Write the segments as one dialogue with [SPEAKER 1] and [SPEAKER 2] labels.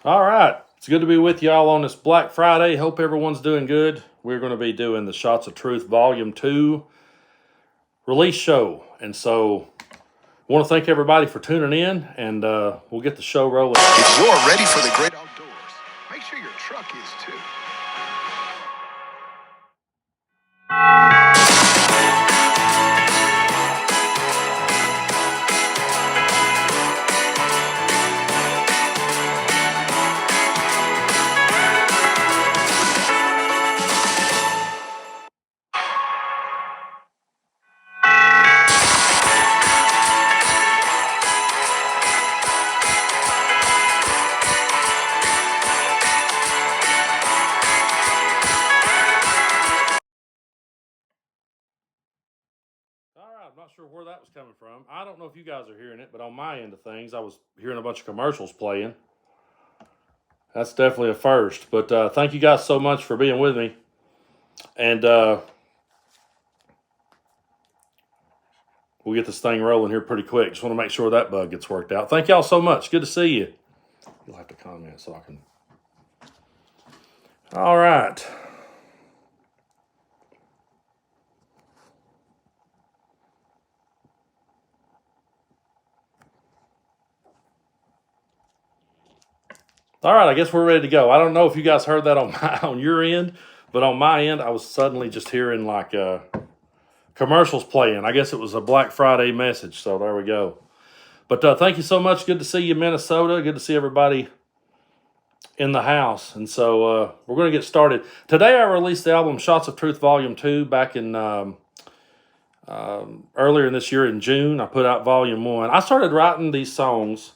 [SPEAKER 1] All right. It's good to be with y'all on this Black Friday. Hope everyone's doing good. We're going to be doing the Shots of Truth Volume 2 release show. And so I want to thank everybody for tuning in, and we'll get the show rolling.
[SPEAKER 2] If you're ready for the great outdoors, make sure your truck is too.
[SPEAKER 1] I'm not sure where that was coming from. I don't know if you guys are hearing it, but on my end of things, I was hearing a bunch of commercials playing. That's definitely a first. But thank you guys so much for being with me. And we'll get this thing rolling here pretty quick. Just want to make sure that bug gets worked out. Thank y'all so much. Good to see you. You'll have to comment so I can. All right. All right, I guess we're ready to go. I don't know if you guys heard that on your end, but on my end, I was suddenly just hearing like commercials playing. I guess it was a Black Friday message, so there we go. But thank you so much. Good to see you, Minnesota. Good to see everybody in the house. And so we're going to get started. Today I released the album Shots of Truth Volume 2 back in earlier in this year in June. I put out Volume 1. I started writing these songs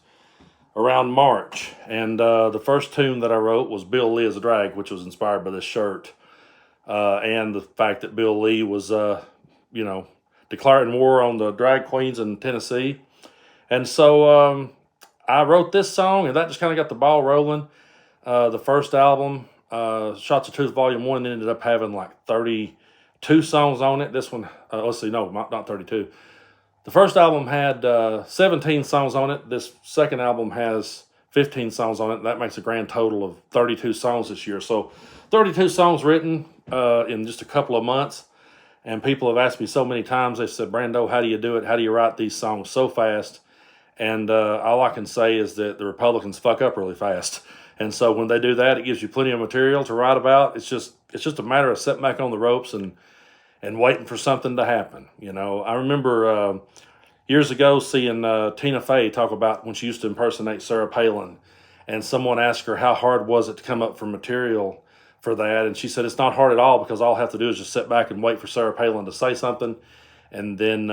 [SPEAKER 1] around March, and the first tune that I wrote was Bill Lee is a Drag, which was inspired by this shirt and the fact that Bill Lee was, declaring war on the drag queens in Tennessee. And so I wrote this song, and that just kind of got the ball rolling. The first album, Shots of Truth Volume 1, ended up having like 32 songs on it. This one, not 32. The first album had 17 songs on it. This second album has 15 songs on it. That makes a grand total of 32 songs this year. So 32 songs written in just a couple of months. And people have asked me so many times, they said, Brando, how do you do it? How do you write these songs so fast? And all I can say is that the Republicans fuck up really fast. And so when they do that, it gives you plenty of material to write about. It's just a matter of sitting back on the ropes and waiting for something to happen. You know, I remember years ago seeing Tina Fey talk about when she used to impersonate Sarah Palin, and someone asked her how hard was it to come up for material for that, and she said it's not hard at all because all I have to do is just sit back and wait for Sarah Palin to say something, and then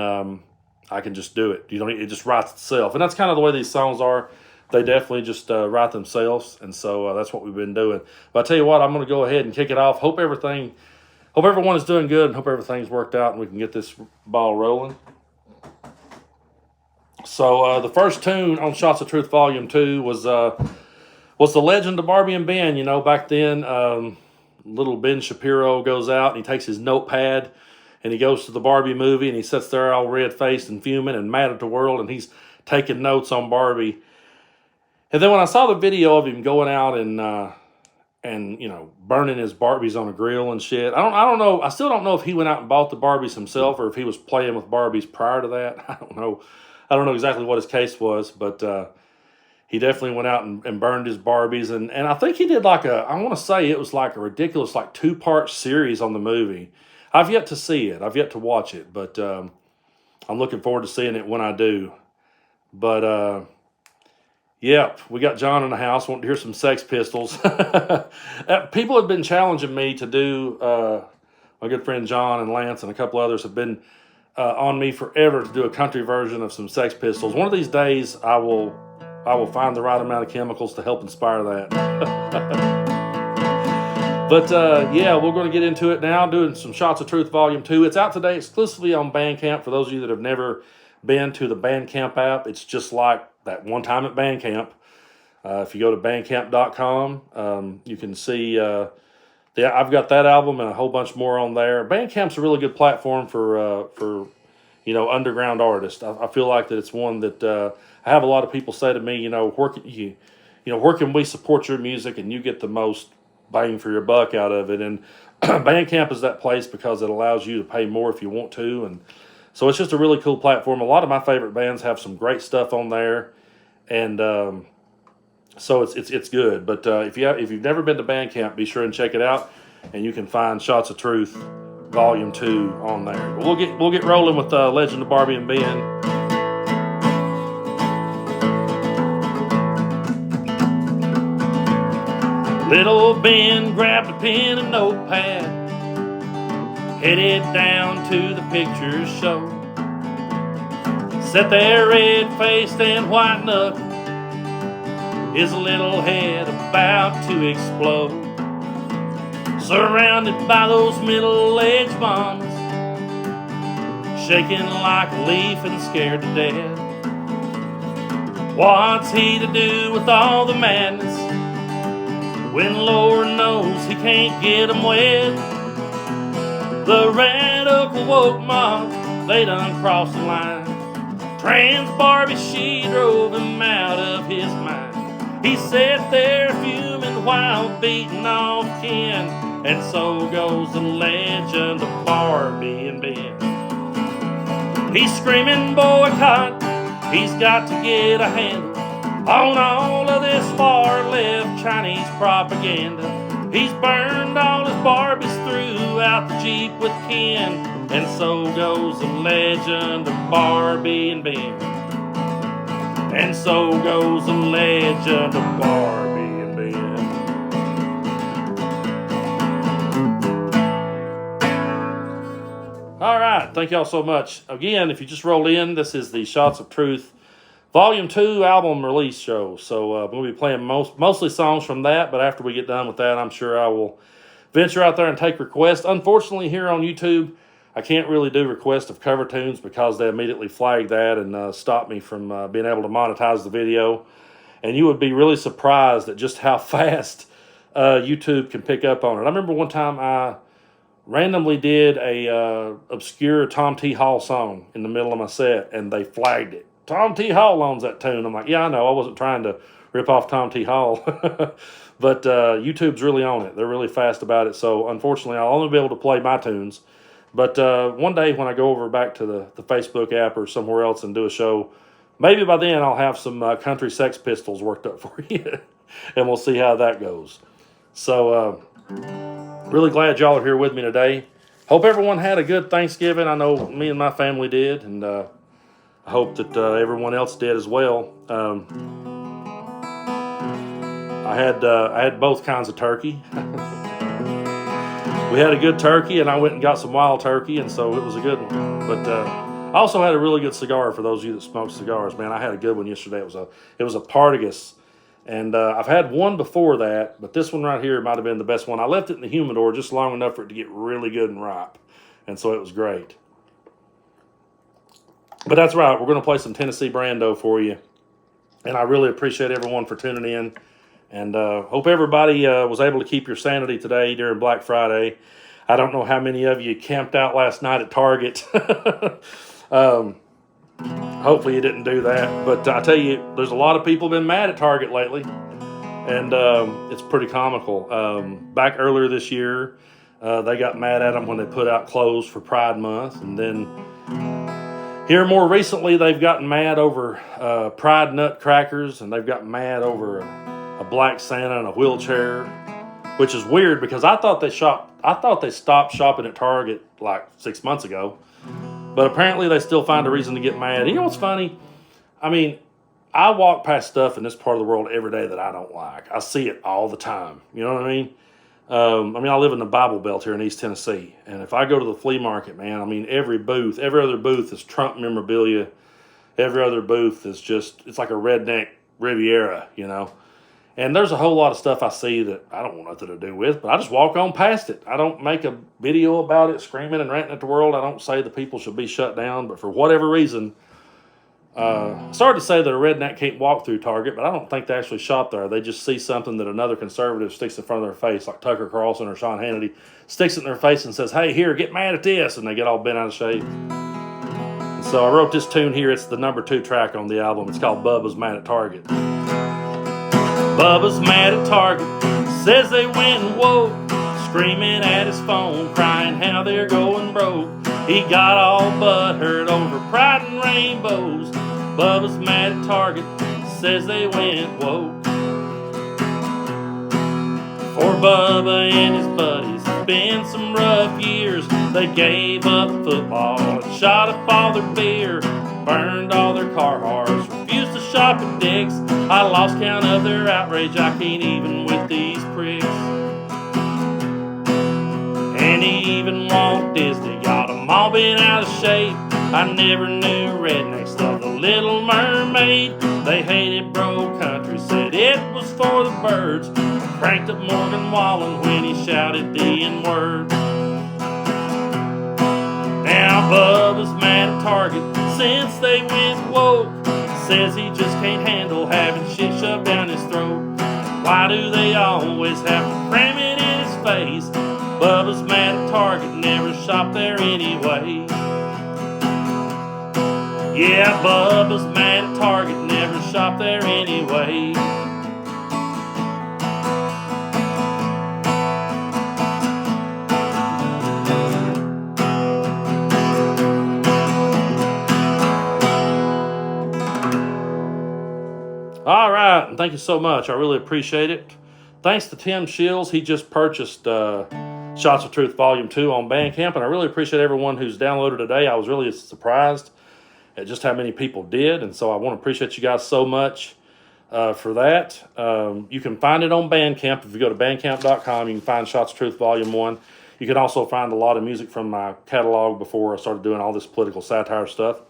[SPEAKER 1] I can just do it. It just writes itself, and that's kind of the way these songs are. They definitely just write themselves, and so that's what we've been doing. But I tell you what, I'm going to go ahead and kick it off. Hope everyone is doing good, and hope everything's worked out, and we can get this ball rolling. So the first tune on Shots of Truth Volume 2 was the legend of Barbie and Ben. You know, back then, little Ben Shapiro goes out and he takes his notepad and he goes to the Barbie movie and he sits there all red-faced and fuming and mad at the world, and he's taking notes on Barbie. And then when I saw the video of him going out and burning his Barbies on a grill and shit, I don't know. I still don't know if he went out and bought the Barbies himself or if he was playing with Barbies prior to that. I don't know. I don't know exactly what his case was, but he definitely went out and burned his Barbies. And I think he did I want to say it was like a ridiculous 2-part series on the movie. I've yet to see it. I've yet to watch it, but I'm looking forward to seeing it when I do. But yep, we got John in the house. Want to hear some Sex Pistols. People have been challenging me to do, my good friend John and Lance and a couple others have been on me forever to do a country version of some Sex Pistols. One of these days, I will find the right amount of chemicals to help inspire that. But yeah, we're going to get into it now, doing some Shots of Truth Volume 2. It's out today exclusively on Bandcamp. For those of you that have never been to the Bandcamp app, it's just like that one time at Bandcamp. If you go to bandcamp.com, you can see I've got that album and a whole bunch more on there. Bandcamp's a really good platform for underground artists. I feel like that it's one that I have a lot of people say to me, where can where can we support your music and you get the most bang for your buck out of it? And Bandcamp is that place because it allows you to pay more if you want to. And so it's just a really cool platform. A lot of my favorite bands have some great stuff on there. And so it's good. But if you've never been to Bandcamp, be sure and check it out. And you can find Shots of Truth Volume 2 on there. But we'll get rolling with Legend of Barbie and Ben. Little Ben grabbed a pen and notepad, headed down to the picture show. Sat there red-faced and white-knuckled, his little head about to explode. Surrounded by those middle-aged mamas, shaking like a leaf and scared to death. What's he to do with all the madness when Lord knows he can't get 'em wet? The radical woke mob, they done crossed the line. Trans Barbie, she drove him out of his mind. He sat there fuming while beating off Ken, and so goes the legend of Barbie and Ben. He's screaming boycott, he's got to get a handle on all of this far-left Chinese propaganda. He's burned all his Barbies throughout the Jeep with Ken, and so goes the legend of Barbie and Ben. And so goes the legend of Barbie and Ben. All right, thank y'all so much. Again, if you just rolled in, this is the Shots of Truth Volume 2 album release show. So we'll be playing mostly songs from that, but after we get done with that, I'm sure I will venture out there and take requests. Unfortunately, here on YouTube, I can't really do requests of cover tunes because they immediately flag that and stop me from being able to monetize the video. And you would be really surprised at just how fast YouTube can pick up on it. I remember one time I randomly did a obscure Tom T. Hall song in the middle of my set, and they flagged it. Tom T. Hall owns that tune. I'm like, yeah, I know. I wasn't trying to rip off Tom T. Hall. But YouTube's really on it. They're really fast about it. So, unfortunately, I'll only be able to play my tunes. But one day when I go over back to the Facebook app or somewhere else and do a show, maybe by then I'll have some country Sex Pistols worked up for you. And we'll see how that goes. So, really glad y'all are here with me today. Hope everyone had a good Thanksgiving. I know me and my family did. And I hope that everyone else did as well. I had both kinds of turkey. We had a good turkey, and I went and got some wild turkey, and so it was a good one. But I also had a really good cigar for those of you that smoke cigars. Man, I had a good one yesterday. It was a Partagas, and I've had one before that, but this one right here might have been the best one. I left it in the humidor just long enough for it to get really good and ripe, and so it was great. But that's right. We're going to play some Tennessee Brando for you, and I really appreciate everyone for tuning in. And hope everybody was able to keep your sanity today during Black Friday. I don't know how many of you camped out last night at Target. Hopefully you didn't do that. But I tell you, there's a lot of people been mad at Target lately. And it's pretty comical. Back earlier this year, they got mad at them when they put out clothes for Pride Month. And then here more recently, they've gotten mad over Pride Nutcrackers. And they've gotten mad over a black Santa in a wheelchair, which is weird because I thought they stopped shopping at Target like 6 months ago, but apparently they still find a reason to get mad. You know what's funny? I mean, I walk past stuff in this part of the world every day that I don't like. I see it all the time. You know what I mean? I live in the Bible Belt here in East Tennessee, and if I go to the flea market, man, I mean, every other booth is Trump memorabilia. Every other booth is it's like a redneck Riviera, you know. And there's a whole lot of stuff I see that I don't want nothing to do with, but I just walk on past it. I don't make a video about it, screaming and ranting at the world. I don't say the people should be shut down, but for whatever reason, sorry to say that a redneck can't walk through Target, but I don't think they actually shop there. They just see something that another conservative sticks in front of their face, like Tucker Carlson or Sean Hannity, sticks it in their face and says, hey, here, get mad at this, and they get all bent out of shape. And so I wrote this tune here. It's the number 2 track on the album. It's called Bubba's Mad at Target. Bubba's mad at Target, says they went and woke, screaming at his phone, crying how they're going broke. He got all butthurt over pride and rainbows. Bubba's mad at Target, says they went woke. For Bubba and his buddies, it's been some rough years. They gave up football and shot up all their beer, burned all their Carhartts, refused to shop at Dick's. I lost count of their outrage, I can't even with these pricks. And even Walt Disney got them all bent out of shape. I never knew rednecks loved the Little Mermaid. They hated bro country, said it was for the birds. Cranked up Morgan Wallen when he shouted the N-word. Now Bubba's mad at Target since they went woke. Says he just can't handle having shit shoved down his throat. Why do they always have to cram it in his face? Bubba's mad at Target, never shop there anyway. Yeah, Bubba's mad at Target, never shop there anyway. All right, and thank you so much. I really appreciate it. Thanks to Tim Shields. He just purchased Shots of Truth Volume 2 on Bandcamp, and I really appreciate everyone who's downloaded today. I was really surprised at just how many people did, and so I want to appreciate you guys so much for that. You can find it on Bandcamp. If you go to bandcamp.com, you can find Shots of Truth Volume 1. You can also find a lot of music from my catalog before I started doing all this political satire stuff.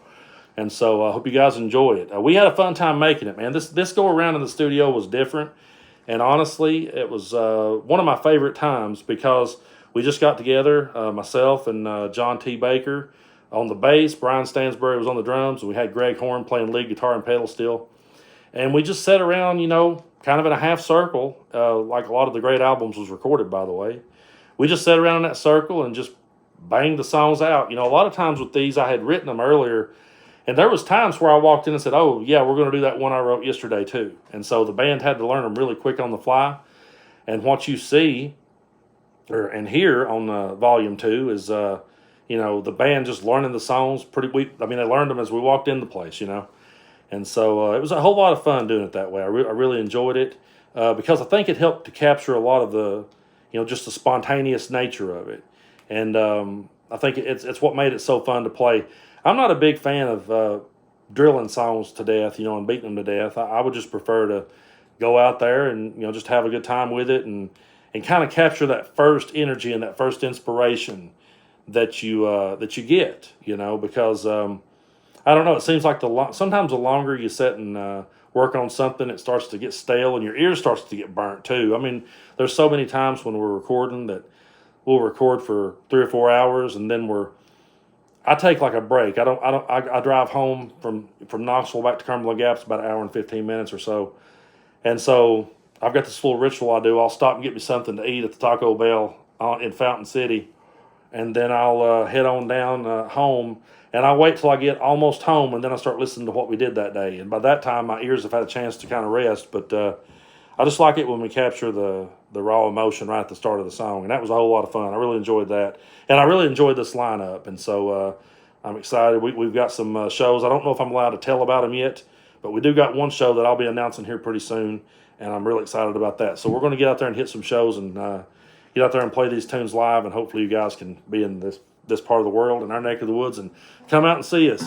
[SPEAKER 1] And so I hope you guys enjoy it. We had a fun time making it, man. This go around in the studio was different. And honestly, it was one of my favorite times because we just got together, myself and John T. Baker on the bass. Brian Stansbury was on the drums. And we had Greg Horn playing lead guitar and pedal steel. And we just sat around, kind of in a half circle, like a lot of the great albums was recorded, by the way. We just sat around in that circle and just banged the songs out. A lot of times with these, I had written them earlier. And there was times where I walked in and said, oh, yeah, we're going to do that one I wrote yesterday, too. And so the band had to learn them really quick on the fly. And what you see and hear on Volume 2 is, the band just learning the songs they learned them as we walked in the place, And so it was a whole lot of fun doing it that way. I really enjoyed it because I think it helped to capture a lot of the, just the spontaneous nature of it. And I think it's what made it so fun to play. I'm not a big fan of drilling songs to death, and beating them to death. I would just prefer to go out there and, just have a good time with it and kind of capture that first energy and that first inspiration that you get, because I don't know. It seems like sometimes the longer you sit and work on something, it starts to get stale and your ear starts to get burnt too. I mean, there's so many times when we're recording that we'll record for 3 or 4 hours and then I take like a break. I drive home from Knoxville back to Cumberland Gap. It's about an hour and 15 minutes or so. And so I've got this little ritual I do. I'll stop and get me something to eat at the Taco Bell in Fountain City. And then I'll head on down home. And I wait till I get almost home. And then I start listening to what we did that day. And by that time, my ears have had a chance to kind of rest. But I just like it when we capture the raw emotion right at the start of the song. And that was a whole lot of fun. I really enjoyed that. And I really enjoyed this lineup. And so I'm excited. We've got some shows. I don't know if I'm allowed to tell about them yet. But we do got one show that I'll be announcing here pretty soon. And I'm really excited about that. So we're going to get out there and hit some shows and get out there and play these tunes live. And hopefully you guys can be in this part of the world, in our neck of the woods, and come out and see us.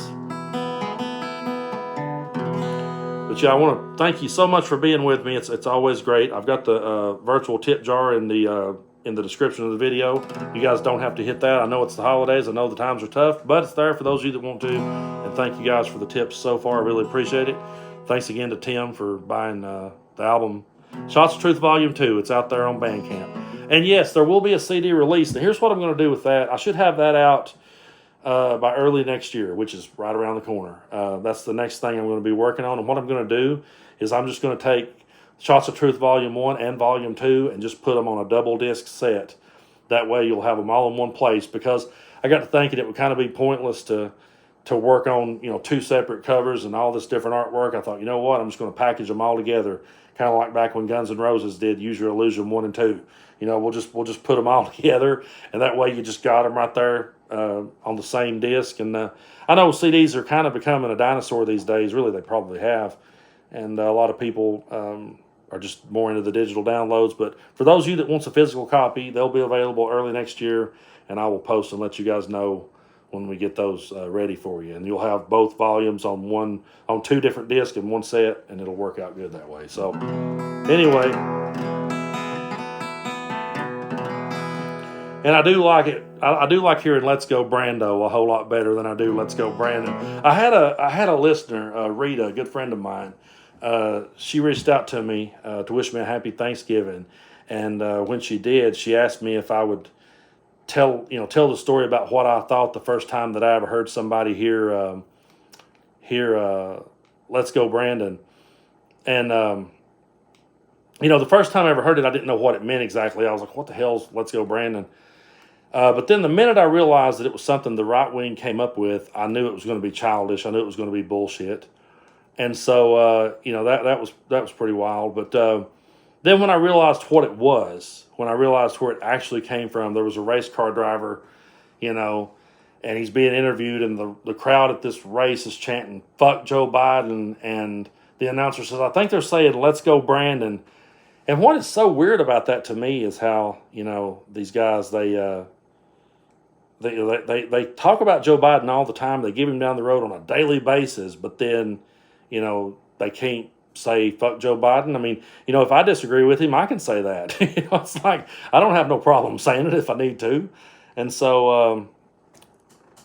[SPEAKER 1] But yeah, I want to thank you so much for being with me. It's always great. I've got the virtual tip jar in the description of the video. You guys don't have to hit that. I know it's the holidays. I know the times are tough, but it's there for those of you that want to. And thank you guys for the tips so far. I really appreciate it. Thanks again to Tim for buying the album Shots of Truth Volume 2. It's out there on Bandcamp. And yes, there will be a CD release. Now here's what I'm going to do with that. I should have that out by early next year, which is right around the corner. That's the next thing I'm going to be working on. And what I'm going to do is I'm just going to take Shots of Truth Volume 1 and Volume 2 and just put them on a double disc set. That way you'll have them all in one place, because I got to thinking it would kind of be pointless to to work on, 2 separate covers and all this different artwork. I thought, you know what, I'm just going to package them all together, kind of like back when Guns N' Roses did Use Your Illusion 1 and 2. We'll just put them all together, and that way you just got them right there on the same disc. And I know CDs are kind of becoming a dinosaur these days. Really, they probably have, and a lot of people are just more into the digital downloads. But for those of you that wants a physical copy, they'll be available early next year, and I will post and let you guys know when we get those ready for you. And you'll have both volumes on 2 different discs in one set, and it'll work out good that way. So anyway, and I do like it. I do like hearing "Let's Go Brando" a whole lot better than I do "Let's Go Brandon." I had a listener, Rita, a good friend of mine. She reached out to me to wish me a happy Thanksgiving, and when she did, she asked me if I would tell the story about what I thought the first time that I ever heard somebody hear "Let's Go Brandon," and the first time I ever heard it, I didn't know what it meant exactly. I was like, "What the hell's Let's Go Brandon?" But then the minute I realized that it was something the right wing came up with, I knew it was going to be childish. I knew it was going to be bullshit, and so that was pretty wild. But then when I realized what it was, when I realized where it actually came from, there was a race car driver, and he's being interviewed, and the crowd at this race is chanting "Fuck Joe Biden," and the announcer says, "I think they're saying let's go Brandon." And what is so weird about that to me is how these guys they talk about Joe Biden all the time. They give him down the road on a daily basis, but then they can't say fuck Joe Biden. I mean, if I disagree with him, I can say that. It's like I don't have no problem saying it if I need to. And so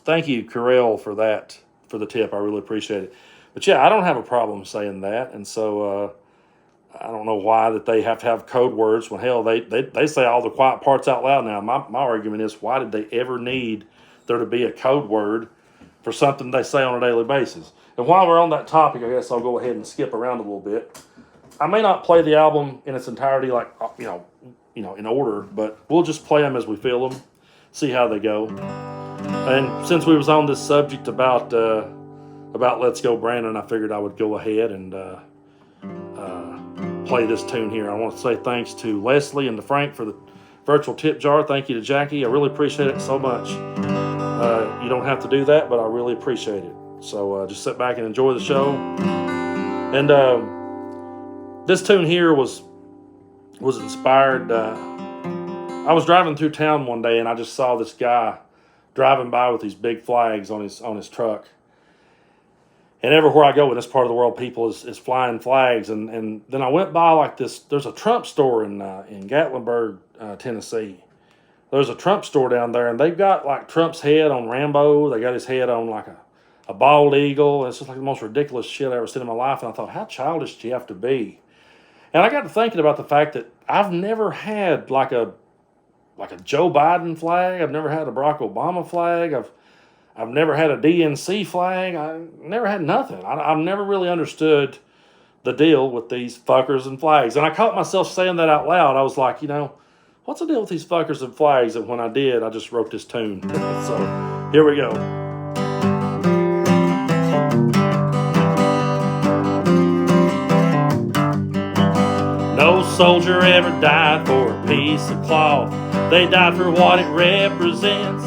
[SPEAKER 1] thank you, Carell, for the tip. I really appreciate it. But yeah, I don't have a problem saying that. And so I don't know why that they have to have code words when, hell, they say all the quiet parts out loud now. My argument is, why did they ever need there to be a code word for something they say on a daily basis? And while we're on that topic, I guess I'll go ahead and skip around a little bit. I may not play the album in its entirety, like in order, but we'll just play them as we feel them, see how they go. And since we was on this subject about Let's Go Brandon, I figured I would go ahead and play this tune here. I want to say thanks to Leslie and to Frank for the virtual tip jar. Thank you to Jackie. I really appreciate it so much. You don't have to do that, but I really appreciate it. So just sit back and enjoy the show. And this tune here was inspired. I was driving through town one day, and I just saw this guy driving by with these big flags on his truck. And everywhere I go in this part of the world, people is flying flags. And then I went by like this. There's a Trump store in Gatlinburg, Tennessee. There's a Trump store down there, and they've got like Trump's head on Rambo. They got his head on like a bald eagle. It's just like the most ridiculous shit I ever seen in my life. And I thought, how childish do you have to be? And I got to thinking about the fact that I've never had like a Joe Biden flag. I've never had a Barack Obama flag. I've never had a DNC flag. I never had nothing. I've never really understood the deal with these fuckers and flags. And I caught myself saying that out loud. I was like, what's the deal with these fuckers and flags? And when I did, I just wrote this tune. So here we go. No soldier ever died for a piece of cloth. They died for what it represents.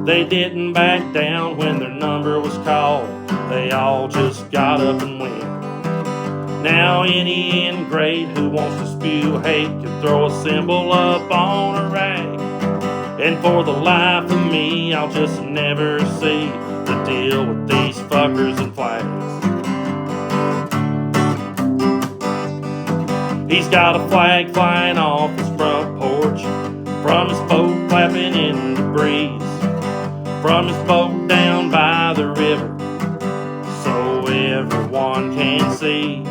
[SPEAKER 1] They didn't back down when their number was called. They all just got up and went. Now any ingrate who wants to spew hate can throw a symbol up on a rag. And for the life of me, I'll just never see the deal with these fuckers and flags. He's got a flag flying off his front porch, from his boat flapping in the breeze, from his boat down by the river, so everyone can see.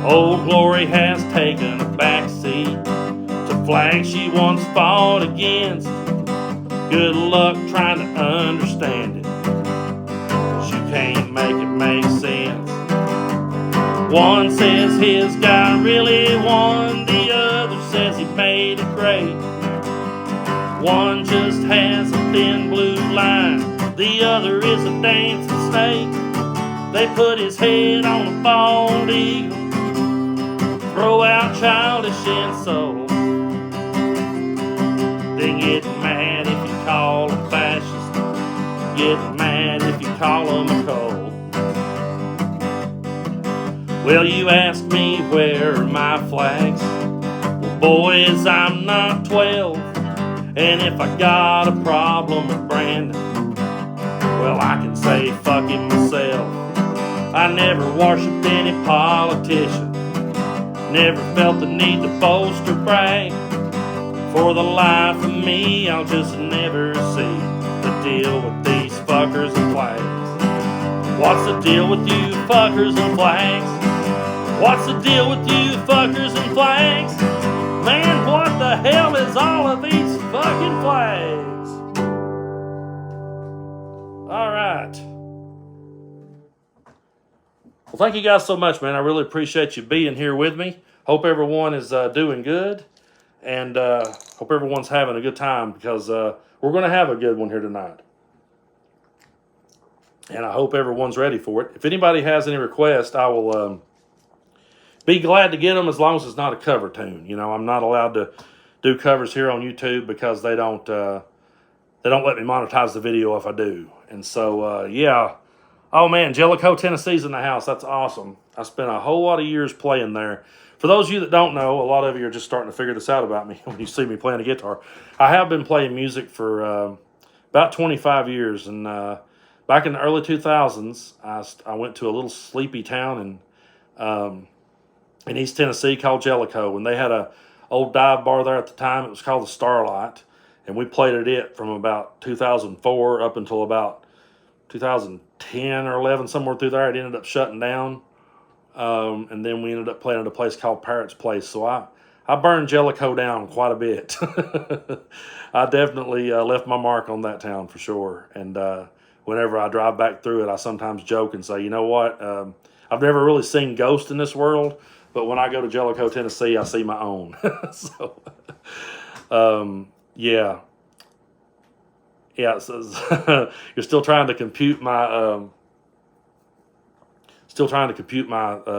[SPEAKER 1] Old Glory has taken a backseat to flags she once fought against. Good luck trying to understand it, 'cause you can't make it make sense. One says his guy really won, the other says he made it great. One just has a thin blue line, the other is a dancing snake. They put his head on a bald eagle, throw out childish insults, then get mad if you call them fascist, get mad if you call them a cult. Well, you ask me where are my flags. Well, boys, I'm not 12, and if I got a problem with Brandon, well, I can say fuck him myself. I never worshipped any politician, never felt the need to boast or brag. For the life of me, I'll just never see the deal with these fuckers and flags. What's the deal with you fuckers and flags? What's the deal with you fuckers and flags? Man, what the hell is all of these fucking flags? All right. Well, thank you guys so much, man. I really appreciate you being here with me. Hope everyone is doing good. And hope everyone's having a good time, because we're going to have a good one here tonight. And I hope everyone's ready for it. If anybody has any requests, I will be glad to get them, as long as it's not a cover tune. You know, I'm not allowed to do covers here on YouTube because they don't let me monetize the video if I do. And so, yeah. Oh, man, Jellicoe, Tennessee's in the house. That's awesome. I spent a whole lot of years playing there. For those of you that don't know, a lot of you are just starting to figure this out about me when you see me playing a guitar. I have been playing music for about 25 years. And back in the early 2000s, I went to a little sleepy town in East Tennessee called Jellicoe. And they had a old dive bar there at the time. It was called the Starlight. And we played at it from about 2004 up until about 2010 or 11, somewhere through there. It ended up shutting down. And then we ended up playing at a place called Parrott's Place. So I burned Jellicoe down quite a bit. I definitely left my mark on that town for sure. And whenever I drive back through it, I sometimes joke and say, you know what? I've never really seen ghosts in this world, but when I go to Jellicoe, Tennessee, I see my own. So, yeah. Yeah, it says you're still trying to compute my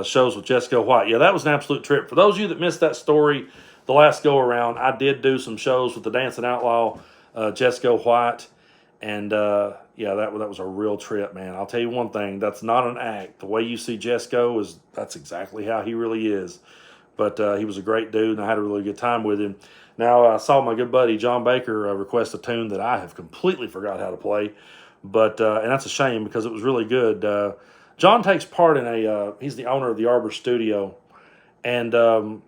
[SPEAKER 1] shows with Jessica White. Yeah, that was an absolute trip. For those of you that missed that story, the last go around, I did do some shows with the Dancing Outlaw, Jessica White, and yeah, that was a real trip, man. I'll tell you one thing: that's not an act. The way you see Jesco that's exactly how he really is. But he was a great dude, and I had a really good time with him. Now, I saw my good buddy John Baker request a tune that I have completely forgot how to play, but and that's a shame because it was really good. John takes part in he's the owner of the Arbor Studio, and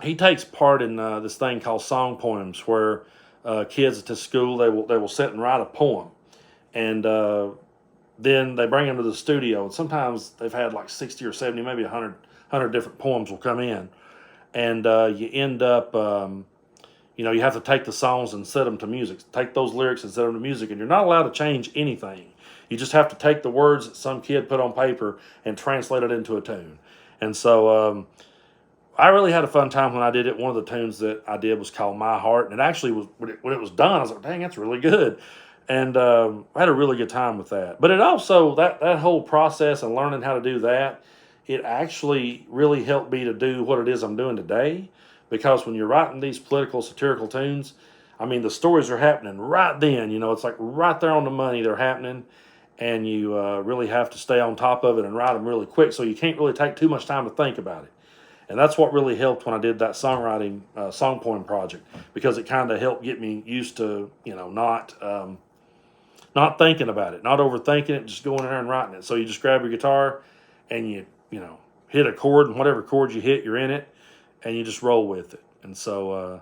[SPEAKER 1] he takes part in this thing called Song Poems, where kids at the school, they will sit and write a poem, and then they bring them to the studio, and sometimes they've had like 60 or 70, maybe 100 different poems will come in. And you end up, you have to take the songs and set them to music. Take those lyrics and set them to music. And you're not allowed to change anything. You just have to take the words that some kid put on paper and translate it into a tune. And so I really had a fun time when I did it. One of the tunes that I did was called My Heart. And it actually was, when it was done, I was like, dang, that's really good. And I had a really good time with that. But it also, that whole process and learning how to do that, it actually really helped me to do what it is I'm doing today, because when you're writing these political, satirical tunes, I mean, the stories are happening right then. It's like right there on the money, they're happening, and you really have to stay on top of it and write them really quick, so you can't really take too much time to think about it. And that's what really helped when I did that songwriting song poem project, because it kind of helped get me used to, not thinking about it, not overthinking it, just going in there and writing it. So you just grab your guitar and you hit a chord, and whatever chord you hit, you're in it, and you just roll with it. And so,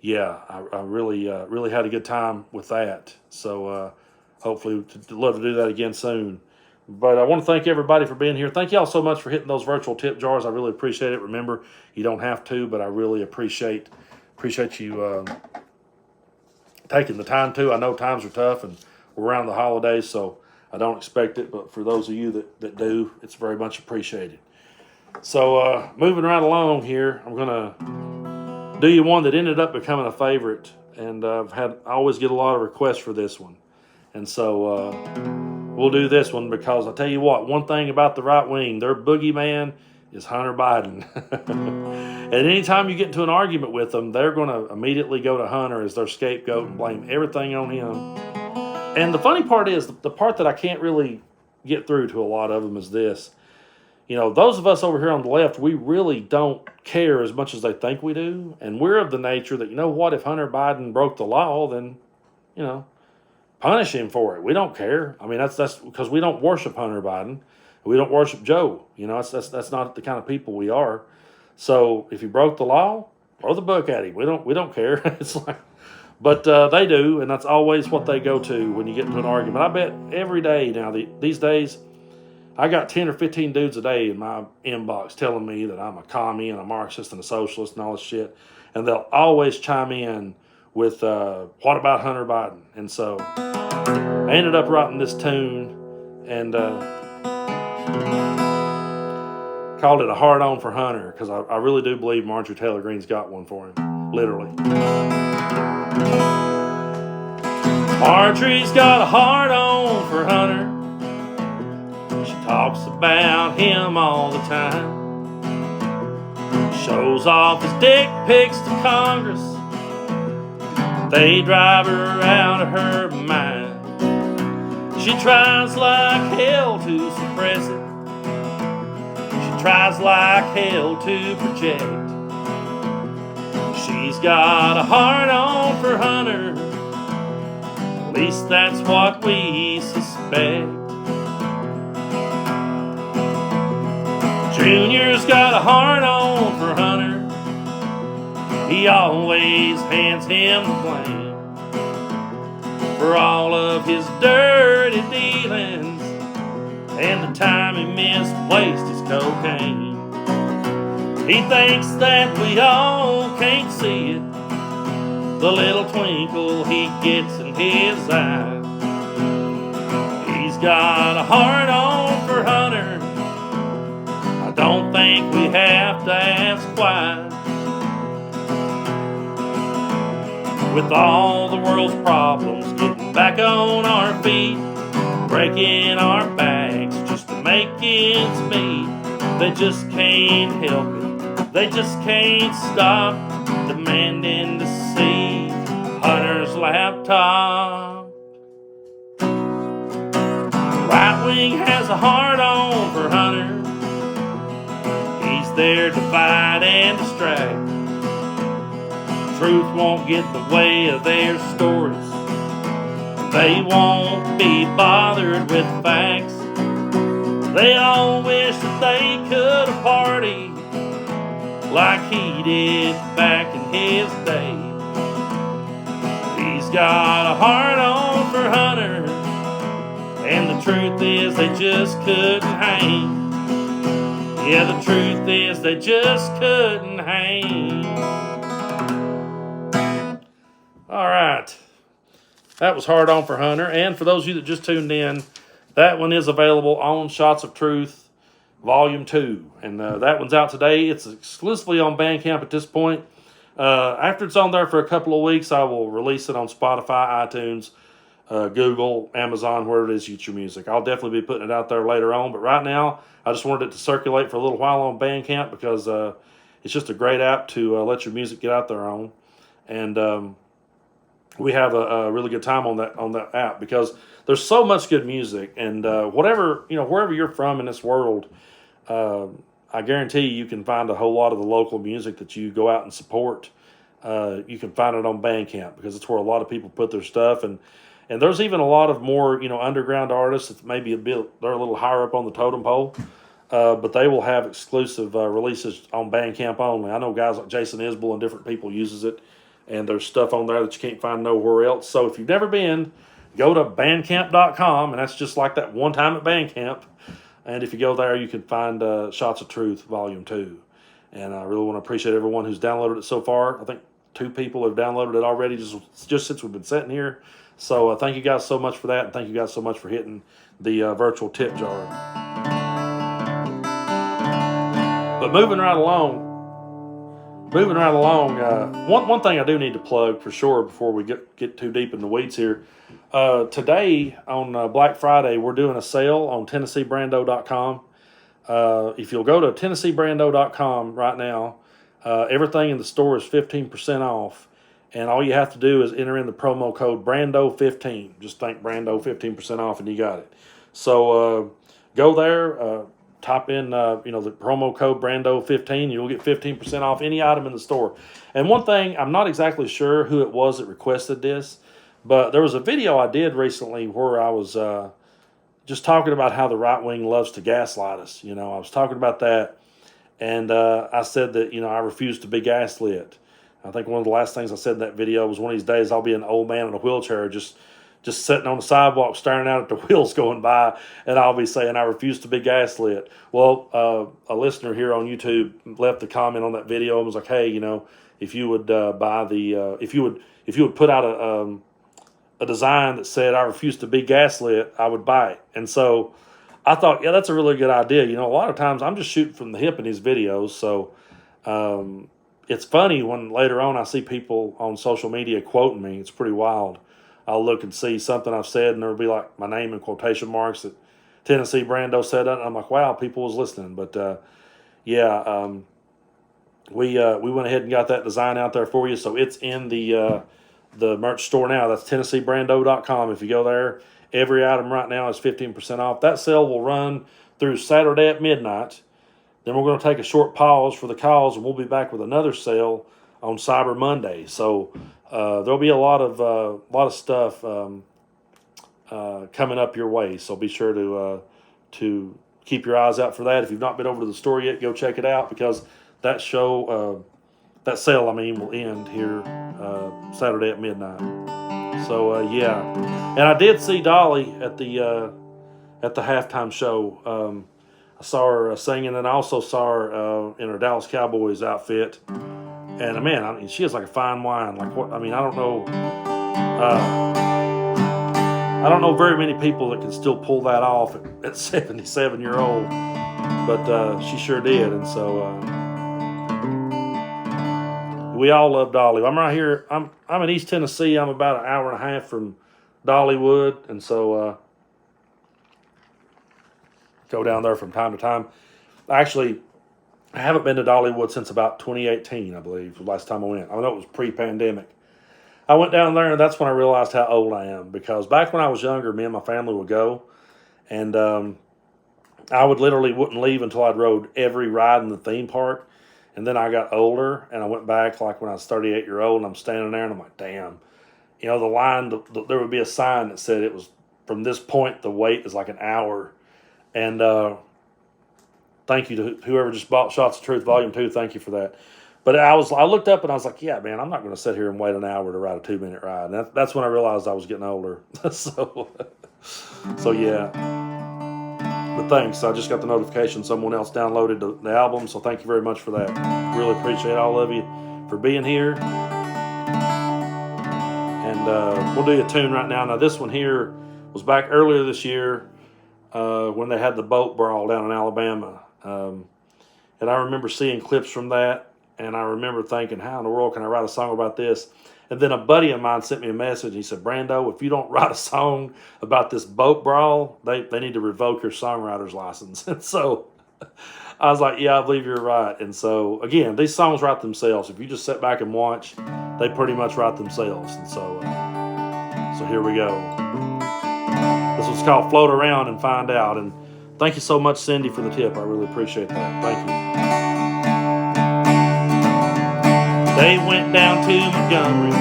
[SPEAKER 1] yeah, I really had a good time with that. So hopefully, love to do that again soon. But I want to thank everybody for being here. Thank y'all so much for hitting those virtual tip jars. I really appreciate it. Remember, you don't have to, but I really appreciate you taking the time to. I know times are tough, and we're around the holidays, so I don't expect it. But for those of you that do, it's very much appreciated. So moving right along here, I'm going to do you one that ended up becoming a favorite. And I always get a lot of requests for this one. And so we'll do this one because I tell you what, one thing about the right wing, their boogeyman is Hunter Biden. And anytime you get into an argument with them, they're going to immediately go to Hunter as their scapegoat and blame everything on him. And the funny part is, the part that I can't really get through to a lot of them is this. Those of us over here on the left, we really don't care as much as they think we do. And we're of the nature that, if Hunter Biden broke the law, then, punish him for it. We don't care. I mean, that's because we don't worship Hunter Biden. We don't worship Joe. That's not the kind of people we are. So if he broke the law, throw the book at him. We don't care. It's like, but they do, and that's always what they go to when you get into an argument. I bet every day now, these days, I got 10 or 15 dudes a day in my inbox telling me that I'm a commie and a Marxist and a socialist and all this shit. And they'll always chime in with, what about Hunter Biden? And so I ended up writing this tune and called it a hard on for Hunter, because I really do believe Marjorie Taylor Greene's got one for him, literally. Marjorie's got a hard on for Hunter. She talks about him all the time. Shows off his dick pics to Congress. They drive her out of her mind. She tries like hell to suppress it. She tries like hell to project. She's got a hard on for Hunter. At least that's what we suspect. Junior's got a hard on for Hunter. He always hands him the blame for all of his dirty dealings and the time he misplaced his cocaine. He thinks that we all can't see it, the little twinkle he gets in his eye. He's got a hard on for Hunter. I don't think we have to ask why. With all the world's problems, getting back on our feet, breaking our backs just to make ends meet. They just can't help it. They just can't stop demanding to see Hunter's laptop. Right wing has a hard on for Hunter. He's there to divide and distract. Truth won't get in the way of their stories. They won't be bothered with facts. They all wish that they could have partied like he did back in his day. He's got a hard on for Hunter, and the truth is they just couldn't hang. Yeah, the truth is they just couldn't hang. All right, that was hard on for Hunter. And for those of you that just tuned in, that one is available on Shots of Truth, Volume 2. And that one's out today. It's exclusively on Bandcamp at this point. After it's on there for a couple of weeks, I will release it on Spotify, iTunes, Google, Amazon, wherever it is you get your music. I'll definitely be putting it out there later on. But right now, I just wanted it to circulate for a little while on Bandcamp because it's just a great app to let your music get out there on. And we have a really good time on that app because there's so much good music, and wherever you're from in this world, I guarantee you can find a whole lot of the local music that you go out and support. You can find it on Bandcamp because it's where a lot of people put their stuff, and there's even a lot of more underground artists that maybe they're a little higher up on the totem pole, but they will have exclusive releases on Bandcamp only. I know guys like Jason Isbell and different people uses it. And there's stuff on there that you can't find nowhere else. So if you've never been, go to bandcamp.com, and that's just like that one time at Bandcamp. And if you go there, you can find Shots of Truth, Volume 2. And I really want to appreciate everyone who's downloaded it so far. I think 2 people have downloaded it already just since we've been sitting here. So thank you guys so much for that, and thank you guys so much for hitting the virtual tip jar. But moving right along, one thing I do need to plug for sure before we get too deep in the weeds here. Today on Black Friday, we're doing a sale on TennesseeBrando.com. If you'll go to TennesseeBrando.com right now, everything in the store is 15% off. And all you have to do is enter in the promo code Brando15. Just think Brando 15% off, and you got it. So go there, type in the promo code Brando15. You'll get 15% off any item in the store. And one thing, I'm not exactly sure who it was that requested this, but there was a video I did recently where I was just talking about how the right wing loves to gaslight us. I was talking about that, and I said that I refuse to be gaslit. I think one of the last things I said in that video was one of these days I'll be an old man in a wheelchair just sitting on the sidewalk staring out at the wheels going by, and I'll be saying I refuse to be gaslit. Well, a listener here on YouTube left a comment on that video and was like, hey, if you would buy the if you would put out a design that said I refuse to be gaslit, I would buy it. And so I thought, yeah, that's a really good idea. A lot of times I'm just shooting from the hip in these videos, so it's funny when later on I see people on social media quoting me. It's pretty wild. I'll look and see something I've said, and there'll be like my name in quotation marks that Tennessee Brando said that, and I'm like, wow, people was listening. But we went ahead and got that design out there for you, so it's in the merch store now. That's TennesseeBrando.com. If you go there, every item right now is 15% off. That sale will run through Saturday at midnight. Then we're going to take a short pause for the calls, and we'll be back with another sale on Cyber Monday. So there'll be a lot of stuff coming up your way. So be sure to keep your eyes out for that. If you've not been over to the store yet, go check it out, because that sale will end here Saturday at midnight. So and I did see Dolly at the halftime show. I saw her singing, and I also saw her in her Dallas Cowboys outfit. And man, she is like a fine wine. Like what? I don't know. I don't know very many people that can still pull that off at 77-year-old, but she sure did. And so we all love Dolly. I'm right here. I'm in East Tennessee. I'm about an hour and a half from Dollywood, and so go down there from time to time. Actually, I haven't been to Dollywood since about 2018, I believe, was the last time I went. I know it was pre-pandemic. I went down there, and that's when I realized how old I am, because back when I was younger, me and my family would go, and I wouldn't leave until I'd rode every ride in the theme park. And then I got older, and I went back like when I was 38-year-old, and I'm standing there, and I'm like, damn. The line, there would be a sign that said it was, from this point, the wait is like an hour. And thank you to whoever just bought Shots of Truth Volume 2. Thank you for that. But I looked up and I was like, yeah, man, I'm not going to sit here and wait an hour to ride a 2-minute ride. And that's when I realized I was getting older. so yeah. But thanks. I just got the notification someone else downloaded the album. So thank you very much for that. Really appreciate all of you for being here. And we'll do a tune right now. Now, this one here was back earlier this year. When they had the boat brawl down in Alabama. And I remember seeing clips from that, and I remember thinking, how in the world can I write a song about this? And then a buddy of mine sent me a message. He said, Brando, if you don't write a song about this boat brawl, they need to revoke your songwriter's license. And so I was like, yeah, I believe you're right. And so, again, these songs write themselves. If you just sit back and watch, they pretty much write themselves. And so here we go. This was called Float Around and Find Out. And thank you so much, Cindy, for the tip. I really appreciate that. Thank you. They went down to Montgomery,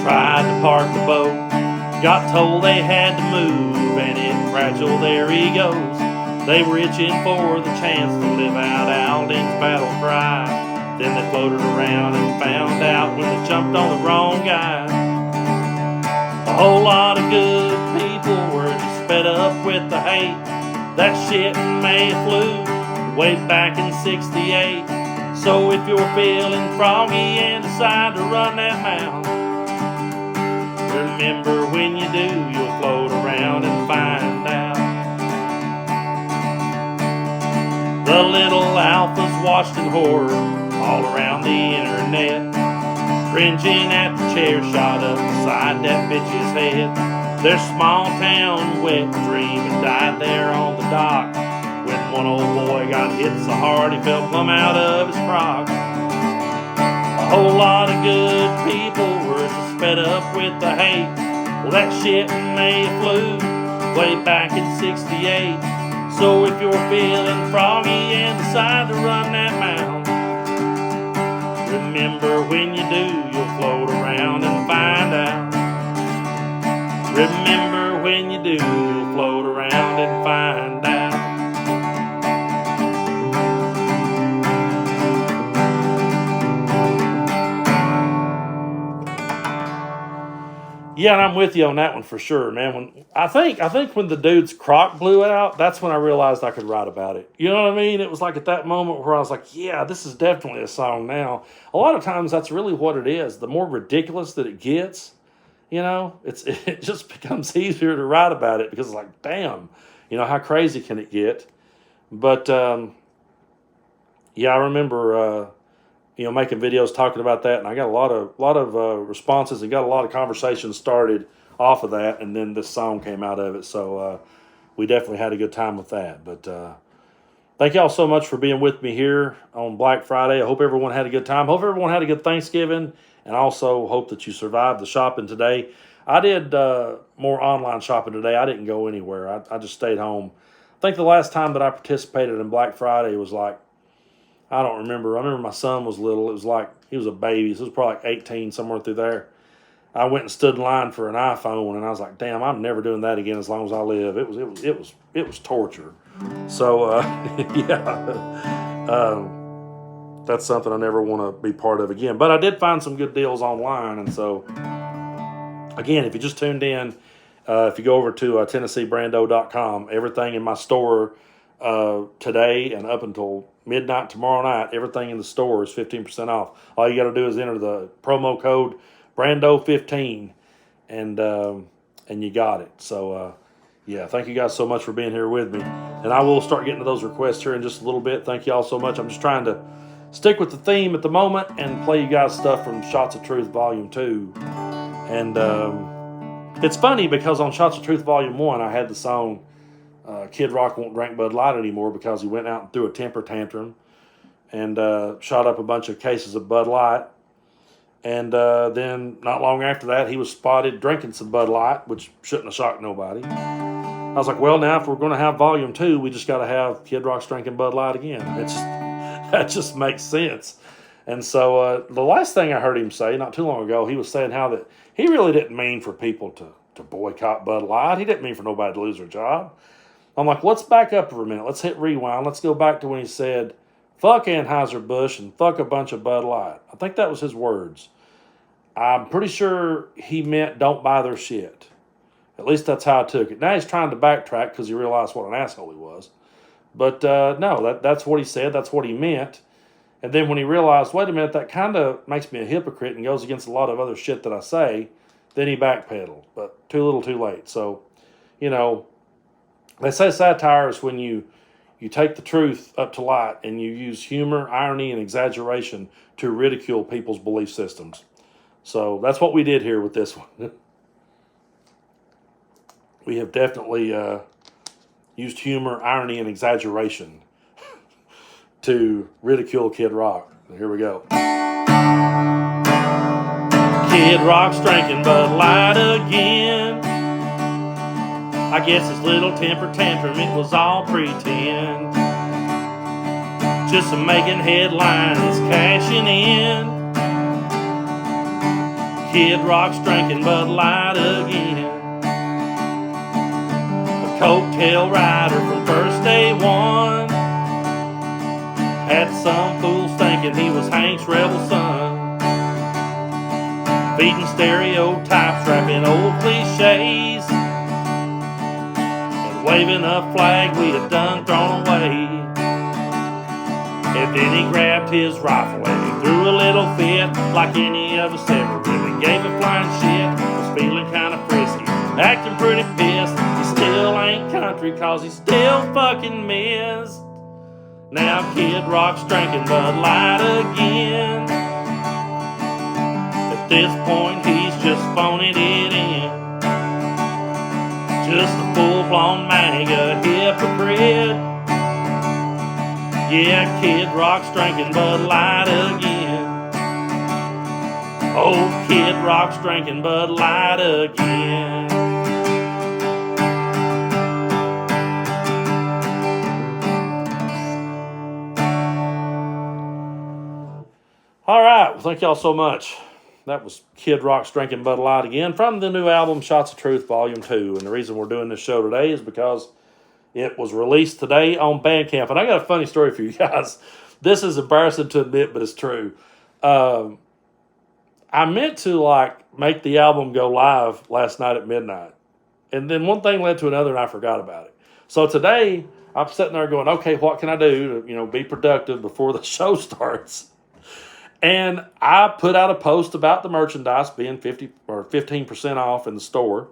[SPEAKER 1] tried to park the boat, got told they had to move, and it fragile, there he goes. They were itching for the chance to live out Alden's battle cry. Then they floated around and found out when they jumped on the wrong guy. A whole lot of good people were just fed up with the hate. That shit may have flew way back in 68. So if you're feeling froggy and decide to run that mountain, remember when you do, you'll float around and find out. The little alphas watched in horror all around the internet, cringing at the chair shot up beside that bitch's head. Their small town wet dream and died there on the dock when one old boy got hit so hard he fell plumb out of his frock. A whole lot of good people were just fed up with the hate. Well, that shit may have flew way back in '68. So if you're feeling froggy and decide to run that mound, remember when you do, you'll float around and find out. Remember when you do, you'll float around and find out. Yeah, and I'm with you on that one for sure, man. When I think when the dude's crock blew out, that's when I realized I could write about it. You know what I mean? It was like at that moment where I was like, yeah, this is definitely a song now. A lot of times that's really what it is. The more ridiculous that it gets, you know, it just becomes easier to write about it because it's like, damn, you know, how crazy can it get? But yeah, I remember you know, making videos talking about that, and I got a lot of responses and got a lot of conversations started off of that, and then this song came out of it. So we definitely had a good time with that. But thank y'all so much for being with me here on Black Friday. I hope everyone had a good time. Hope everyone had a good Thanksgiving, and also hope that you survived the shopping today. I did more online shopping today. I didn't go anywhere. I just stayed home. I think the last time that I participated in Black Friday was like, I don't remember. I remember my son was little. It was like he was a baby. So it was probably like 18, somewhere through there. I went and stood in line for an iPhone, and I was like, "Damn, I'm never doing that again as long as I live." It was torture. So yeah, that's something I never want to be part of again. But I did find some good deals online, and so again, if you just tuned in, if you go over to TennesseeBrando.com, everything in my store today and up until midnight tomorrow night, everything in the store is 15% off. All you got to do is enter the promo code Brando15, and you got it. So yeah, thank you guys so much for being here with me, and I will start getting to those requests here in just a little bit. Thank you all so much. I'm just trying to stick with the theme at the moment and play you guys stuff from Shots of Truth Volume 2. And it's funny because on Shots of Truth Volume 1 I had the song Kid Rock Won't Drink Bud Light anymore because he went out and threw a temper tantrum and shot up a bunch of cases of Bud Light. And then not long after that, he was spotted drinking some Bud Light, which shouldn't have shocked nobody. I was like, well, now if we're going to have Volume 2, we just got to have Kid Rock's drinking Bud Light again. That just makes sense. And so the last thing I heard him say not too long ago, he was saying how that he really didn't mean for people to boycott Bud Light. He didn't mean for nobody to lose their job. I'm like, let's back up for a minute. Let's hit rewind. Let's go back to when he said, fuck Anheuser-Busch and fuck a bunch of Bud Light. I think that was his words. I'm pretty sure he meant don't buy their shit. At least that's how I took it. Now he's trying to backtrack because he realized what an asshole he was. But no, that's what he said. That's what he meant. And then when he realized, wait a minute, that kind of makes me a hypocrite and goes against a lot of other shit that I say, then he backpedaled. But too little too late. So, you know, they say satire is when you take the truth up to light and you use humor, irony, and exaggeration to ridicule people's belief systems. So that's what we did here with this one. We have definitely used humor, irony, and exaggeration to ridicule Kid Rock. Here we go. Kid Rock's drinking Bud Light again. I guess his little temper tantrum, it was all pretend. Just making headlines, cashing in. Kid Rock's drinking Bud Light again. A coattail rider from first day one had some fools thinking he was Hank's rebel son. Feeding stereotypes, rapping old cliches, and waving a flag we had done thrown away. And then he grabbed his rifle and he threw a little fit, like any of us ever really gave a flying shit. Was feeling kinda frisky, acting pretty pissed. He still ain't country cause he still fucking missed. Now Kid Rock's drinking Bud Light again. At this point he's just phoning it in. full-blown MAGA hypocrite. Yeah, Kid Rock's drinking Bud Light again. Oh, Kid Rock's drinking Bud Light again. All right, well, thank y'all so much. That was Kid Rock's drinking Bud Light again from the new album Shots of Truth Volume 2. And the reason we're doing this show today is because it was released today on Bandcamp. And I got a funny story for you guys. This is embarrassing to admit, but it's true. I meant to make the album go live last night at midnight. And then one thing led to another and I forgot about it. So today I'm sitting there going, okay, what can I do to, be productive before the show starts? And I put out a post about the merchandise being 50 or 15% off in the store.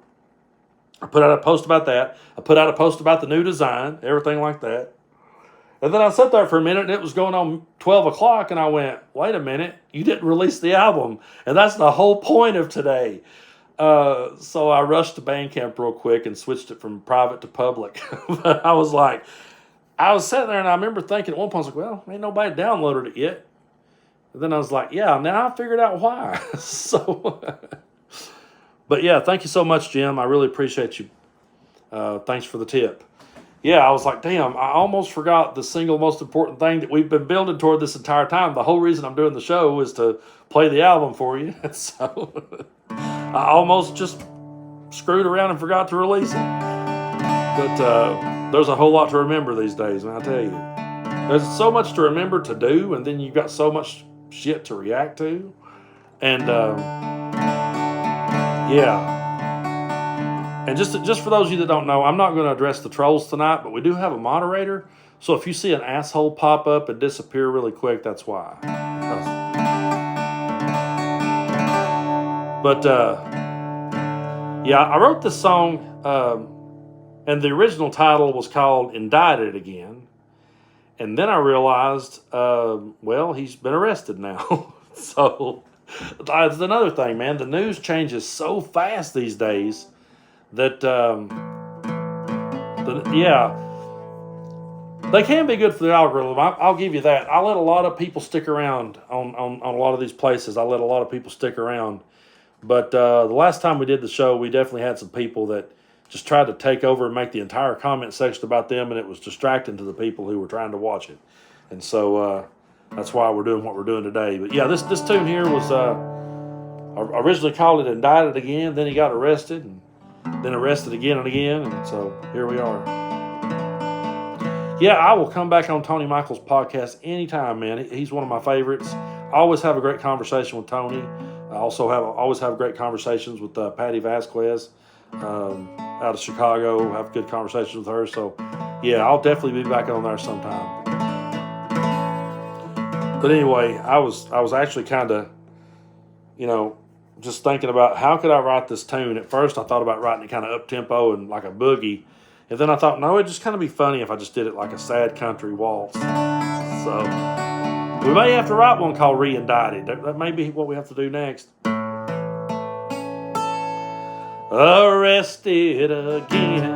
[SPEAKER 1] I put out a post about that. I put out a post about the new design, everything like that. And then I sat there for a minute and it was going on 12 o'clock and I went, wait a minute, you didn't release the album. And that's the whole point of today. So I rushed to Bandcamp real quick and switched it from private to public. But I was sitting there and I remember thinking at one point, I was like, well, ain't nobody downloaded it yet. And then I was like, yeah, now I figured out why. But yeah, thank you so much, Jim. I really appreciate you. Thanks for the tip. Yeah, I was like, damn, I almost forgot the single most important thing that we've been building toward this entire time. The whole reason I'm doing the show is to play the album for you. So I almost just screwed around and forgot to release it. But there's a whole lot to remember these days, and I tell you. There's so much to remember to do, and then you've got so much shit to react to. And yeah. And just for those of you that don't know, I'm not going to address the trolls tonight, but we do have a moderator. So if you see an asshole pop up and disappear really quick, that's why. But yeah, I wrote this song, and the original title was called Indicted Again. And then I realized, well, he's been arrested now. So that's another thing, man. The news changes so fast these days that, they can be good for the algorithm. I'll give you that. I let a lot of people stick around on a lot of these places. I let a lot of people stick around. But the last time we did the show, we definitely had some people that just tried to take over and make the entire comment section about them, and it was distracting to the people who were trying to watch it. And so that's why we're doing what we're doing today. But yeah, this tune here was originally called it Indicted Again. Then he got arrested, and then arrested again and again. And so here we are. Yeah, I will come back on Tony Michael's podcast anytime, man. He's one of my favorites. I always have a great conversation with Tony. I also always have great conversations with Patty Vasquez. Out of Chicago, have good conversations with her. So yeah, I'll definitely be back on there sometime. But anyway, I was actually kind of, just thinking about how could I write this tune. At first I thought about writing it kind of up tempo and like a boogie, and then I thought, no, it'd just kind of be funny if I just did it like a sad country waltz. So we may have to write one called Re-Indicted. That may be what we have to do next. Arrested again.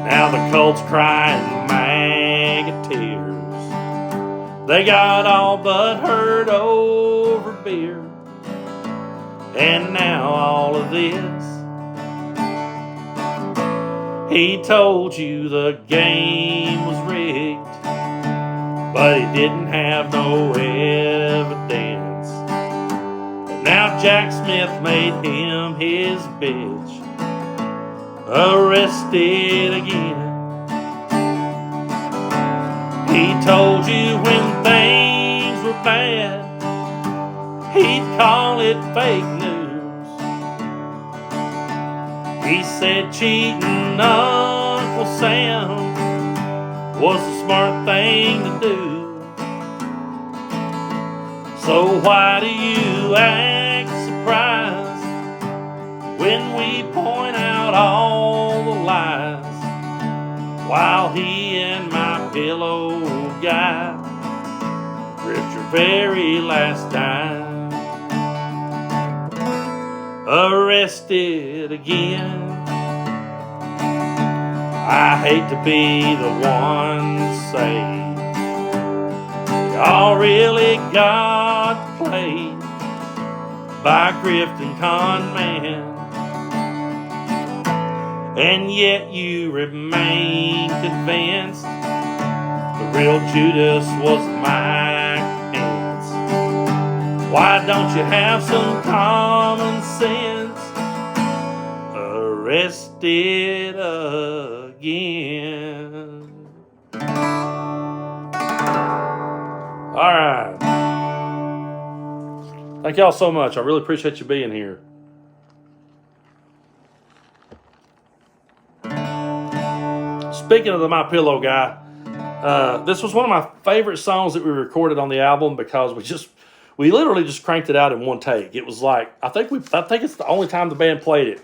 [SPEAKER 1] Now the cult's crying MAGA tears. They got all but hurt over beer. And now all of this. He told you the game was rigged, but he didn't have no evidence. Now Jack Smith made him his bitch. Arrested again. He told you when things were bad, he'd call it fake news. He said cheating Uncle Sam was the smart thing to do. So why do you act surprised when we point out all the lies, while he and my pillow guy ripped your very last dime? Arrested again. I hate to be the one to say y'all really got played by a grifting con man, and yet you remain convinced the real Judas was Mike Pence. Why don't you have some common sense? Arrested again. All right. Thank y'all so much. I really appreciate you being here. Speaking of the My Pillow guy, this was one of my favorite songs that we recorded on the album because we literally just cranked it out in one take. It was like I think it's the only time the band played it.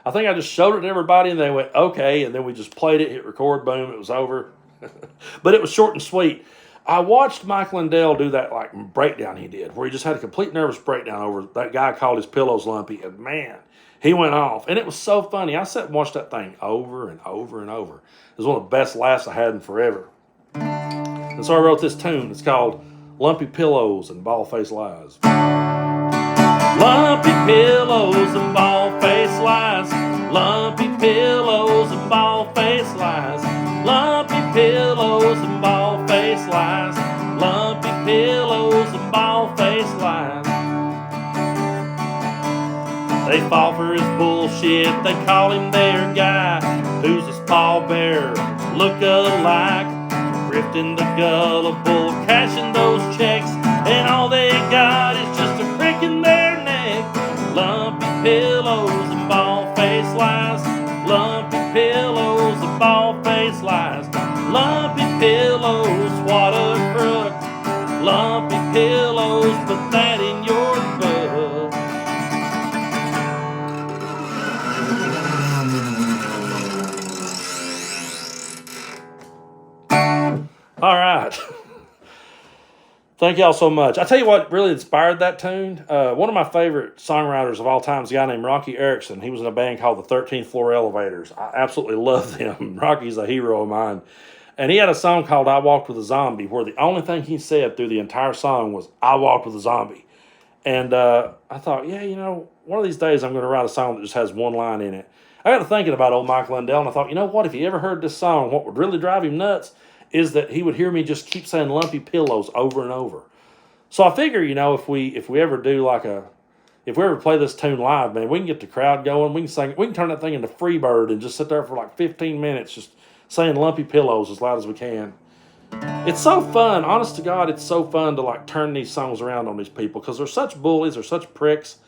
[SPEAKER 1] I think I just showed it to everybody and they went okay, and then we just played it, hit record, boom, it was over. But it was short and sweet. I watched Mike Lindell do that like breakdown he did, where he just had a complete nervous breakdown over that guy called his pillows Lumpy, and man, he went off. And it was so funny. I sat and watched that thing over and over and over. It was one of the best laughs I had in forever. And so I wrote this tune. It's called Lumpy Pillows and Bald-Faced Lies. Lumpy pillows and bald-faced lies. Lumpy pillows and bald-faced lies. Lumpy pillows and bald-faced lies. Lumpy pillows and bald-faced lies. They fall for his bullshit. They call him their guy. Who's his pallbearer? Look-alike. Grifting the gullible, cashing those checks, and all they got is just a crick in their neck. Lumpy pillows and bald-faced lies. Lumpy pillows and bald-faced lies. Lumpy pillows, what a crook. Lumpy pillows, put that in your book. All right. Thank y'all so much. I tell you what really inspired that tune. One of my favorite songwriters of all time is a guy named Rocky Erickson. He was in a band called the 13th Floor Elevators. I absolutely love them. Rocky's a hero of mine. And he had a song called I Walked with a Zombie, where the only thing he said through the entire song was, I walked with a zombie. And I thought, yeah, one of these days I'm going to write a song that just has one line in it. I got to thinking about old Mike Lindell, and I thought, you know what? If he ever heard this song, what would really drive him nuts is that he would hear me just keep saying lumpy pillows over and over. So I figure, if we ever do if we ever play this tune live, man, we can get the crowd going. We can turn that thing into Freebird and just sit there for like 15 minutes just saying lumpy pillows as loud as we can. It's so fun, honest to God, it's so fun to like turn these songs around on these people because they're such bullies, they're such pricks,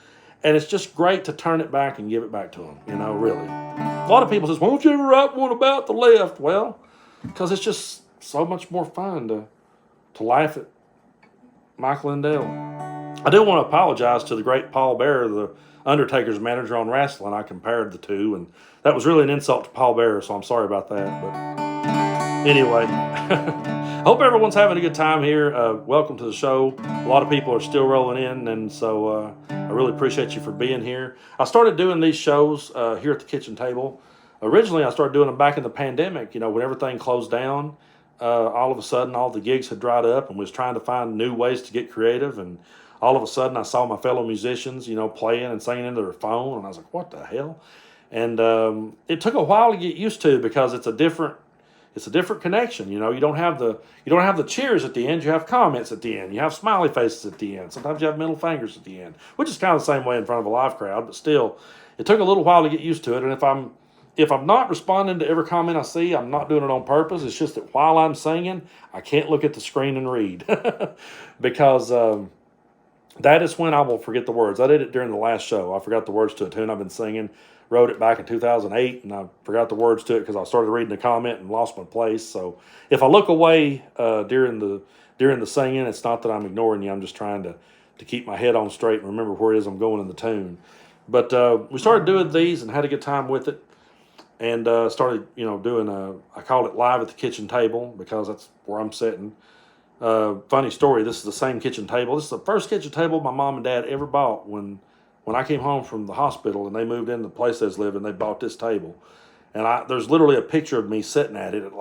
[SPEAKER 1] and it's just great to turn it back and give it back to them, really. A lot of people say, why don't you ever write one about the left? Well, because it's just so much more fun to laugh at Mike Lindell. I do want to apologize to the great Paul Bearer, the Undertaker's manager on wrestling. I compared the two, and that was really an insult to Paul Bearer, so I'm sorry about that. But anyway, hope everyone's having a good time here. Welcome to the show. A lot of people are still rolling in, and so I really appreciate you for being here. I started doing these shows here at the kitchen table. Originally, I started doing them back in the pandemic, when everything closed down. All of a sudden, all the gigs had dried up, and was trying to find new ways to get creative. And all of a sudden, I saw my fellow musicians, playing and singing into their phone, and I was like, "What the hell?" And it took a while to get used to because it's a different connection. You don't have the cheers at the end. You have comments at the end. You have smiley faces at the end. Sometimes you have middle fingers at the end, which is kind of the same way in front of a live crowd. But still, it took a little while to get used to it. And if I'm not responding to every comment I see, I'm not doing it on purpose. It's just that while I'm singing, I can't look at the screen and read because that is when I will forget the words. I did it during the last show. I forgot the words to a tune I've been singing, wrote it back in 2008, and I forgot the words to it because I started reading the comment and lost my place. So if I look away during the singing, it's not that I'm ignoring you. I'm just trying to keep my head on straight and remember where it is I'm going in the tune. But we started doing these and had a good time with it. And started, doing I called it Live at the Kitchen Table because that's where I'm sitting. Funny story, this is the same kitchen table. This is the first kitchen table my mom and dad ever bought when I came home from the hospital and they moved into the place they was living. They bought this table. And there's literally a picture of me sitting at it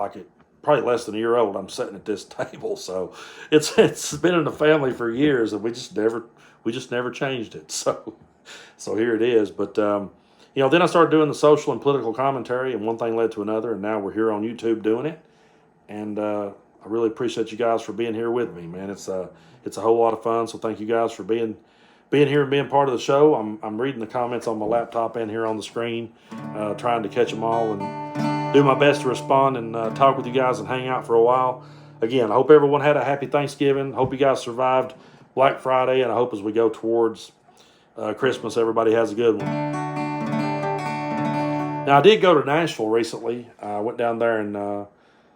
[SPEAKER 1] probably less than a year old. I'm sitting at this table, so it's been in the family for years, and we just never changed it. So here it is. But then I started doing the social and political commentary, and one thing led to another, and now we're here on YouTube doing it. And I really appreciate you guys for being here with me, man. It's a whole lot of fun. So thank you guys for being here and being part of the show. I'm reading the comments on my laptop and here on the screen, trying to catch them all and do my best to respond and talk with you guys and hang out for a while. Again, I hope everyone had a happy Thanksgiving. Hope you guys survived Black Friday, and I hope as we go towards Christmas, everybody has a good one. Now, I did go to Nashville recently. I went down there and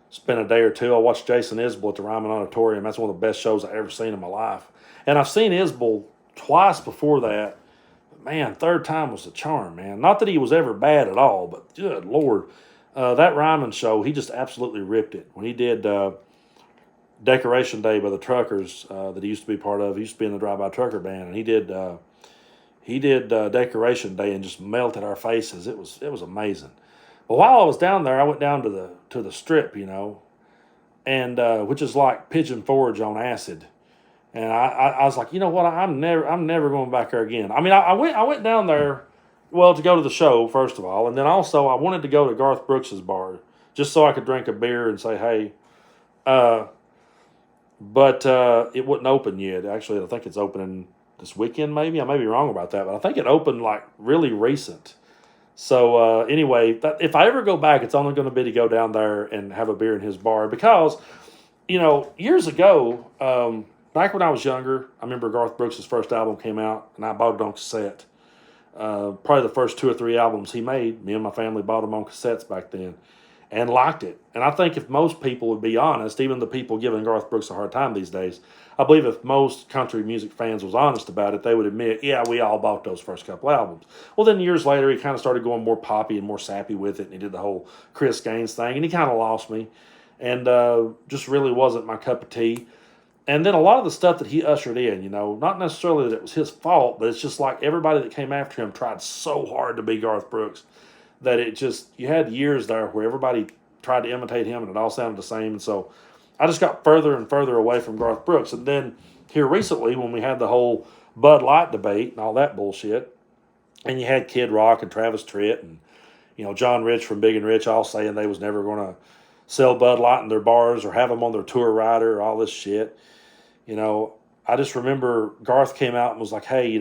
[SPEAKER 1] spent a day or two. I watched Jason Isbell at the Ryman Auditorium. That's one of the best shows I've ever seen in my life. And I've seen Isbell twice before that. But man, third time was the charm, man. Not that he was ever bad at all, but good Lord. That Ryman show, he just absolutely ripped it. When he did Decoration Day by the Truckers that he used to be part of, he used to be in the Drive-By Trucker Band, and he did Decoration Day and just melted our faces. It was amazing. But while I was down there, I went down to the Strip, and which is like Pigeon Forge on acid. And I was like, you know what? I'm never going back there again. I mean, I went down there, well, to go to the show first of all, and then also I wanted to go to Garth Brooks's bar just so I could drink a beer and say hey. But it wasn't open yet. Actually, I think it's opening this weekend. Maybe I may be wrong about that, but I think it opened like really recent. So anyway, if I ever go back, it's only going to be to go down there and have a beer in his bar because, years ago, back when I was younger, I remember Garth Brooks' first album came out, and I bought it on cassette. Probably the first 2 or 3 albums he made, me and my family bought them on cassettes back then and liked it. And I think if most people would be honest, even the people giving Garth Brooks a hard time these days, I believe if most country music fans was honest about it, they would admit, yeah, we all bought those first couple albums. Well, then years later, he kind of started going more poppy and more sappy with it, and he did the whole Chris Gaines thing, and he kind of lost me, and just really wasn't my cup of tea. And then a lot of the stuff that he ushered in, not necessarily that it was his fault, but it's just like everybody that came after him tried so hard to be Garth Brooks that you had years there where everybody tried to imitate him and it all sounded the same. And so I just got further and further away from Garth Brooks. And then here recently, when we had the whole Bud Light debate and all that bullshit, and you had Kid Rock and Travis Tritt and, John Rich from Big and Rich all saying they was never going to sell Bud Light in their bars or have them on their tour rider or all this shit. I just remember Garth came out and was like, hey,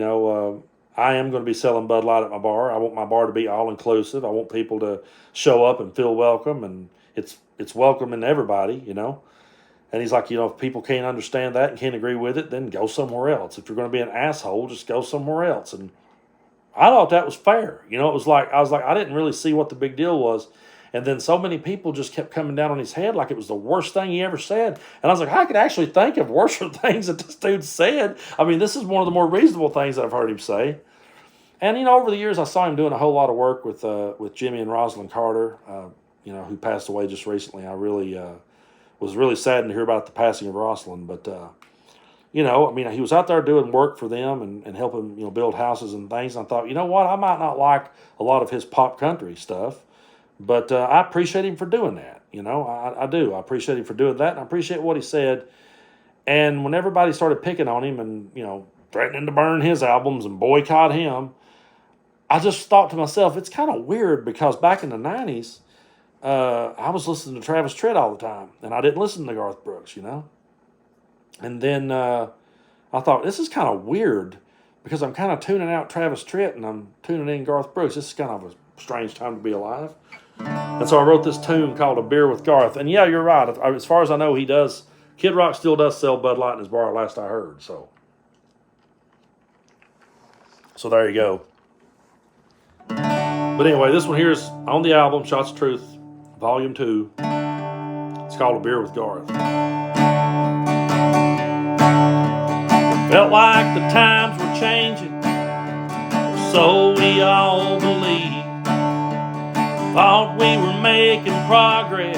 [SPEAKER 1] I am going to be selling Bud Light at my bar. I want my bar to be all-inclusive. I want people to show up and feel welcome, and it's welcoming everybody, And he's like, if people can't understand that and can't agree with it, then go somewhere else. If you're going to be an asshole, just go somewhere else. And I thought that was fair. I was like, I didn't really see what the big deal was. And then so many people just kept coming down on his head like it was the worst thing he ever said. And I was like, I could actually think of worse things that this dude said. I mean, this is one of the more reasonable things that I've heard him say. And, over the years, I saw him doing a whole lot of work with Jimmy and Rosalind Carter, who passed away just recently. I really was really saddened to hear about the passing of Rosalind. But, he was out there doing work for them and helping, build houses and things. And I thought, you know what, I might not like a lot of his pop country stuff. But I appreciate him for doing that, I do. I appreciate him for doing that, and I appreciate what he said. And when everybody started picking on him and, threatening to burn his albums and boycott him, I just thought to myself, it's kind of weird because back in the 90s, I was listening to Travis Tritt all the time, and I didn't listen to Garth Brooks, And then I thought, this is kind of weird because I'm kind of tuning out Travis Tritt and I'm tuning in Garth Brooks. This is kind of a strange time to be alive. And so I wrote this tune called A Beer with Garth. And yeah, you're right. As far as I know, Kid Rock still does sell Bud Light in his bar, last I heard. So there you go. But anyway, this one here is on the album, Shots of Truth, Volume 2. It's called A Beer with Garth. Felt like the times were changing, so we all believed. Thought we were making progress,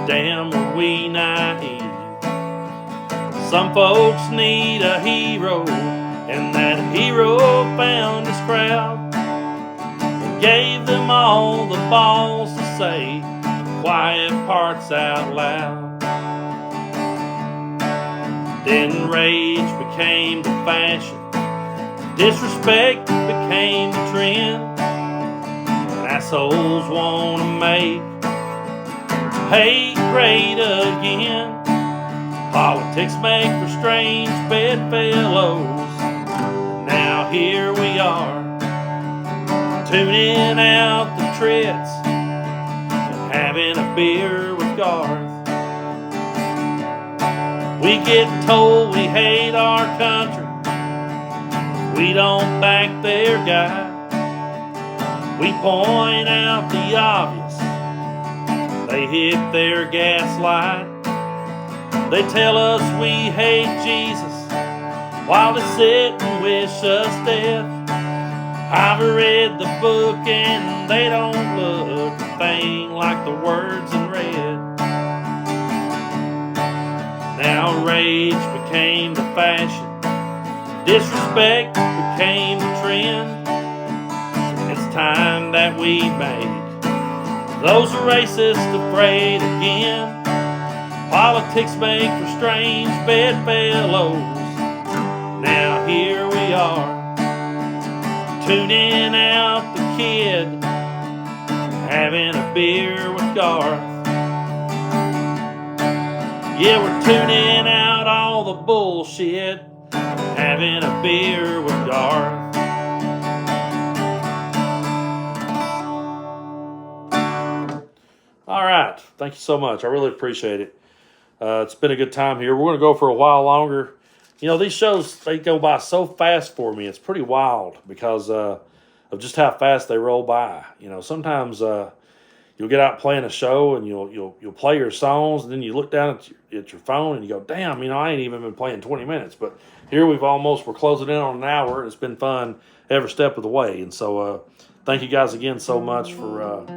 [SPEAKER 1] damn were we naive. Some folks need a hero, and that hero found his crowd and gave gave them all the balls to say quiet parts out loud. Then rage became the fashion, disrespect became the trend. Assholes wanna make hate great again. Politics make for strange bedfellows. Now here we are, tuning out the trits and having a beer with Garth. We get told we hate our country, we don't back their guy. We point out the obvious, they hit their gaslight. They tell us we hate Jesus while they sit and wish us death. I've read the book and they don't look a thing like the words in red. Now rage became the fashion, disrespect became the trend. It's time that we make those racists afraid again. Politics make for strange bedfellows. Now here we are, tuning out the kid, having a beer with Garth. Yeah, we're tuning out all the bullshit, having a beer with Garth. All right, thank you so much. I really appreciate it. It's been a good time here. We're going to go for a while longer. You know, these shows, they go by so fast for me. It's pretty wild because of just how fast they roll by. You know, sometimes you'll get out playing a show and you'll play your songs, and then you look down at your phone and you go, damn, you know, I ain't even been playing 20 minutes. But here we're closing in on an hour. It's been fun every step of the way. And so thank you guys again so much for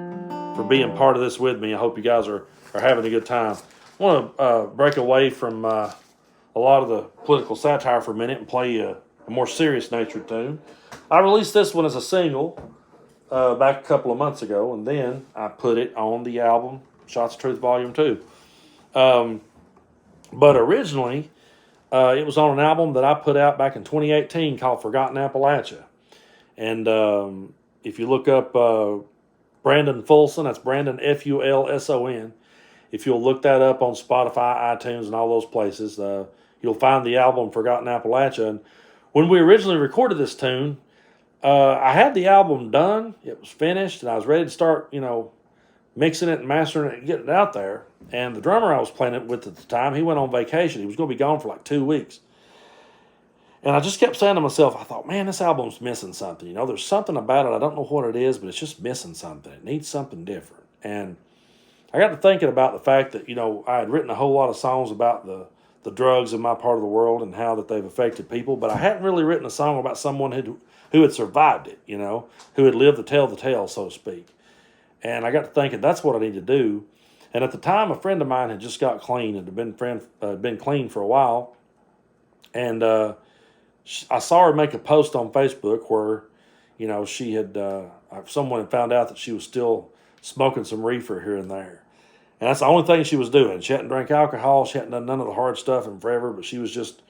[SPEAKER 1] being part of this with me. I hope you guys are having a good time. I want to break away from a lot of the political satire for a minute and play a more serious natured tune. I released this one as a single back a couple of months ago, and then I put it on the album Shots of Truth Volume 2. But originally, it was on an album that I put out back in 2018 called Forgotten Appalachia. And if you look up Brandon Fulson, that's Brandon Fulson. If you'll look that up on Spotify, iTunes, and all those places, you'll find the album Forgotten Appalachia. And when we originally recorded this tune, I had the album done. It was finished, and I was ready to start, you know, mixing it and mastering it and getting it out there. And the drummer I was playing it with at the time, he went on vacation. He was going to be gone for like 2 weeks. And I just kept saying to myself, I thought, man, this album's missing something. You know, there's something about it. I don't know what it is, but it's just missing something. It needs something different. And I got to thinking about the fact that, you know, I had written a whole lot of songs about the drugs in my part of the world and how that they've affected people, but I hadn't really written a song about someone who had survived it, you know, who had lived to tell the tale, so to speak. And I got to thinking, that's what I need to do. And at the time, a friend of mine had just got clean and had been clean for a while. And I saw her make a post on Facebook where, you know, she had someone had found out that she was still smoking some reefer here and there. And that's the only thing she was doing. She hadn't drank alcohol. She hadn't done none of the hard stuff in forever, but she was just,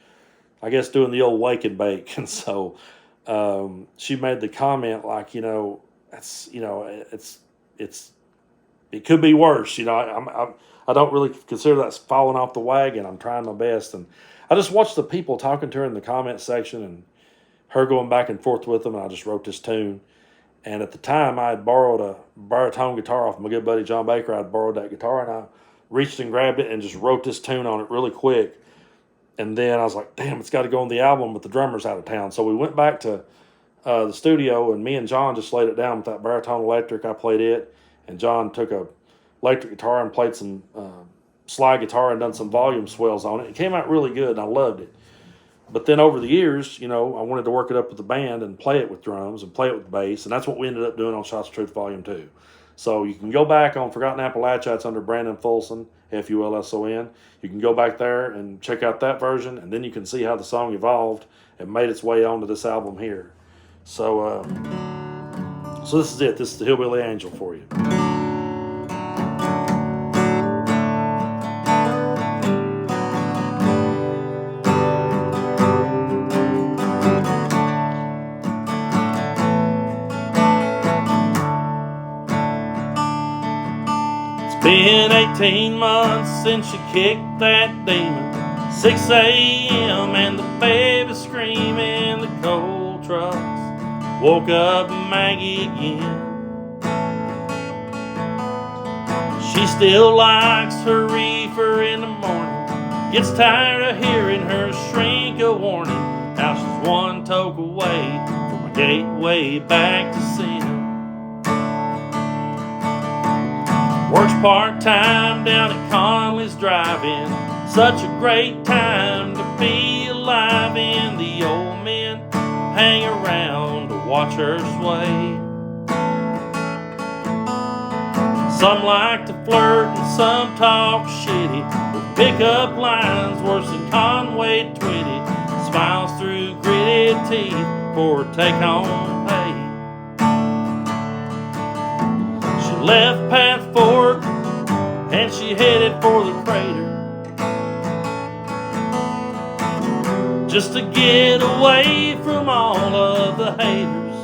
[SPEAKER 1] I guess, doing the old wake and bake. And so she made the comment like, you know, it could be worse. You know, I don't really consider that's falling off the wagon. I'm trying my best. And I just watched the people talking to her in the comment section and her going back and forth with them. And I just wrote this tune. And at the time, I had borrowed a baritone guitar off my good buddy John Baker. I'd borrowed that guitar, and I reached and grabbed it and just wrote this tune on it really quick. And then I was like, damn, it's got to go on the album, but the drummer's out of town. So we went back to the studio, and me and John just laid it down with that baritone electric. I played it, and John took a electric guitar and played some slide guitar and done some volume swells on it. It came out really good, and I loved it. But then over the years, you know, I wanted to work it up with the band and play it with drums and play it with bass, and that's what we ended up doing on Shots of Truth Volume 2. So you can go back on Forgotten Appalachia. It's under Brandon Fulson, Fulson. You can go back there and check out that version, and then you can see how the song evolved and made its way onto this album here. So So this is it. This is the Hillbilly Angel for you. Been 18 months since you kicked that demon. 6 a.m. and the baby's screaming. The cold trucks woke up Maggie again. She still likes her reefer in the morning. Gets tired of hearing her shrink a warning. Now she's one toke away from a gateway back to sin. Works part-time down at Conley's Drive-In. Such a great time to be alive in. The old men hang around to watch her sway. Some like to flirt and some talk shitty, with pickup lines worse than Conway Twitty. Smiles through gritted teeth for her take-home pay. Left Path Fork and she headed for the crater, just to get away from all of the haters.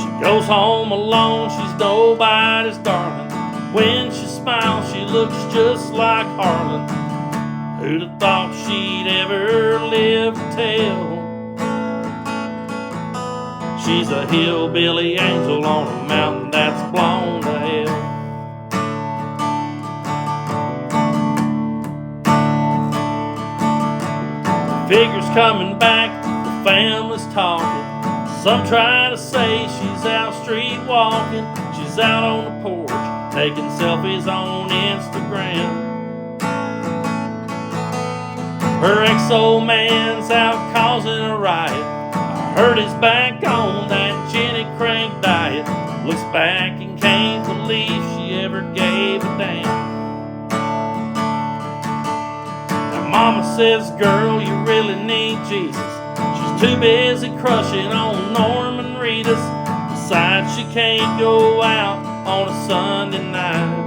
[SPEAKER 1] She goes home alone, she's nobody's darling. When she smiles, she looks just like Harlan. Who'd have thought she'd ever live to tell? She's a hillbilly angel on a mountain that's blown to hell. The figure's coming back, the family's talking. Some try to say she's out street walking. She's out on the porch, taking selfies on Instagram. Her ex-old man's out causing a riot. Heard he's back on that Jenny Crank diet. Looks back and can't believe she ever gave a damn. Now mama says, girl, you really need Jesus. She's too busy crushing on Norman Reedus. Besides, she can't go out on a Sunday night.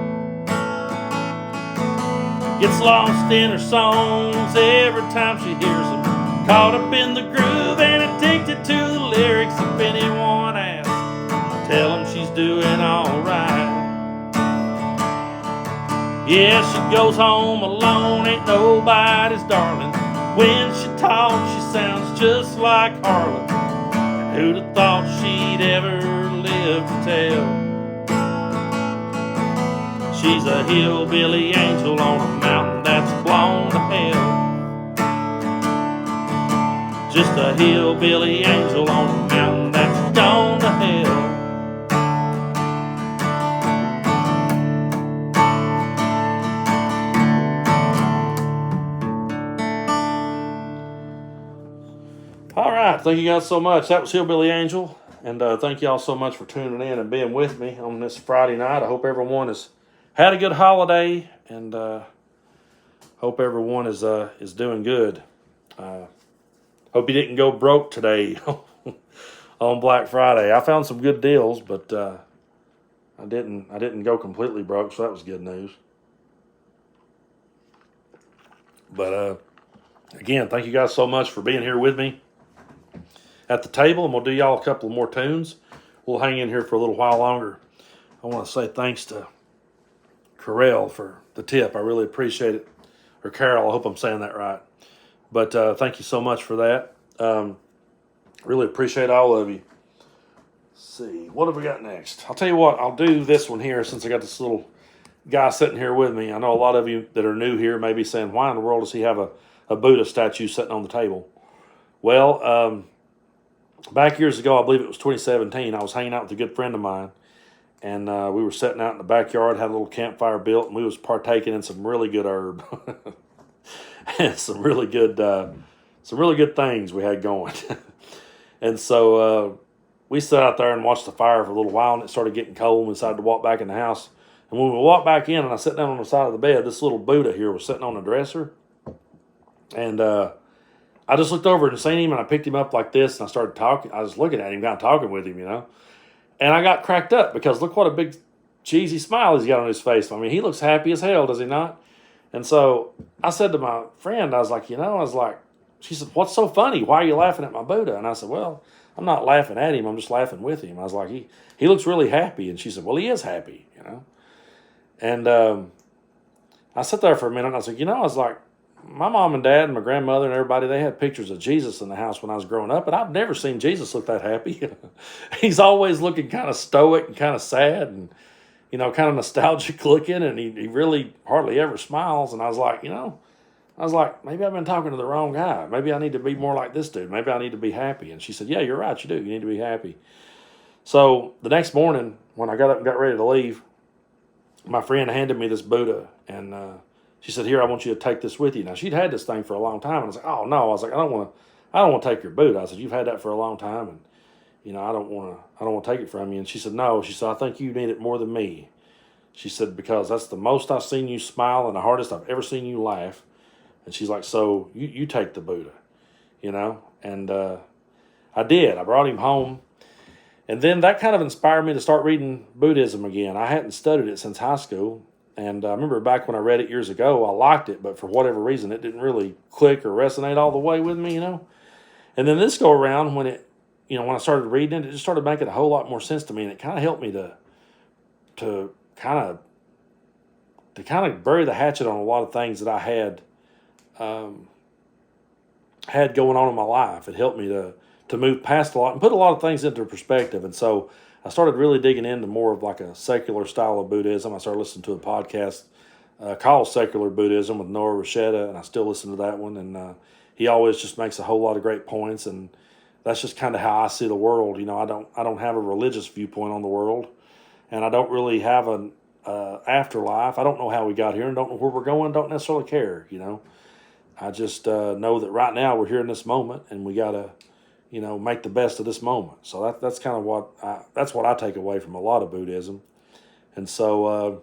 [SPEAKER 1] Gets lost in her songs every time she hears them. Caught up in the groove and addicted to the lyrics. If anyone asks, tell them she's doing alright. Yeah, she goes home alone, ain't nobody's darling. When she talks, she sounds just like Harlan. Who'd have thought she'd ever live to tell? She's a hillbilly angel on a mountain that's blown to hell. Just a hillbilly angel on a mountain that's gone to hell. All right, thank you guys so much. That was Hillbilly Angel, and thank you all so much for tuning in and being with me on this Friday night. I hope everyone has had a good holiday, and hope everyone is doing good. Hope you didn't go broke today on Black Friday. I found some good deals, but I didn't go completely broke, so that was good news. But again, thank you guys so much for being here with me at the table, and we'll do y'all a couple of more tunes. We'll hang in here for a little while longer. I want to say thanks to Carell for the tip. I really appreciate it. Or Carol, I hope I'm saying that right. But thank you so much for that. Really appreciate all of you. Let's see, what have we got next? I'll tell you what, I'll do this one here since I got this little guy sitting here with me. I know a lot of you that are new here may be saying, why in the world does he have a Buddha statue sitting on the table? Well, back years ago, I believe it was 2017, I was hanging out with a good friend of mine, and we were sitting out in the backyard, had a little campfire built, and we was partaking in some really good herb. And some really good things we had going. And so we sat out there and watched the fire for a little while, and it started getting cold, and we decided to walk back in the house. And when we walked back in and I sat down on the side of the bed, this little Buddha here was sitting on the dresser. And I just looked over and seen him, and I picked him up like this, and I started talking. I was looking at him, kind of talking with him, And I got cracked up because look what a big cheesy smile he's got on his face. I mean, he looks happy as hell, does he not? And so I said to my friend, I was like, she said, what's so funny? Why are you laughing at my Buddha? And I said, well, I'm not laughing at him. I'm just laughing with him. I was like, he looks really happy. And she said, well, he is happy, And I sat there for a minute, and I said, I was like, my mom and dad and my grandmother and everybody, they had pictures of Jesus in the house when I was growing up, and I've never seen Jesus look that happy. He's always looking kind of stoic and kind of sad and, kind of nostalgic looking, and he really hardly ever smiles. And I was like, maybe I've been talking to the wrong guy. Maybe I need to be more like this dude. Maybe I need to be happy. And she said, yeah, you're right, you do. You need to be happy. So the next morning, when I got up and got ready to leave, my friend handed me this Buddha, and she said, here, I want you to take this with you. Now, she'd had this thing for a long time, and I was like, oh, no. I was like, I don't want to take your Buddha. I said, you've had that for a long time, and, I don't want to take it from you. And she said, no. She said, I think you need it more than me. She said, because that's the most I've seen you smile and the hardest I've ever seen you laugh. And she's like, so you take the Buddha, And I did. I brought him home. And then that kind of inspired me to start reading Buddhism again. I hadn't studied it since high school. And I remember back when I read it years ago, I liked it. But for whatever reason, it didn't really click or resonate all the way with me, And then this go around, when when I started reading it, it just started making a whole lot more sense to me. And it kind of helped me to kind of bury the hatchet on a lot of things that I had going on in my life. It helped me to move past a lot and put a lot of things into perspective. And so I started really digging into more of like a secular style of Buddhism. I started listening to a podcast called Secular Buddhism with Noah Rasheda, and I still listen to that one. And he always just makes a whole lot of great points, and that's just kind of how I see the world. I don't have a religious viewpoint on the world, and I don't really have an afterlife. I don't know how we got here and don't know where we're going. Don't necessarily care. I just know that right now we're here in this moment, and we got to make the best of this moment. So that's kind of what I take away from a lot of Buddhism. And so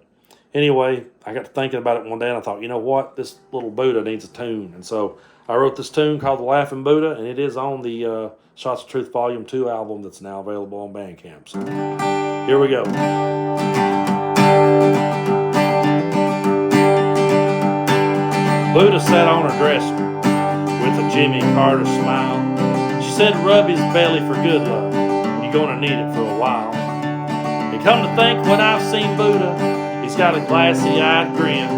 [SPEAKER 1] anyway, I got to thinking about it one day, and I thought, what? This little Buddha needs a tune. And so I wrote this tune called The Laughing Buddha, and it is on the Shots of Truth Volume 2 album that's now available on Bandcamp. So here we go. Buddha sat on her dresser with a Jimmy Carter smile. She said, rub his belly for good luck. You're gonna need it for a while. And come to think what I've seen Buddha, he's got a glassy-eyed grin.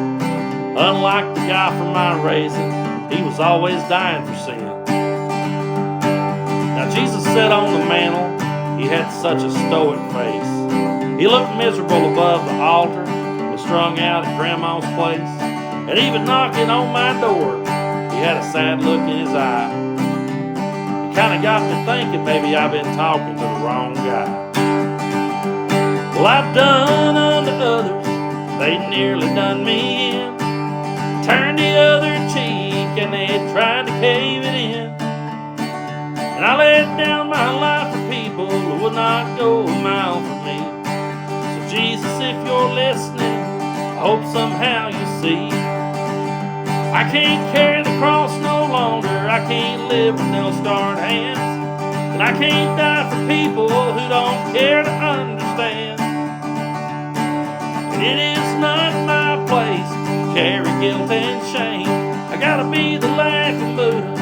[SPEAKER 1] Unlike the guy from my raising, he was always dying for sin. Now Jesus sat on the mantle, he had such a stoic face. He looked miserable above the altar, was strung out at Grandma's place. And even knocking on my door, he had a sad look in his eye. It kind of got me thinking maybe I've been talking to the wrong guy. Well, I've done unto others, they nearly done me in. Turned the other cheek and they tried to cave it in. And I laid down my life for people who would not go a mile for me. So Jesus, if you're listening, I hope somehow you see I can't carry the cross no longer. I can't live with nail scarred hands, and I can't die for people who don't care to understand. And it is not my place to carry guilt and shame. I gotta be the laughing Buddha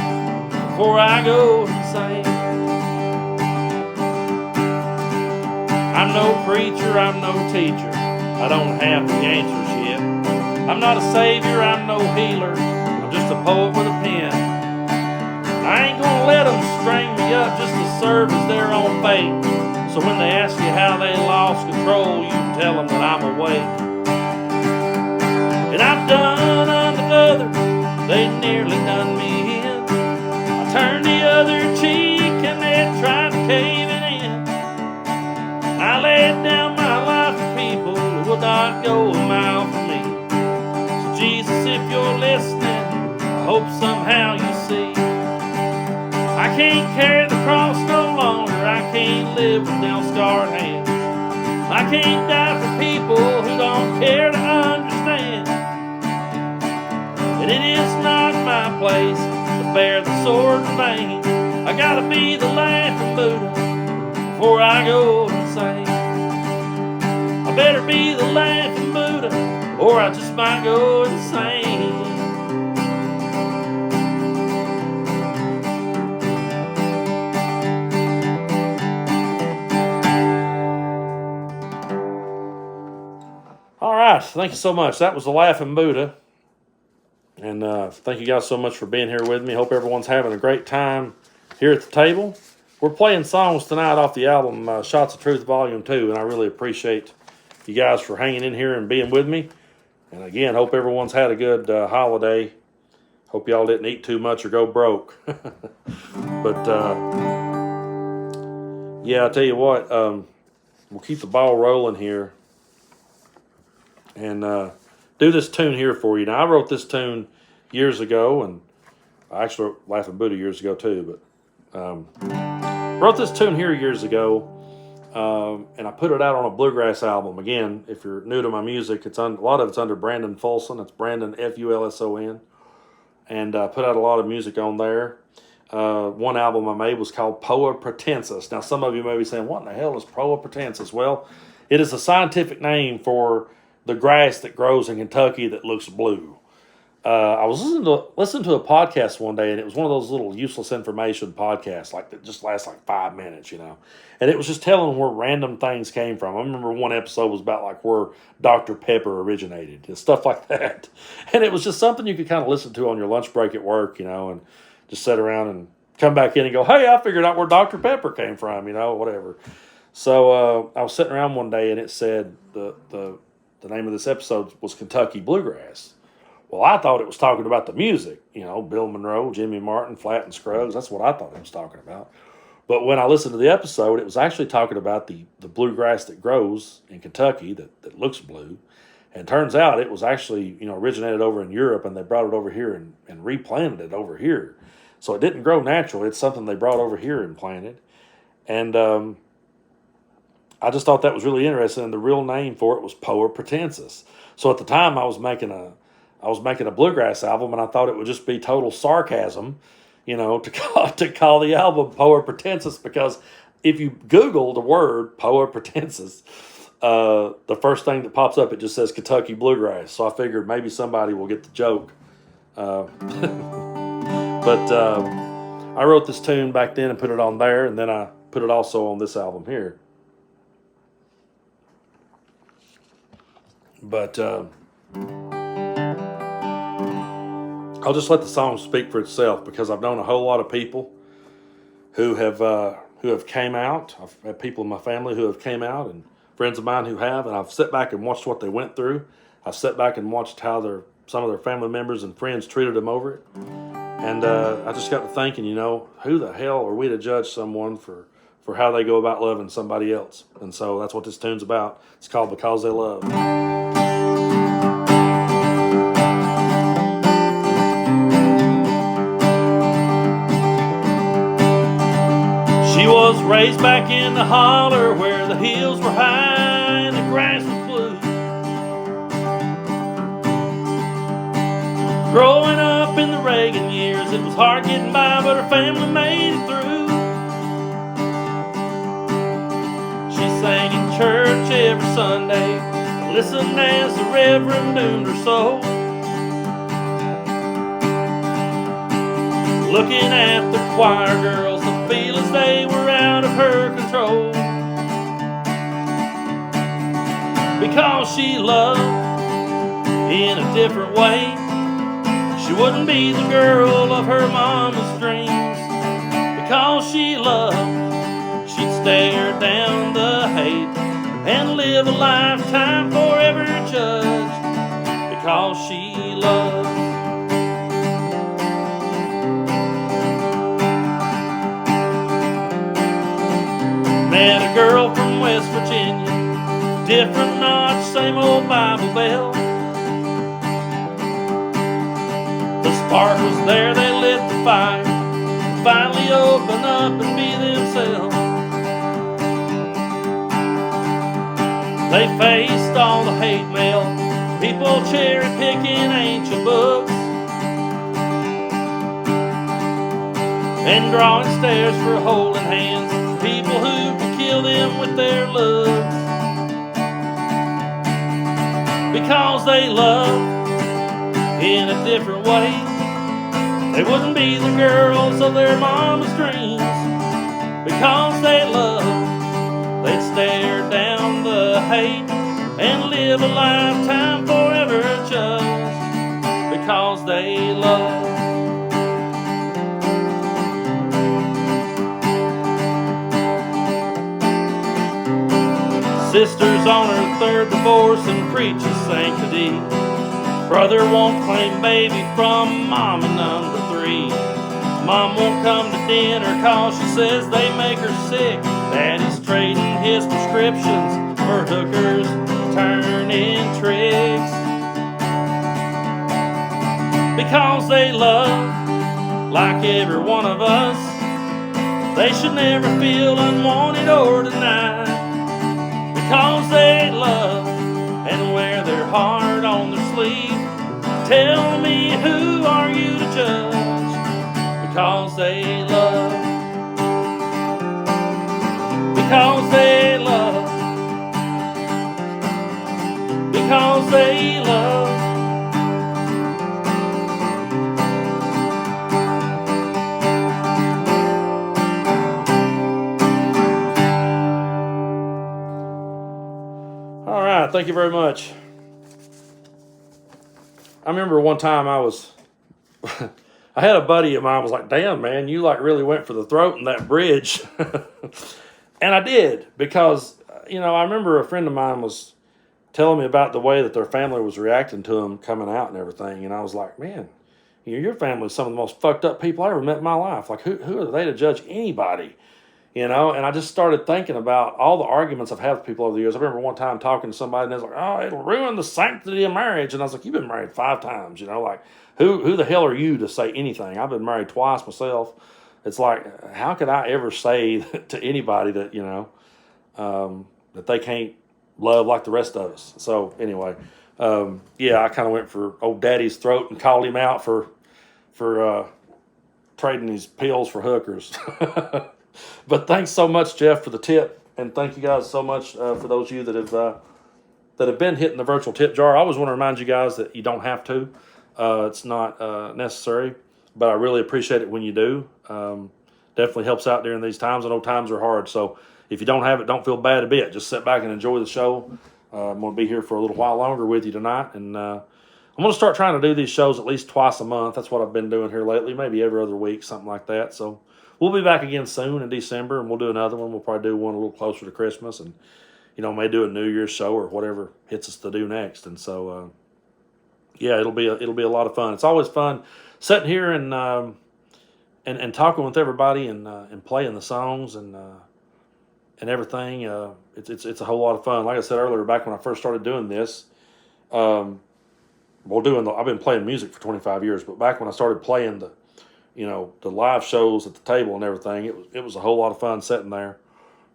[SPEAKER 1] before I go insane. I'm no preacher, I'm no teacher, I don't have the answers yet. I'm not a savior, I'm no healer, I'm just a poet with a pen. I ain't gonna let them string me up just to serve as their own bait. So when they ask you how they lost control, you can tell them that I'm awake. And I've done unto others, they nearly done me in. I turned the other cheek and they tried to cave it in. I laid down my life for people who will not go a mile for me. Jesus, if you're listening, I hope somehow you see I can't carry the cross no longer. I can't live with nail-scarred hands. I can't die for people who don't care to understand. And it is not my place to bear the sword in vain. I gotta be the laughing Buddha before I go insane. I better be the laughing Buddha or I just might go insane. All right, thank you so much. That was the Laughing Buddha. And thank you guys so much for being here with me. Hope everyone's having a great time here at the table. We're playing songs tonight off the album Shots of Truth Volume 2, and I really appreciate you guys for hanging in here and being with me. And again, hope everyone's had a good holiday. Hope y'all didn't eat too much or go broke. But yeah, I'll tell you what, we'll keep the ball rolling here. And do this tune here for you. Now, I wrote this tune years ago, and I actually wrote Laughing Buddha years ago too, but wrote this tune here years ago, and I put it out on a bluegrass album. Again, if you're new to my music, a lot of it's under Brandon Fulson. It's Brandon Fulson, and I put out a lot of music on there. One album I made was called Poa Pratensis. Now, some of you may be saying, what in the hell is Poa Pratensis? Well, it is a scientific name for the grass that grows in Kentucky that looks blue. I was listening to a podcast one day, and it was one of those little useless information podcasts, like that just lasts like 5 minutes, you know. And it was just telling where random things came from. I remember one episode was about like where Dr. Pepper originated and stuff like that. And it was just something you could kind of listen to on your lunch break at work, you know, and just sit around and come back in and go, hey, I figured out where Dr. Pepper came from, you know, whatever. So I was sitting around one day, and it said the name of this episode was Kentucky Bluegrass. Well, I thought it was talking about the music, you know, Bill Monroe, Jimmy Martin, Flatt and Scruggs. That's what I thought it was talking about. But when I listened to the episode, it was actually talking about the bluegrass that grows in Kentucky that looks blue. And turns out it was actually, you know, originated over in Europe, and they brought it over here and replanted it over here. So it didn't grow naturally. It's something they brought over here and planted. And I just thought that was really interesting, and the real name for it was Poa Pratensis. So at the time, I was making a bluegrass album, and I thought it would just be total sarcasm, you know, to call the album Poa Pratensis, because if you Google the word Poa Pratensis, the first thing that pops up, it just says Kentucky Bluegrass. So I figured maybe somebody will get the joke. But I wrote this tune back then and put it on there, and then I put it also on this album here. But I'll just let the song speak for itself, because I've known a whole lot of people who have came out. I've had people in my family who have came out, and friends of mine who have, and I've sat back and watched what they went through. I've sat back and watched how some of their family members and friends treated them over it. And I just got to thinking, you know, who the hell are we to judge someone for how they go about loving somebody else? And so that's what this tune's about. It's called Because They Love. She was raised back in the holler where the hills were high and the grass was blue. Growing up in the Reagan years, it was hard getting by, but her family made it through. She sang in church every Sunday, listened as the Reverend doomed her soul. Looking at the choir girls, I feel as they were out of her control. Because she loved in a different way, she wouldn't be the girl of her mama's dreams. Because she loved, she'd stare down the hate and live a lifetime forever judged. Because she loved. Met a girl from West Virginia, different notch, same old Bible bell. The spark was there, they lit the fire, and finally open up and be themselves. They faced all the hate mail, people cherry picking ancient books. and drawing stares for holding hands. People who can kill them with their looks, because they love in a different way. They wouldn't be the girls of their mama's dreams, because they love. They'd stare down the hate and live a lifetime forever just because they love. Sister's on her third divorce and preaches sanctity. Brother won't claim baby from mama number 3. Mom won't come to dinner cause she says they make her sick. Daddy's trading his prescriptions for hookers turning tricks, because they love like every one of us. They should never feel unwanted or denied, because they love and wear their heart on their sleeve. Tell me, who are you to judge? Because they love. Because they love. Because they love. All right, thank you very much. I remember one time I had a buddy of mine was like, damn, man, you like really went for the throat in that bridge. And I did, because, I remember a friend of mine was telling me about the way that their family was reacting to him coming out and everything. And I was like, man, your family is some of the most fucked up people I ever met in my life. Like, who are they to judge anybody? And I just started thinking about all the arguments I've had with people over the years. I remember one time talking to somebody and they was like, oh, it'll ruin the sanctity of marriage. And I was like, you've been married 5 times, like, who the hell are you to say anything? I've been married twice myself. It's like, how could I ever say to anybody that, that they can't love like the rest of us? So anyway, I kind of went for old daddy's throat and called him out for trading these pills for hookers. But thanks so much, Jeff, for the tip, and thank you guys so much for those of you that have been hitting the virtual tip jar. I always want to remind you guys that you don't have to. It's not necessary, but I really appreciate it when you do. Definitely helps out during these times. I know times are hard, so if you don't have it, don't feel bad a bit. Just sit back and enjoy the show. I'm going to be here for a little while longer with you tonight, and I'm going to start trying to do these shows at least twice a month. That's what I've been doing here lately, maybe every other week, something like that. So we'll be back again soon in December, and we'll do another one. We'll probably do one a little closer to Christmas, and may do a New Year's show or whatever hits us to do next. And so, it'll be a lot of fun. It's always fun sitting here and talking with everybody and playing the songs and everything. It's a whole lot of fun. Like I said earlier, back when I first started doing this, I've been playing music for 25 years, but back when I started playing the live shows at the table and everything, it was a whole lot of fun sitting there,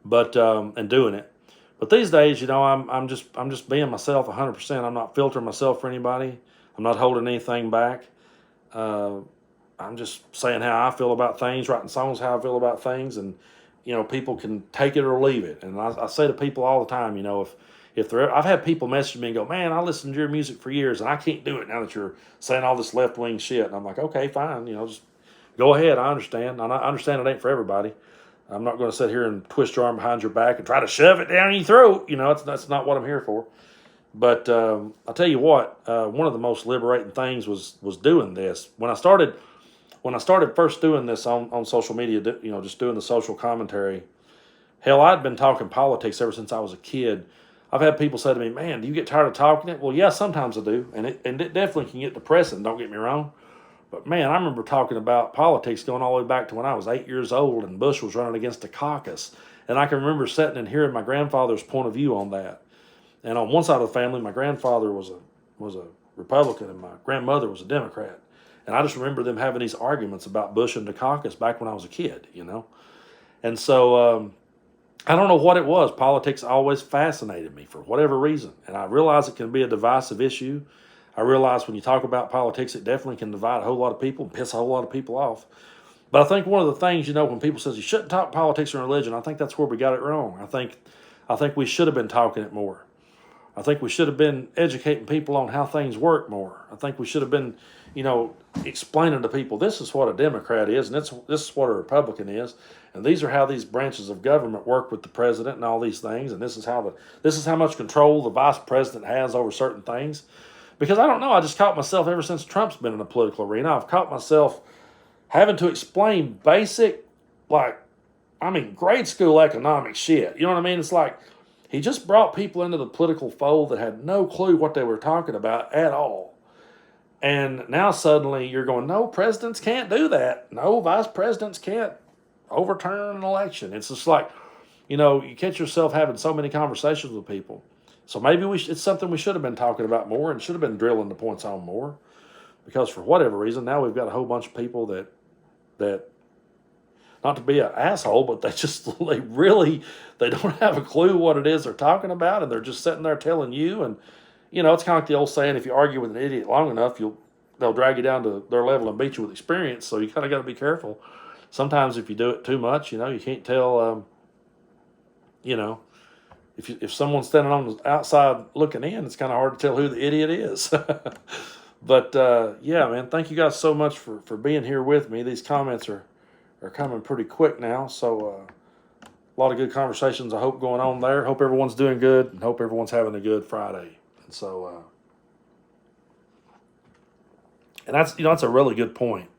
[SPEAKER 1] but and doing it. But these days, I'm just being myself 100%. I'm not filtering myself for anybody. I'm not holding anything back. I'm just saying how I feel about things, writing songs how I feel about things, and people can take it or leave it. And I say to people all the time, if I've had people message me and go, man, I listened to your music for years and I can't do it now that you're saying all this left wing shit. And I'm like, okay, fine, just go ahead. I understand. I understand it ain't for everybody. I'm not going to sit here and twist your arm behind your back and try to shove it down your throat. That's not what I'm here for. But I'll tell you what, one of the most liberating things was doing this. When I started first doing this on social media, just doing the social commentary, hell, I'd been talking politics ever since I was a kid. I've had people say to me, man, do you get tired of talking it? Well, yeah, sometimes I do. And it definitely can get depressing, don't get me wrong. But man, I remember talking about politics going all the way back to when I was 8 years old and Bush was running against the caucus. And I can remember sitting and hearing my grandfather's point of view on that. And on one side of the family, my grandfather was a Republican and my grandmother was a Democrat. And I just remember them having these arguments about Bush and the caucus back when I was a kid, And so I don't know what it was. Politics always fascinated me for whatever reason. And I realize it can be a divisive issue. I realize when you talk about politics, it definitely can divide a whole lot of people and piss a whole lot of people off. But I think one of the things, when people says you shouldn't talk politics and religion, I think that's where we got it wrong. I think we should have been talking it more. I think we should have been educating people on how things work more. I think we should have been, explaining to people this is what a Democrat is, and this is what a Republican is, and these are how these branches of government work with the president and all these things, and this is how much control the vice president has over certain things. Because I don't know, I just caught myself ever since Trump's been in the political arena. I've caught myself having to explain basic, grade school economic shit. You know what I mean? It's like he just brought people into the political fold that had no clue what they were talking about at all. And now suddenly you're going, no, presidents can't do that. No, vice presidents can't overturn an election. It's just like, you catch yourself having so many conversations with people. So maybe it's something we should have been talking about more and should have been drilling the points on more. Because for whatever reason, now we've got a whole bunch of people that not to be an asshole, but they don't have a clue what it is they're talking about, and they're just sitting there telling you. And it's kind of like the old saying: if you argue with an idiot long enough, they'll drag you down to their level and beat you with experience. So you kind of got to be careful. Sometimes if you do it too much, you can't tell. If someone's standing on the outside looking in, it's kind of hard to tell who the idiot is. But yeah, man, thank you guys so much for being here with me. These comments are coming pretty quick now, so a lot of good conversations I hope going on there. Hope everyone's doing good, and hope everyone's having a good Friday. And so, and that's a really good point.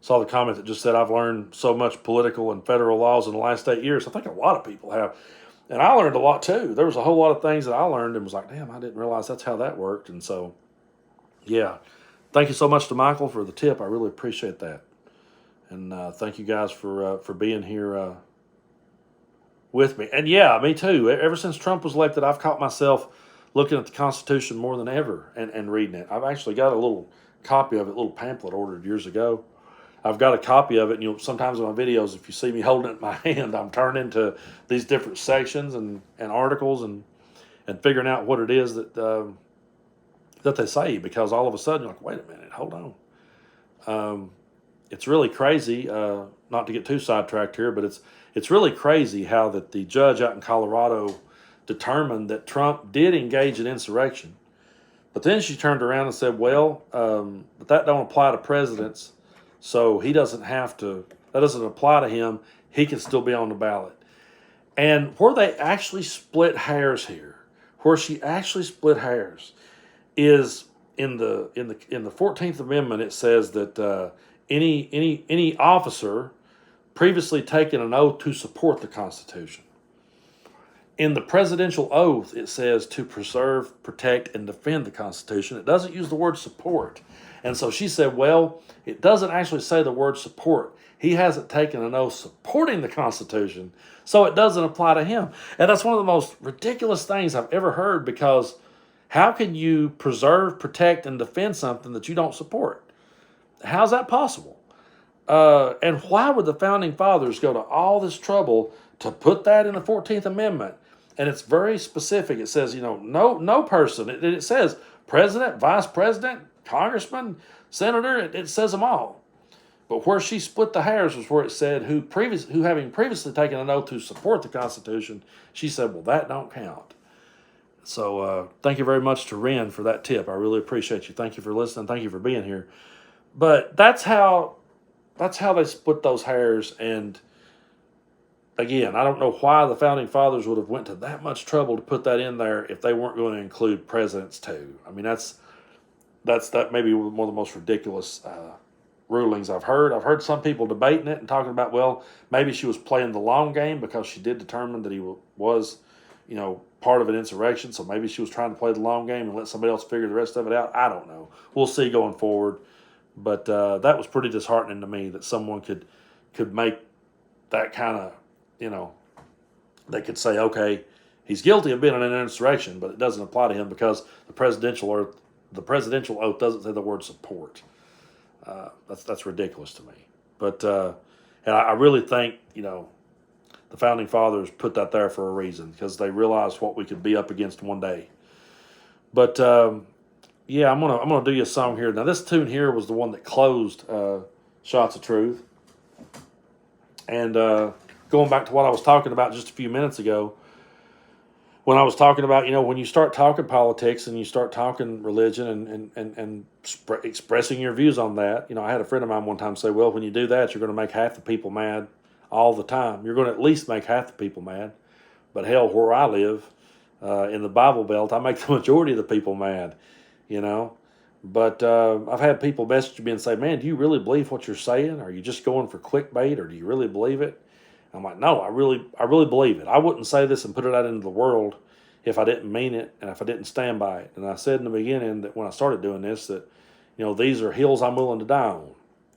[SPEAKER 1] Saw the comment that just said I've learned so much political and federal laws in the last 8 years. I think a lot of people have. And I learned a lot too. There was a whole lot of things that I learned and was like, damn, I didn't realize that's how that worked. And so, yeah, thank you so much to Michael for the tip. I really appreciate that. And thank you guys for being here with me. And yeah, me too. Ever since Trump was elected, I've caught myself looking at the Constitution more than ever and reading it. I've actually got a little copy of it, a little pamphlet ordered years ago. I've got a copy of it, and sometimes in my videos, if you see me holding it in my hand, I'm turning to these different sections and articles and figuring out what it is that they say, because all of a sudden you're like, wait a minute, hold on. It's really crazy, not to get too sidetracked here, but it's really crazy how that the judge out in Colorado determined that Trump did engage in insurrection. But then she turned around and said, well, but that don't apply to presidents. So he doesn't have to, that doesn't apply to him. He can still be on the ballot. And where they actually split hairs here, where she actually split hairs, is in the 14th Amendment. It says that any officer previously taken an oath to support the Constitution. In the presidential oath, it says to preserve, protect, and defend the Constitution. It doesn't use the word support. And so she said, well, it doesn't actually say the word support. He hasn't taken an oath supporting the Constitution, so it doesn't apply to him. And that's one of the most ridiculous things I've ever heard, because how can you preserve, protect, and defend something that you don't support? How's that possible? And why would the Founding Fathers go to all this trouble to put that in the 14th Amendment? And it's very specific. It says, no person. It says president, vice president, congressman, senator. It says them all. But where she split the hairs was where it said who having previously taken an oath to support the Constitution. She said, well, that don't count. So thank you very much to Ren for that tip. I really appreciate you. Thank you for listening. Thank you for being here. But that's how they split those hairs. And again, I don't know why the Founding Fathers would have went to that much trouble to put that in there if they weren't going to include presidents too. I mean, that may be one of the most ridiculous rulings I've heard. I've heard some people debating it and talking about, well, maybe she was playing the long game because she did determine that he was, part of an insurrection. So maybe she was trying to play the long game and let somebody else figure the rest of it out. I don't know. We'll see going forward. But that was pretty disheartening to me that someone could make that kind of, they could say, okay, he's guilty of being in an insurrection, but it doesn't apply to him because the presidential oath doesn't say the word support. That's ridiculous to me. But and I really think the Founding Fathers put that there for a reason, because they realized what we could be up against one day. But yeah, I'm gonna do you a song here. Now this tune here was the one that closed shots of truth. And going back to what I was talking about just a few minutes ago, when I was talking about, when you start talking politics and you start talking religion and expressing your views on that, I had a friend of mine one time say, well, when you do that, you're going to make half the people mad all the time. You're going to at least make half the people mad. But hell, where I live, in the Bible Belt, I make the majority of the people mad, But I've had people message me and say, man, do you really believe what you're saying? Are you just going for clickbait, or do you really believe it? I'm like, no, I really believe it. I wouldn't say this and put it out into the world if I didn't mean it and if I didn't stand by it. And I said in the beginning that when I started doing this that, these are hills I'm willing to die on.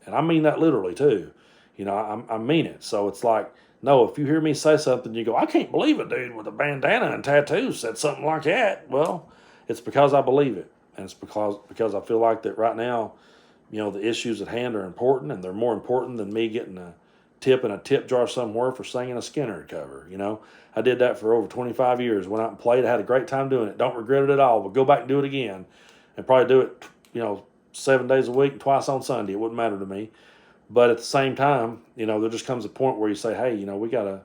[SPEAKER 1] And I mean that literally too. I mean it. So it's like, no, if you hear me say something, you go, I can't believe a dude with a bandana and tattoos said something like that. Well, it's because I believe it. And it's because I feel like that right now, the issues at hand are important, and they're more important than me getting a tip in a tip jar somewhere for singing a Skinner cover. I did that for over 25 years. Went out and played. I had a great time doing it. Don't regret it at all. But go back and do it again, and probably do it, 7 days a week and twice on Sunday. It wouldn't matter to me. But at the same time, there just comes a point where you say, hey, we gotta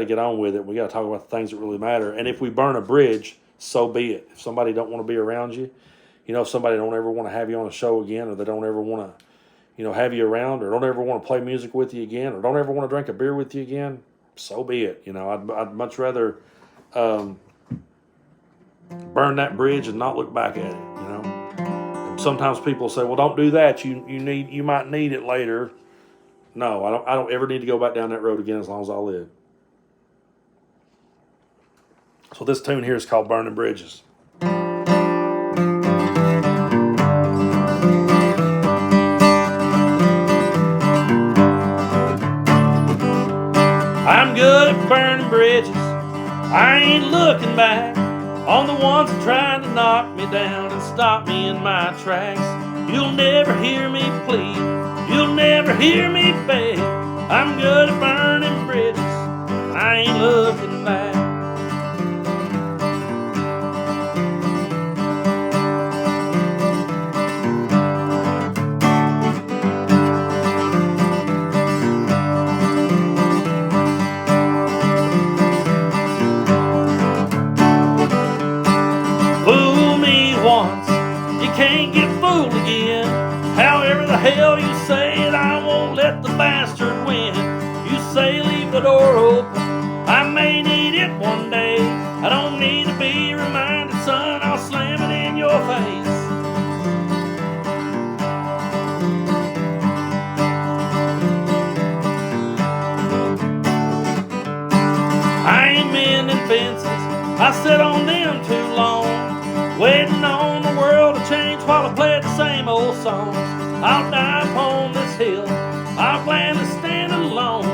[SPEAKER 1] get on with it. We gotta talk about the things that really matter. And if we burn a bridge, so be it. If somebody don't want to be around you, if somebody don't ever want to have you on a show again, or they don't ever want to, have you around, or don't ever want to play music with you again, or don't ever want to drink a beer with you again, so be it. I'd much rather burn that bridge and not look back at it. And sometimes people say, well, don't do that. You might need it later. No, I don't ever need to go back down that road again as long as I live. So this tune here is called Burning Bridges. I'm good at burning bridges. I ain't looking back on the ones that tried to knock me down and stop me in my tracks. You'll never hear me plead. You'll never hear me beg. I'm good at burning bridges. I ain't looking back. Can't get fooled again. However the hell you say it, I won't let the bastard win. You say leave the door open, I may need it one day. I don't need to be reminded, son, I'll slam it in your face. I ain't mending fences, I sit on them too long, waiting on the world to change while I play the same old songs. I'll die upon this hill, I'll gladly stand alone.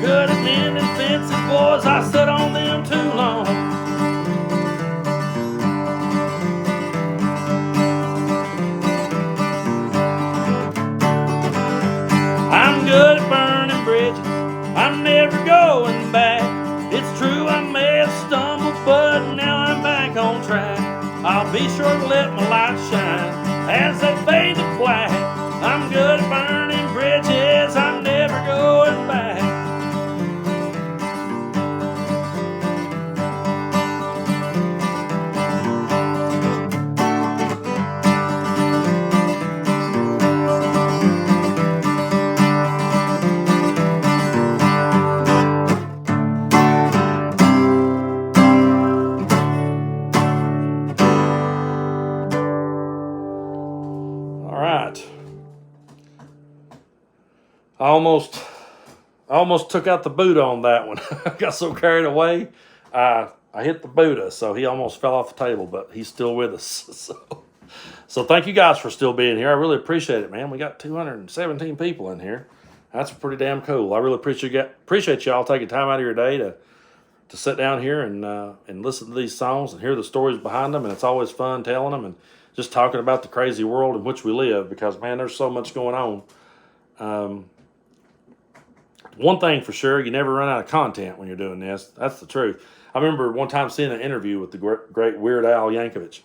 [SPEAKER 1] Good at mending fences, boys, I sit on them too long. I'm good at burning bridges, I'm never going back. It's true I may have stumbled, but now I'm back on track. I'll be sure to let my light shine as they fade to black. I'm good at burning bridges, I'm never going back. I almost took out the Buddha on that one. I got so carried away. I hit the Buddha, so he almost fell off the table, but he's still with us. So thank you guys for still being here. I really appreciate it, man. We got 217 people in here. That's pretty damn cool. I really appreciate y'all taking time out of your day to sit down here and listen to these songs and hear the stories behind them. And it's always fun telling them and just talking about the crazy world in which we live, because, man, there's so much going on. One thing for sure, you never run out of content when you're doing this. That's the truth. I remember one time seeing an interview with the great Weird Al Yankovic,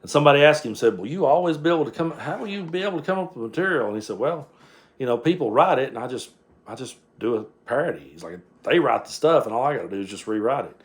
[SPEAKER 1] and somebody asked him, said, "Will you always be able to how will you be able to come up with material?" And he said, "Well, people write it, and I just do a parody. He's like, they write the stuff, and all I got to do is just rewrite it.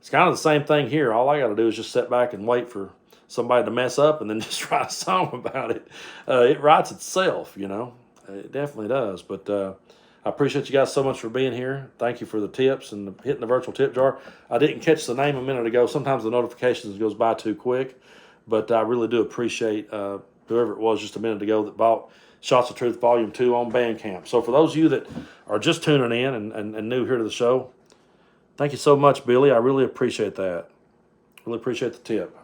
[SPEAKER 1] It's kind of the same thing here. All I got to do is just sit back and wait for somebody to mess up, and then just write a song about it. It writes itself, It definitely does. But I appreciate you guys so much for being here. Thank you for the tips and hitting the virtual tip jar. I didn't catch the name a minute ago. Sometimes the notifications goes by too quick, but I really do appreciate whoever it was just a minute ago that bought Shots of Truth Volume 2 on Bandcamp. So for those of you that are just tuning in and new here to the show, thank you so much, Billy. I really appreciate that. Really appreciate the tip.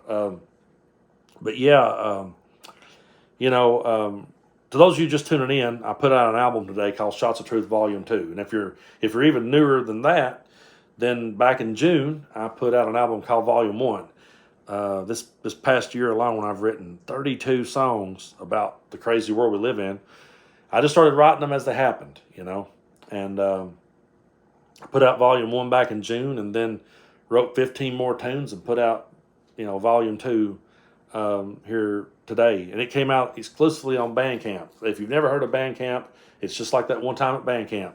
[SPEAKER 1] But yeah, to those of you just tuning in, I put out an album today called Shots of Truth Volume 2. And if you're even newer than that, then back in June, I put out an album called Volume 1. This past year alone, I've written 32 songs about the crazy world we live in. I just started writing them as they happened, and I put out Volume 1 back in June, and then wrote 15 more tunes and put out, Volume 2 here today. And it came out exclusively on Bandcamp. If you've never heard of Bandcamp, it's just like that one time at Bandcamp.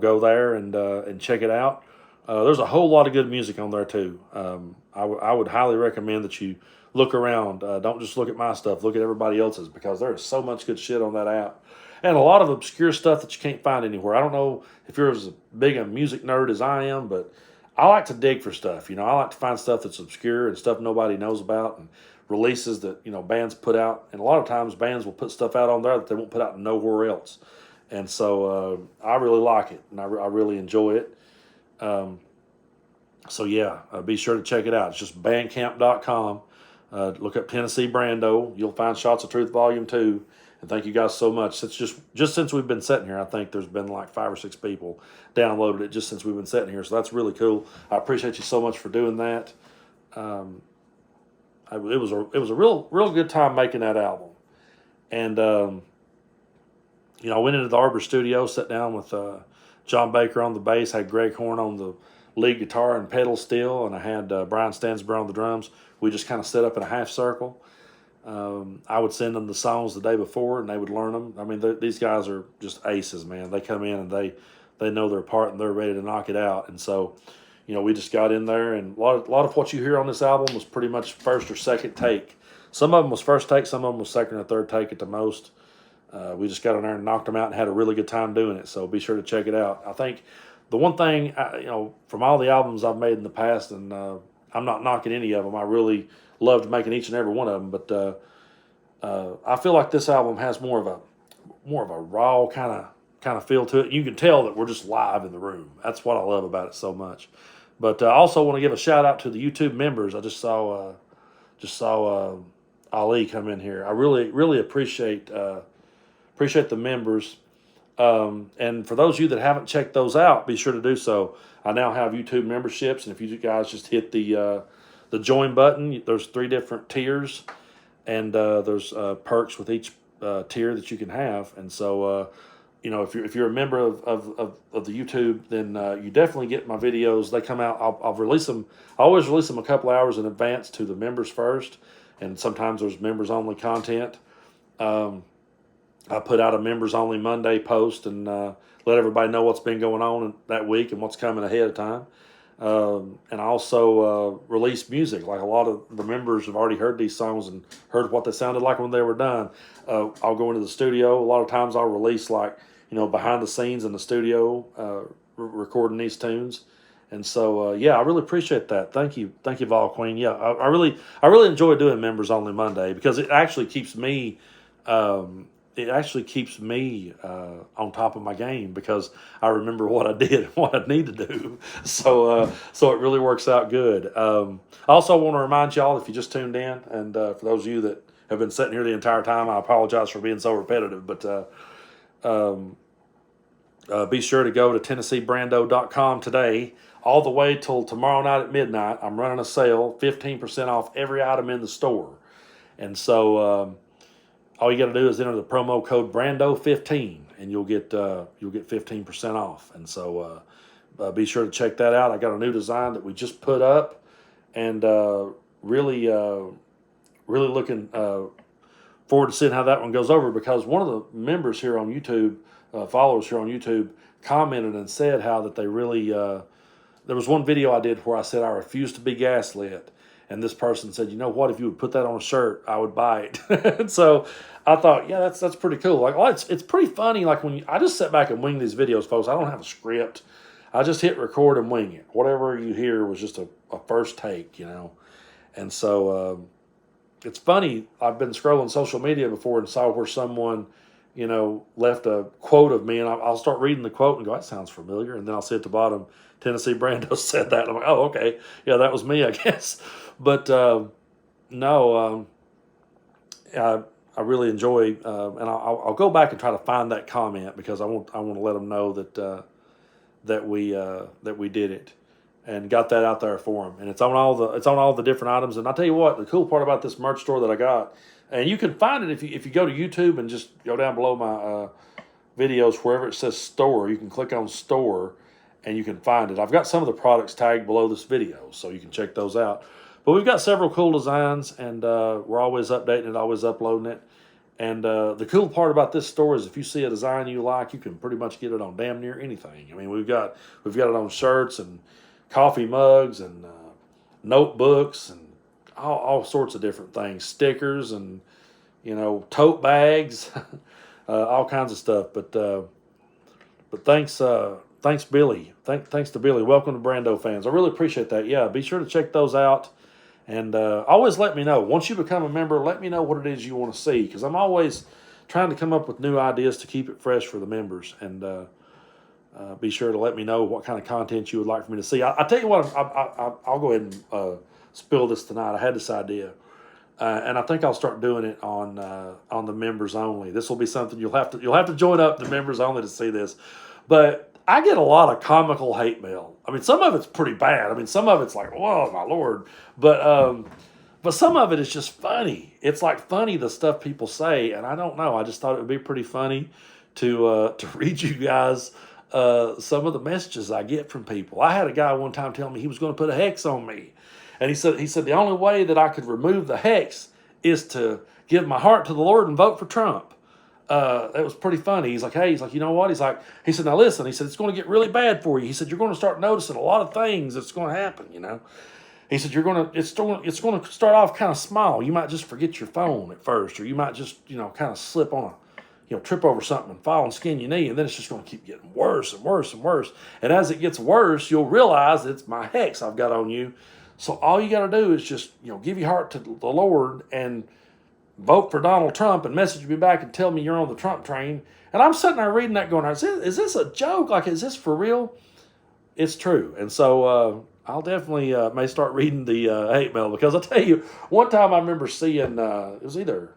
[SPEAKER 1] Go there and check it out. There's a whole lot of good music on there too. I would highly recommend that you look around. Don't just look at my stuff. Look at everybody else's, because there is so much good shit on that app. And a lot of obscure stuff that you can't find anywhere. I don't know if you're as big a music nerd as I am, but I like to dig for stuff. I like to find stuff that's obscure and stuff nobody knows about, and releases that bands put out. And a lot of times bands will put stuff out on there that they won't put out nowhere else. And so I really like it, and I really enjoy it. So yeah, be sure to check it out. It's just bandcamp.com. Look up Tennessee Brando. You'll find Shots of Truth Volume 2. And thank you guys so much. It's just since we've been sitting here, I think there's been like 5 or 6 people downloaded it just since we've been sitting here. So that's really cool. I appreciate you so much for doing that. It was a real good time making that album. And I went into the Arbor studio, sat down with John Baker on the bass, had Greg Horn on the lead guitar and pedal steel, and I had Brian Stansbury on the drums. We just kind of set up in a half circle. I would send them the songs the day before, and they would learn them. I mean, these guys are just aces, man. They come in and they know their part, and they're ready to knock it out. And so, we just got in there, and a lot of what you hear on this album was pretty much first or second take. Some of them was first take, some of them was second or third take at the most. We just got in there and knocked them out and had a really good time doing it. So be sure to check it out. I think the one thing, from all the albums I've made in the past, and I'm not knocking any of them. I really loved making each and every one of them. But I feel like this album has more of a raw kind of feel to it. You can tell that we're just live in the room. That's what I love about it so much. But I also want to give a shout out to the YouTube members. I just saw Ali come in here. I really appreciate the members. And for those of you that haven't checked those out, be sure to do so. I now have YouTube memberships, and if you guys just hit the join button, there's 3 different tiers, and there's perks with each tier that you can have. And so, if you're a member of the YouTube, then you definitely get my videos. They come out. I'll release them. I always release them a couple hours in advance to the members first, and sometimes there's members only content. I put out a members only Monday post and let everybody know what's been going on that week and what's coming ahead of time. And I also release music. Like a lot of the members have already heard these songs and heard what they sounded like when they were done. I'll go into the studio. A lot of times I'll release behind the scenes in the studio recording these tunes. And so, I really appreciate that. Thank you, Vol Queen. Yeah, I really enjoy doing members only Monday, because it actually keeps me on top of my game, because I remember what I did and what I need to do. So it really works out good. I also want to remind y'all, if you just tuned in, and for those of you that have been sitting here the entire time, I apologize for being so repetitive, but be sure to go to TennesseeBrando.com today, all the way till tomorrow night at midnight. I'm running a sale, 15% off every item in the store. And so all you got to do is enter the promo code Brando15, and you'll get 15% off. And so be sure to check that out. I got a new design that we just put up, and really looking forward to seeing how that one goes over, because one of the members here on YouTube, followers here on YouTube, commented and said how that they really, there was one video I did where I said I refuse to be gaslit. And this person said, you know what, if you would put that on a shirt, I would buy it. And so I thought, yeah, that's pretty cool. Like, oh, it's pretty funny. Like I just sit back and wing these videos, folks. I don't have a script. I just hit record and wing it. Whatever you hear was just a first take, And so it's funny. I've been scrolling social media before and saw where someone, left a quote of me, and I'll start reading the quote and go, that sounds familiar. And then I'll see at the bottom, Tennessee Brando said that. And I'm like, oh, okay. Yeah, that was me, I guess. But no, I really enjoy, and I'll go back and try to find that comment, because I want to let them know that we did it and got that out there for them. And it's on all the different items. And I'll tell you what, the cool part about this merch store that I got, and you can find it if you go to YouTube and just go down below my videos, wherever it says store, you can click on store and you can find it. I've got some of the products tagged below this video, so you can check those out. But we've got several cool designs, and we're always updating it, always uploading it. And the cool part about this store is if you see a design you like, you can pretty much get it on damn near anything. I mean, we've got it on shirts and coffee mugs and notebooks and all sorts of different things, stickers and tote bags, all kinds of stuff. But thanks Billy, thanks to Billy. Welcome to Brando fans. I really appreciate that. Yeah, be sure to check those out. And always let me know. Once you become a member, let me know what it is you want to see, because I'm always trying to come up with new ideas to keep it fresh for the members. And be sure to let me know what kind of content you would like for me to see. I tell you what, I'll go ahead and spill this tonight. I had this idea, and I think I'll start doing it on the members only. This will be something you'll have to join up the members only to see this. But I get a lot of comical hate mail. I mean, some of it's pretty bad. I mean, some of it's like, whoa, my Lord. But some of it is just funny. It's like funny, the stuff people say. And I don't know. I just thought it would be pretty funny to read you guys some of the messages I get from people. I had a guy one time tell me he was going to put a hex on me. And he said the only way that I could remove the hex is to give my heart to the Lord and vote for Trump. That was pretty funny. He's like, you know what? He said, now listen, he said, it's going to get really bad for you. He said, you're going to start noticing a lot of things that's going to happen, He said, it's going to start off kind of small. You might just forget your phone at first, or you might just, kind of slip on trip over something and fall and skin your knee, and then it's just going to keep getting worse and worse and worse. And as it gets worse, you'll realize it's my hex I've got on you. So all you got to do is just, give your heart to the Lord and vote for Donald Trump and message me back and tell me you're on the Trump train. And I'm sitting there reading that going, is this a joke? Like, is this for real? It's true. And so I'll definitely may start reading the hate mail, because I'll tell you, one time I remember seeing, it was either,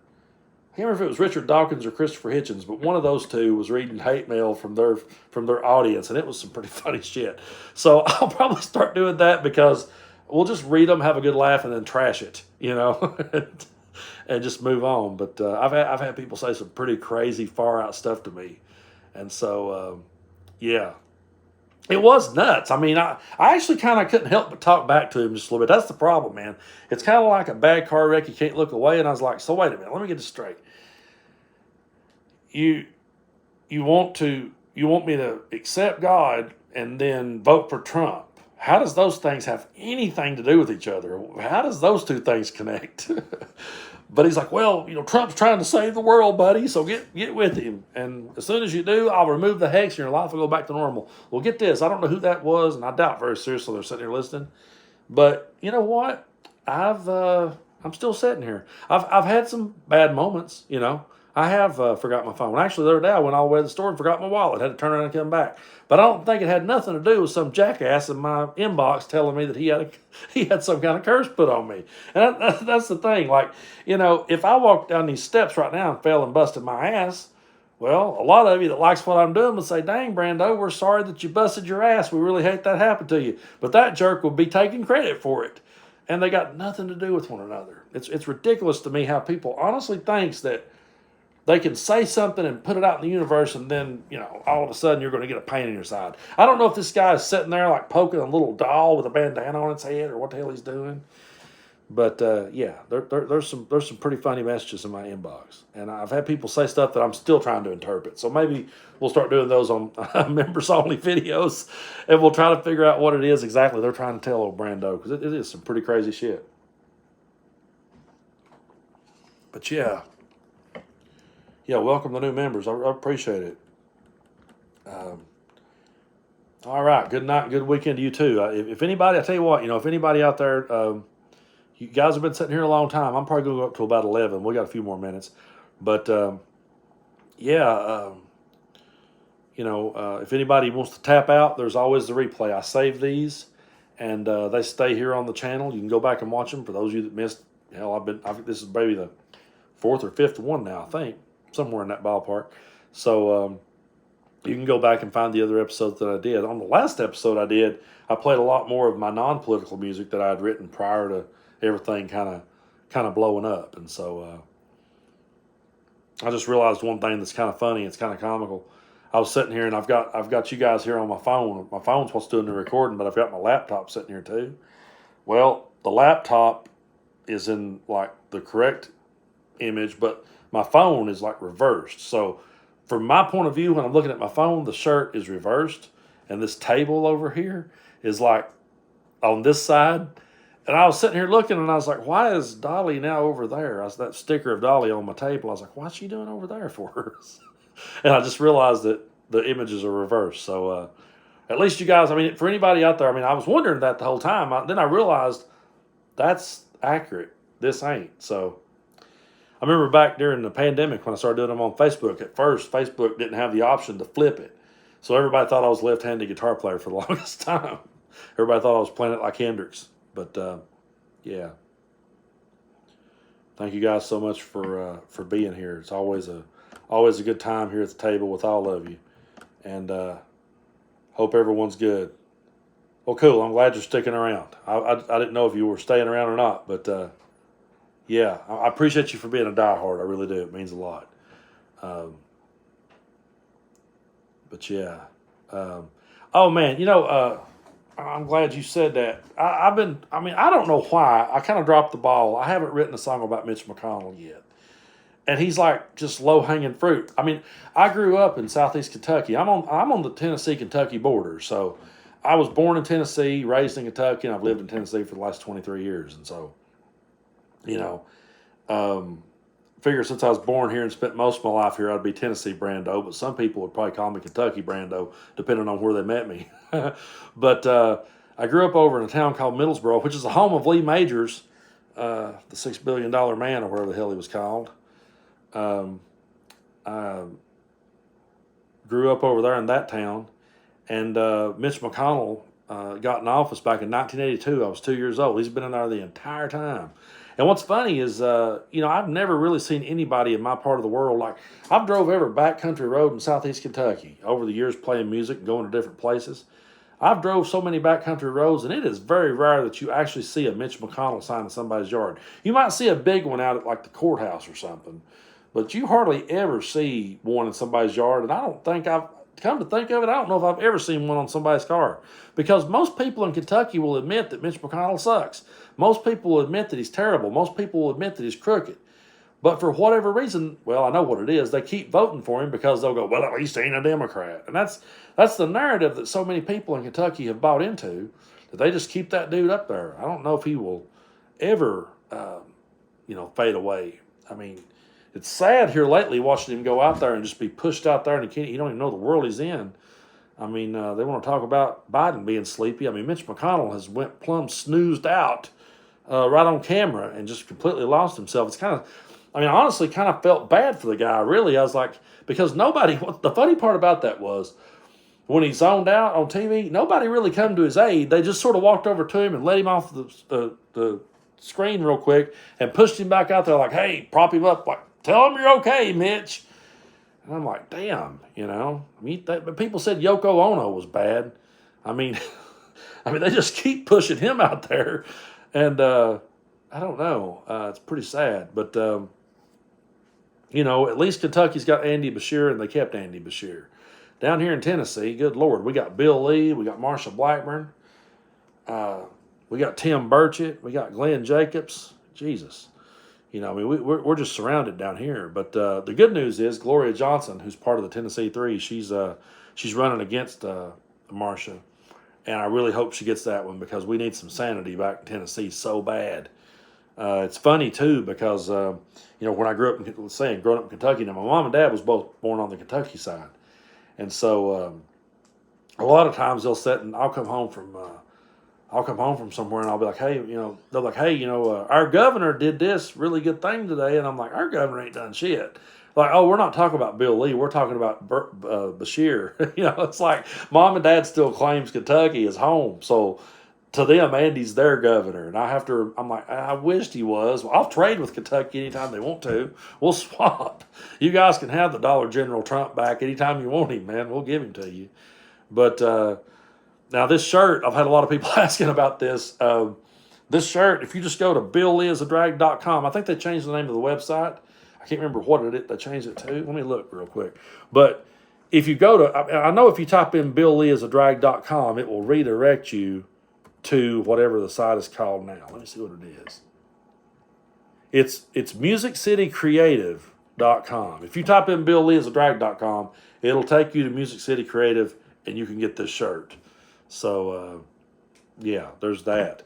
[SPEAKER 1] I can't remember if it was Richard Dawkins or Christopher Hitchens, but one of those two was reading hate mail from their audience, and it was some pretty funny shit. So I'll probably start doing that, because we'll just read them, have a good laugh, and then trash it, and just move on. But I've had people say some pretty crazy, far out stuff to me, and so yeah, it was nuts. I mean, I actually kind of couldn't help but talk back to him just a little bit. That's the problem, man. It's kind of like a bad car wreck. You can't look away. And I was like, so wait a minute, let me get this straight. You want me to accept God and then vote for Trump? How does those things have anything to do with each other? How does those two things connect? But he's like, well, Trump's trying to save the world, buddy, so get with him. And as soon as you do, I'll remove the hex and your life will go back to normal. Well, get this. I don't know who that was, and I doubt very seriously they're sitting here listening. But you know what? I'm still sitting here. I've had some bad moments, I have forgot my phone. Actually, the other day I went all the way to the store and forgot my wallet. Had to turn around and come back. But I don't think it had nothing to do with some jackass in my inbox telling me that he had some kind of curse put on me. And that's the thing. Like, if I walked down these steps right now and fell and busted my ass, well, a lot of you that likes what I'm doing would say, dang, Brando, we're sorry that you busted your ass. We really hate that happened to you. But that jerk would be taking credit for it. And they got nothing to do with one another. It's ridiculous to me how people honestly thinks that they can say something and put it out in the universe, and then, all of a sudden you're going to get a pain in your side. I don't know if this guy is sitting there like poking a little doll with a bandana on its head or what the hell he's doing. But yeah, there's some pretty funny messages in my inbox, and I've had people say stuff that I'm still trying to interpret. So maybe we'll start doing those on members only videos, and we'll try to figure out what it is exactly they're trying to tell old Brando, because it is some pretty crazy shit. But yeah, welcome the new members. I appreciate it. All right, good night, good weekend to you too. If anybody, I tell you what, if anybody out there. You guys have been sitting here a long time. I'm probably going to go up to about 11. We got a few more minutes. But, if anybody wants to tap out, there's always the replay. I save these, and they stay here on the channel. You can go back and watch them. For those of you that missed, hell, this is maybe the fourth or fifth one now, I think. Somewhere in that ballpark. So, you can go back and find the other episodes that I did. On the last episode I did, I played a lot more of my non-political music that I had written prior to everything kind of blowing up. And so I just realized one thing that's kind of funny. It's kind of comical. I was sitting here and I've got you guys here on my phone. My phone's what's doing the recording, but I've got my laptop sitting here too. Well, the laptop is in like the correct image, but my phone is like reversed. So from my point of view, when I'm looking at my phone, the shirt is reversed, and this table over here is like on this side. And I was sitting here looking, and I was like, why is Dolly now over there? That sticker of Dolly on my table. I was like, what's she doing over there for? And I just realized that the images are reversed. So at least you guys, for anybody out there, I was wondering that the whole time. Then I realized that's accurate. This ain't. So I remember back during the pandemic when I started doing them on Facebook. At first, Facebook didn't have the option to flip it. So everybody thought I was a left-handed guitar player for the longest time. Everybody thought I was playing it like Hendrix. But yeah, thank you guys so much for being here. It's always a good time here at the table with all of you, and hope everyone's good. Well, cool. I'm glad you're sticking around. I didn't know if you were staying around or not, but yeah, I appreciate you for being a diehard. I really do. It means a lot. But yeah, oh man, I'm glad you said that. I don't know why. I kind of dropped the ball. I haven't written a song about Mitch McConnell yet. And he's like just low-hanging fruit. I grew up in southeast Kentucky. I'm on the Tennessee-Kentucky border. So I was born in Tennessee, raised in Kentucky, and I've lived in Tennessee for the last 23 years. And so, figure since I was born here and spent most of my life here, I'd be Tennessee Brando, but some people would probably call me Kentucky Brando, depending on where they met me. But I grew up over in a town called Middlesboro, which is the home of Lee Majors, the $6 billion man, or whatever the hell he was called. I grew up over there in that town, and Mitch McConnell got in office back in 1982. I was 2 years old. He's been in there the entire time. And what's funny is, I've never really seen anybody in my part of the world. Like, I've drove every backcountry road in southeast Kentucky over the years playing music and going to different places. I've drove so many backcountry roads, and it is very rare that you actually see a Mitch McConnell sign in somebody's yard. You might see a big one out at, like, the courthouse or something, but you hardly ever see one in somebody's yard, and I don't think come to think of it, I don't know if I've ever seen one on somebody's car. Because most people in Kentucky will admit that Mitch McConnell sucks. Most people will admit that he's terrible. Most people will admit that he's crooked. But for whatever reason, well, I know what it is, they keep voting for him because they'll go, well, at least he ain't a Democrat. And that's the narrative that so many people in Kentucky have bought into, that they just keep that dude up there. I don't know if he will ever, fade away. It's sad here lately watching him go out there and just be pushed out there, and he don't even know the world he's in. They want to talk about Biden being sleepy. Mitch McConnell has went plumb snoozed out right on camera and just completely lost himself. It's I honestly kind of felt bad for the guy, really. I was like, because the funny part about that was, when he zoned out on TV, nobody really come to his aid. They just sort of walked over to him and let him off the screen real quick and pushed him back out there like, hey, prop him up, like, tell him you're okay, Mitch. And I'm like, damn, but people said Yoko Ono was bad. They just keep pushing him out there. And I don't know. It's pretty sad. But, at least Kentucky's got Andy Beshear, and they kept Andy Beshear. Down here in Tennessee, good Lord, we got Bill Lee, we got Marsha Blackburn. We got Tim Burchett. We got Glenn Jacobs. Jesus. You know, I mean, we're just surrounded down here. But the good news is Gloria Johnson, who's part of the Tennessee Three, she's running against Marcia. And I really hope she gets that one because we need some sanity back in Tennessee so bad. It's funny, too, because, when I grew up growing up in Kentucky, now my mom and dad was both born on the Kentucky side. And so a lot of times they'll sit and I'll come home from somewhere and I'll be like, hey, they're like, hey, our governor did this really good thing today. And I'm like, our governor ain't done shit. Like, oh, we're not talking about Bill Lee. We're talking about Bashir. It's like mom and dad still claims Kentucky is home. So to them, Andy's their governor. And I'm like, I wished he was. Well, I'll trade with Kentucky anytime they want to. We'll swap. You guys can have the Dollar General Trump back anytime you want him, man. We'll give him to you. But now this shirt, I've had a lot of people asking about this. This shirt, if you just go to BillLeeIsADrag.com, I think they changed the name of the website. I can't remember what they changed it to. Let me look real quick. But if you go to, I know if you type in BillLeeIsADrag.com, it will redirect you to whatever the site is called now. Let me see what it is. It's MusicCityCreative.com. If you type in BillLeeIsADrag.com, it'll take you to Music City Creative, and you can get this shirt. So, yeah, there's that.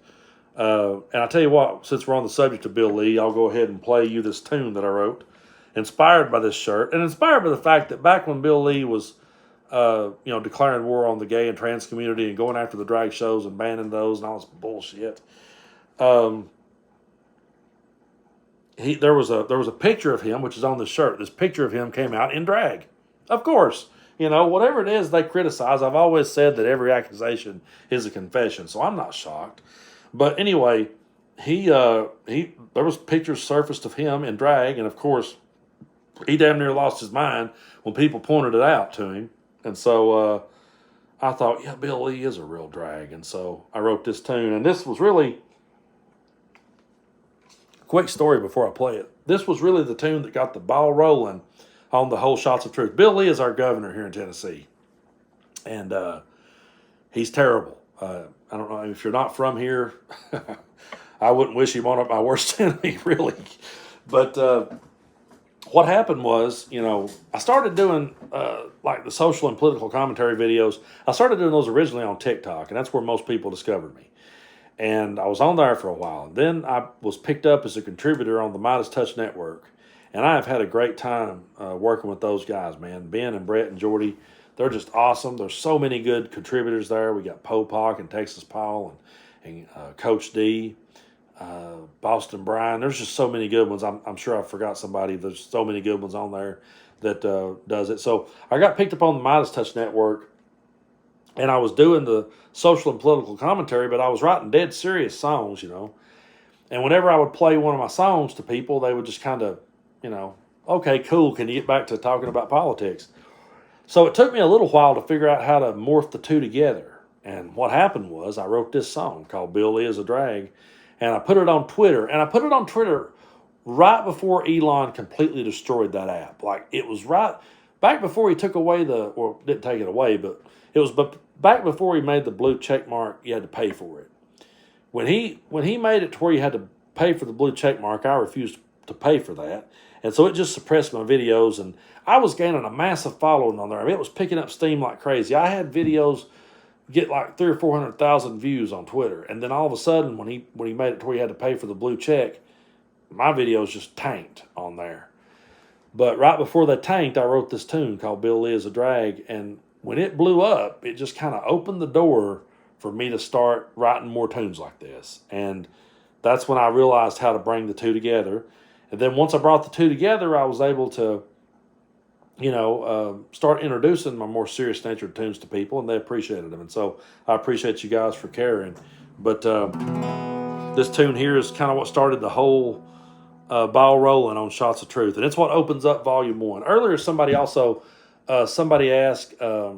[SPEAKER 1] And I tell you what, since we're on the subject of Bill Lee, I'll go ahead and play you this tune that I wrote, inspired by this shirt, and inspired by the fact that back when Bill Lee was, declaring war on the gay and trans community and going after the drag shows and banning those and all this bullshit, there was a picture of him, which is on the shirt. This picture of him came out in drag, of course. Whatever it is they criticize, I've always said that every accusation is a confession, so I'm not shocked. But anyway, there was pictures surfaced of him in drag, and of course, he damn near lost his mind when people pointed it out to him. And so I thought, yeah, Bill Lee is a real drag. And so I wrote this tune, and this was really, quick story before I play it. This was really the tune that got the ball rolling on the whole Shots of Truth. Bill Lee is our governor here in Tennessee, and he's terrible. I don't know if you're not from here. I wouldn't wish him on my worst enemy, really. But what happened was, I started doing like the social and political commentary videos. I started doing those originally on TikTok, and that's where most people discovered me. And I was on there for a while. And then I was picked up as a contributor on the Midas Touch Network. And I have had a great time working with those guys, man. Ben and Brett and Jordy, they're just awesome. There's so many good contributors there. We got Popak and Texas Paul and Coach D, Boston Brian. There's just so many good ones. I'm sure I forgot somebody. There's so many good ones on there that does it. So I got picked up on the Midas Touch Network, and I was doing the social and political commentary, but I was writing dead serious songs, And whenever I would play one of my songs to people, they would just kind of, okay, cool, can you get back to talking about politics? So it took me a little while to figure out how to morph the two together. And what happened was I wrote this song called Bill Lee is a Drag, and I put it on Twitter. And I put it on Twitter right before Elon completely destroyed that app. Like, it was right back before he took away didn't take it away, but it was back before he made the blue check mark, you had to pay for it. When he made it to where you had to pay for the blue check mark, I refused to pay for that. And so it just suppressed my videos, and I was gaining a massive following on there. I mean, it was picking up steam like crazy. I had videos get like 300,000 or 400,000 views on Twitter, and then all of a sudden, when he made it to where he had to pay for the blue check, my videos just tanked on there. But right before they tanked, I wrote this tune called Bill Lee is a Drag, and when it blew up, it just kind of opened the door for me to start writing more tunes like this. And that's when I realized how to bring the two together. And then once I brought the two together, I was able to, start introducing my more serious natured tunes to people, and they appreciated them. And so I appreciate you guys for caring. But this tune here is kind of what started the whole ball rolling on Shots of Truth. And it's what opens up Volume 1. Earlier, somebody asked, I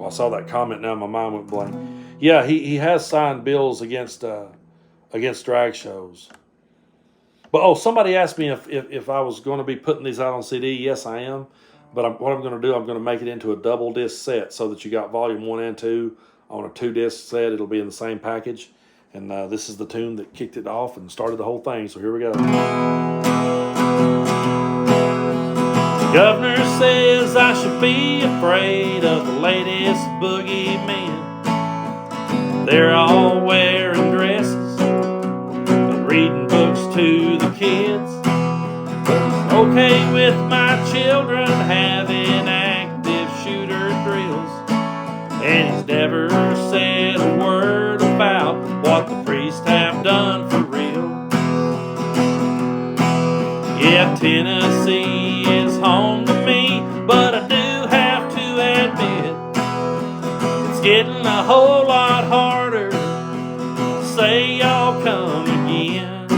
[SPEAKER 1] saw that comment now, my mind went blank. Yeah, he has signed bills against drag shows. But somebody asked me if I was going to be putting these out on CD. Yes, I am. But what I'm going to do, I'm going to make it into a double disc set so that you got volume 1 and 2 on a 2-disc set. It'll be in the same package. And this is the tune that kicked it off and started the whole thing. So here we go. The governor says I should be afraid of the latest boogeymen. They're all wearing dresses and reading books to the kids. But it's okay with my children having active shooter drills. And he's never said a word about what the priests have done for real. Yeah, Tennessee is home to me, but I do have to admit it's getting a whole lot harder to say y'all come again.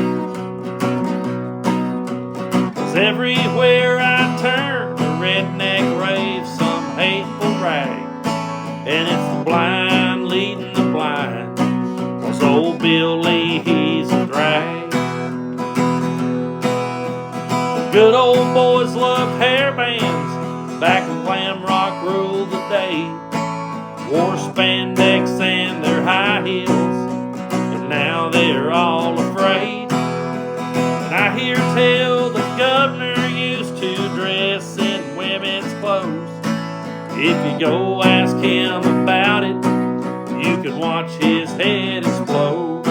[SPEAKER 1] 'Cause everywhere I turn, the redneck raves some hateful rag. And it's the blind leading the blind, 'cause old Billy, he's a drag. The good old boys love hair bands back when glam rock ruled the day. Wore spandex and their high heels, and now they're all afraid. And I hear tell the governor used to dress in women's clothes. If you go ask him about it, you can watch his head explode.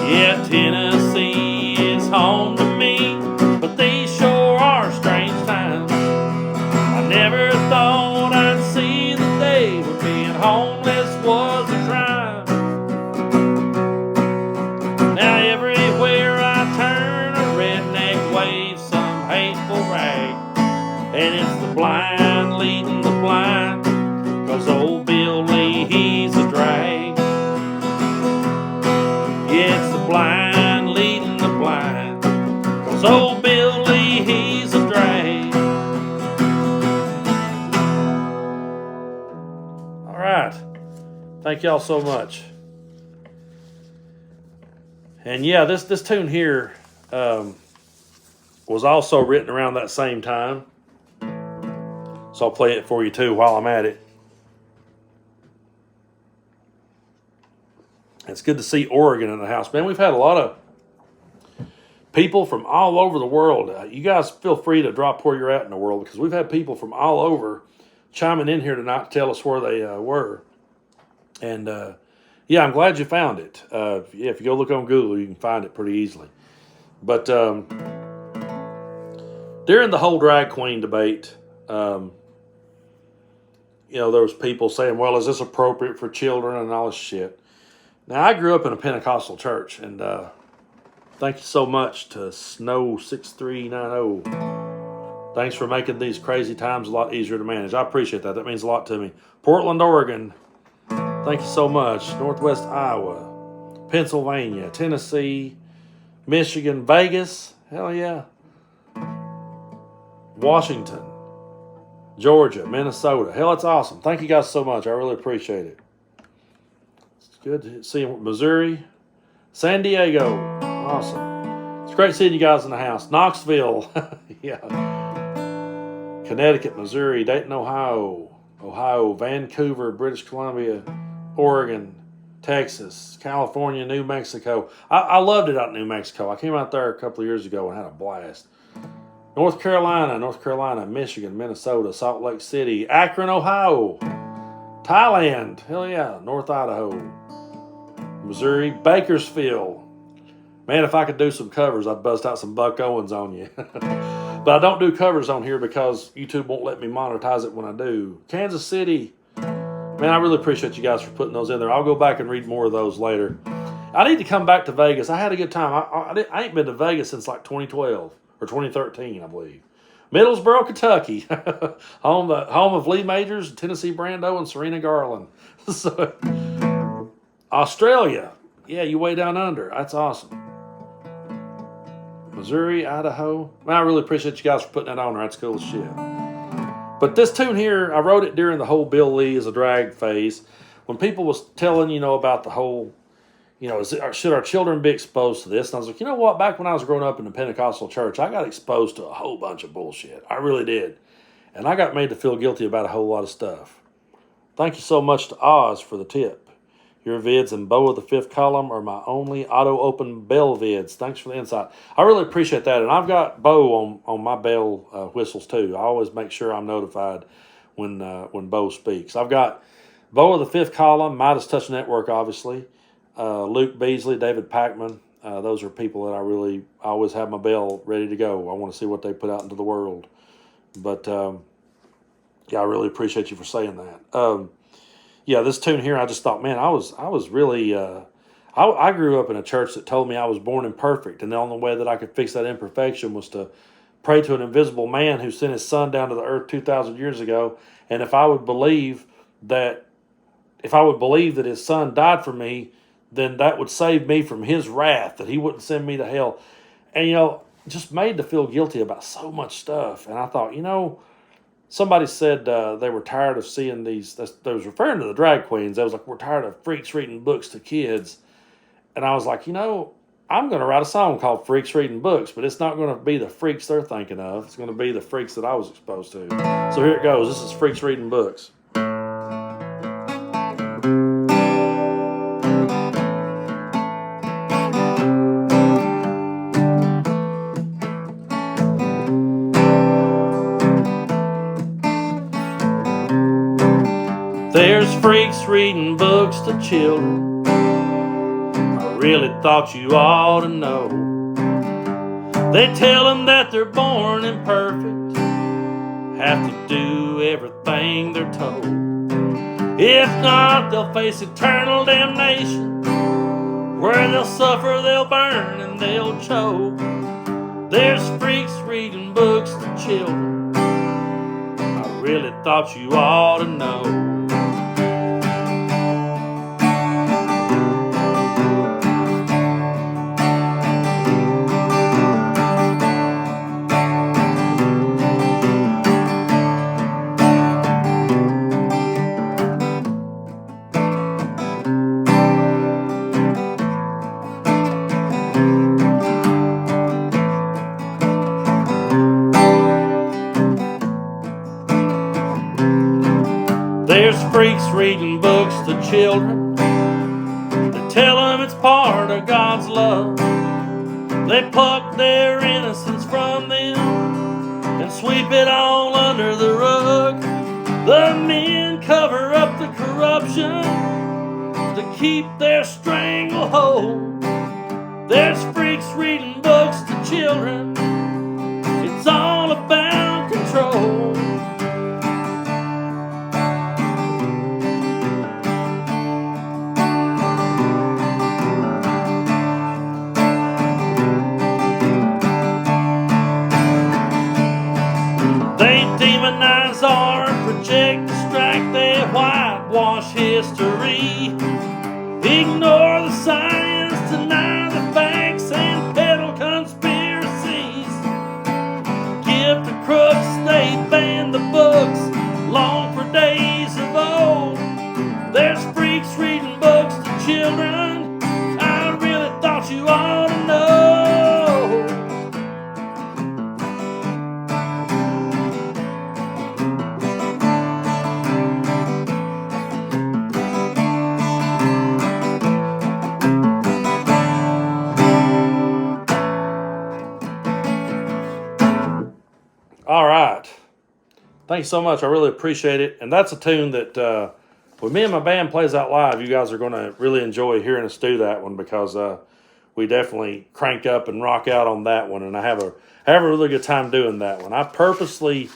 [SPEAKER 1] Yeah, Tennessee is home to me, but these sure are strange times. I never thought I'd see the day when being homeless was a crime. Now everywhere I turn, a redneck waves some hateful rag. And it's the blind leading the blind, 'cause old Billy, he's a drag. Yeah, it's the blind leading the blind, 'cause old Billy, he's a drag. All right. Thank y'all so much. And yeah, this tune here was also written around that same time. So I'll play it for you too while I'm at it. It's good to see Oregon in the house. Man, we've had a lot of people from all over the world. You guys feel free to drop where you're at in the world, because we've had people from all over chiming in here tonight to tell us where they were. And yeah, I'm glad you found it. Yeah, if you go look on Google, you can find it pretty easily. But during the whole drag queen debate, you know, there was people saying, well, is this appropriate for children and all this shit? Now, I grew up in a Pentecostal church, and thank you so much to Snow6390. Thanks for making these crazy times a lot easier to manage. I appreciate that. That means a lot to me. Portland, Oregon, thank you so much. Northwest Iowa, Pennsylvania, Tennessee, Michigan, Vegas, hell yeah. Washington, Georgia, Minnesota. Hell, that's awesome. Thank you guys so much. I really appreciate it. It's good to see you. Missouri, San Diego. Awesome. It's great seeing you guys in the house. Knoxville. Yeah. Connecticut, Missouri, Dayton, Ohio, Vancouver, British Columbia, Oregon, Texas, California, New Mexico. I loved it out in New Mexico. I came out there a couple of years ago and had a blast. North Carolina, Michigan, Minnesota, Salt Lake City, Akron, Ohio, Thailand, hell yeah, North Idaho, Missouri, Bakersfield. Man, if I could do some covers, I'd bust out some Buck Owens on you. But I don't do covers on here because YouTube won't let me monetize it when I do. Kansas City. Man, I really appreciate you guys for putting those in there. I'll go back and read more of those later. I need to come back to Vegas. I had a good time. I ain't been to Vegas since like 2012 or 2013, I believe. Middlesboro, Kentucky. home of Lee Majors, Tennessee Brando, and Serena Garland. So, Australia. Yeah, you way down under. That's awesome. Missouri, Idaho. Man, I really appreciate you guys for putting that on there. That's cool as shit. But this tune here, I wrote it during the whole Bill Lee as a drag phase. When people was telling, about the whole, should our children be exposed to this? And I was like, you know what? Back when I was growing up in the Pentecostal church, I got exposed to a whole bunch of bullshit. I really did. And I got made to feel guilty about a whole lot of stuff. Thank you so much to Oz for the tip. Your vids and Bo of the Fifth Column are my only auto-open bell vids. Thanks for the insight. I really appreciate that. And I've got Bo on my bell whistles too. I always make sure I'm notified when Bo speaks. I've got Bo of the Fifth Column, Midas Touch Network, obviously. Luke Beasley, David Packman. Those are people that I always have my bell ready to go. I want to see what they put out into the world. But, yeah, I really appreciate you for saying that. Yeah, this tune here, I just thought, man, I was really, I grew up in a church that told me I was born imperfect, and the only way that I could fix that imperfection was to pray to an invisible man who sent his son down to the earth 2,000 years ago, and if I would believe that his son died for me, then that would save me from his wrath, that he wouldn't send me to hell. And, just made to feel guilty about so much stuff. And I thought, somebody said they were tired of seeing these, they was referring to the drag queens. They was like, we're tired of freaks reading books to kids. And I was like, I'm going to write a song called Freaks Reading Books, but it's not going to be the freaks they're thinking of. It's going to be the freaks that I was exposed to. So here it goes. This is Freaks Reading Books. There's freaks reading books to children. I really thought you ought to know. They tell them that they're born imperfect, have to do everything they're told. If not, they'll face eternal damnation, where they'll suffer, they'll burn, and they'll choke. There's freaks reading books to children. I really thought you ought to know. There's freaks reading books to children. They tell them it's part of God's love. They pluck their innocence from them and sweep it all under the rug. The men cover up the corruption to keep their stranglehold. There's freaks reading books to children. It's all about control. They demonize art, project, distract, they whitewash history. Ignore the science, deny the facts, and peddle conspiracies. Give to crooks, they ban the books, long for days of old. There's freaks reading books to children. I really thought you ought to know. All right. Thanks so much. I really appreciate it. And that's a tune that when me and my band plays out live, you guys are going to really enjoy hearing us do that one, because we definitely crank up and rock out on that one. And I have a really good time doing that one. I purposely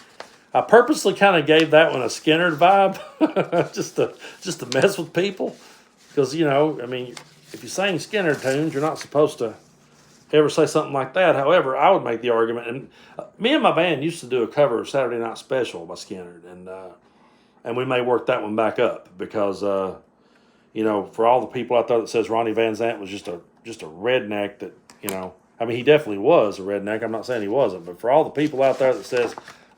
[SPEAKER 1] kind of gave that one a Skinner vibe just to mess with people, because, if you sing Skinner tunes, you're not supposed to ever say something like that. However, I would make the argument, and me and my band used to do a cover of Saturday Night Special by Skinner, and we may work that one back up, because for all the people out there that says Ronnie VanZant was just a redneck, that he definitely was a redneck. I'm not saying he wasn't, but for all the people out there that says,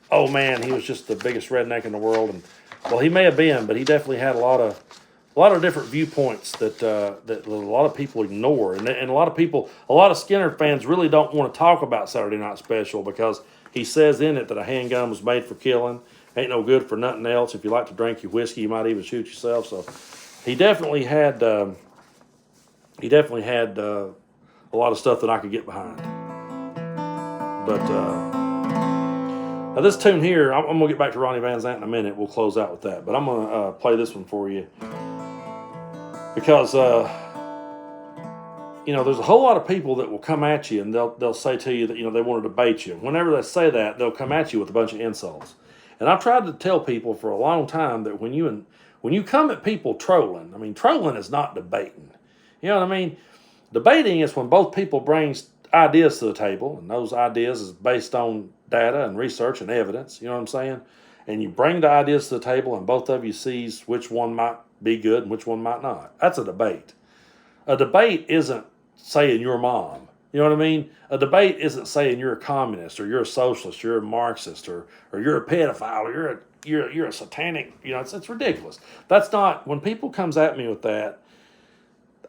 [SPEAKER 1] oh man, he was just the biggest redneck in the world, and well, he may have been, but he definitely had a lot a lot of different viewpoints that a lot of people ignore, and a lot of people, a lot of Skinner fans really don't want to talk about Saturday Night Special because he says in it that a handgun was made for killing, ain't no good for nothing else. If you like to drink your whiskey, you might even shoot yourself. So he definitely had a lot of stuff that I could get behind. But now this tune here, I'm gonna get back to Ronnie VanZant in a minute. We'll close out with that, but I'm gonna play this one for you because there's a whole lot of people that will come at you and they'll say to you that they want to debate you. Whenever they say that, they'll come at you with a bunch of insults. And I've tried to tell people for a long time that when you come at people trolling, I mean, trolling is not debating. You know what I mean? Debating is when both people brings ideas to the table, and those ideas is based on data and research and evidence. You know what I'm saying? And you bring the ideas to the table, and both of you sees which one might be good and which one might not. That's a debate. A debate isn't saying you're mom. You know what I mean? A debate isn't saying you're a communist or you're a socialist, you're a Marxist, or you're a pedophile, or you're a satanic. It's ridiculous. That's not, when people comes at me with that,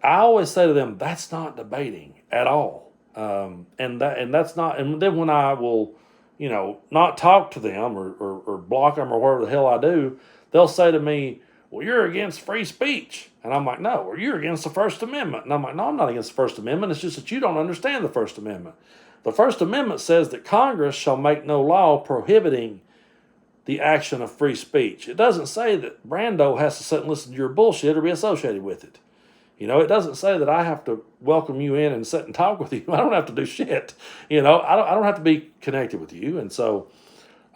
[SPEAKER 1] I always say to them, that's not debating at all. And that's not, and then when I will, not talk to them or block them or whatever the hell I do, they'll say to me, well, you're against free speech. And I'm like, no, or you're against the First Amendment. And I'm like, no, I'm not against the First Amendment. It's just that you don't understand the First Amendment. The First Amendment says that Congress shall make no law prohibiting the action of free speech. It doesn't say that Brando has to sit and listen to your bullshit or be associated with it. It doesn't say that I have to welcome you in and sit and talk with you. I don't have to do shit. I don't have to be connected with you. And so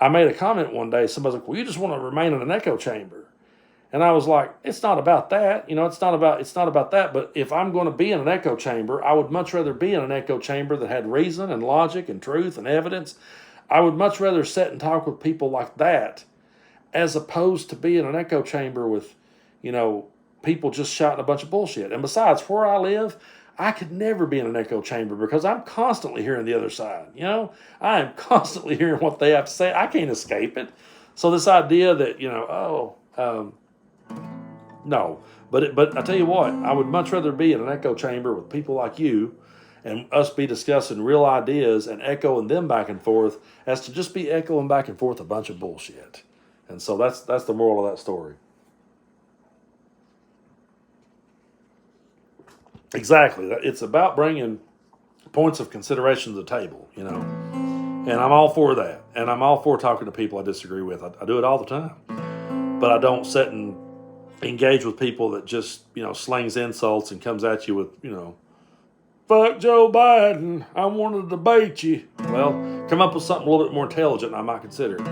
[SPEAKER 1] I made a comment one day. Somebody's like, well, you just want to remain in an echo chamber. And I was like, it's not about that. It's not about that. But if I'm going to be in an echo chamber, I would much rather be in an echo chamber that had reason and logic and truth and evidence. I would much rather sit and talk with people like that as opposed to be in an echo chamber with, people just shouting a bunch of bullshit. And besides, where I live, I could never be in an echo chamber because I'm constantly hearing the other side. I am constantly hearing what they have to say. I can't escape it. So this idea that, no. But I tell you what, I would much rather be in an echo chamber with people like you and us be discussing real ideas and echoing them back and forth as to just be echoing back and forth a bunch of bullshit. And so that's the moral of that story. Exactly. It's about bringing points of consideration to the table, And I'm all for that. And I'm all for talking to people I disagree with. I do it all the time. But I don't sit and engage with people that just, slings insults and comes at you with, fuck Joe Biden, I want to debate you. Well, come up with something a little bit more intelligent and I might consider it.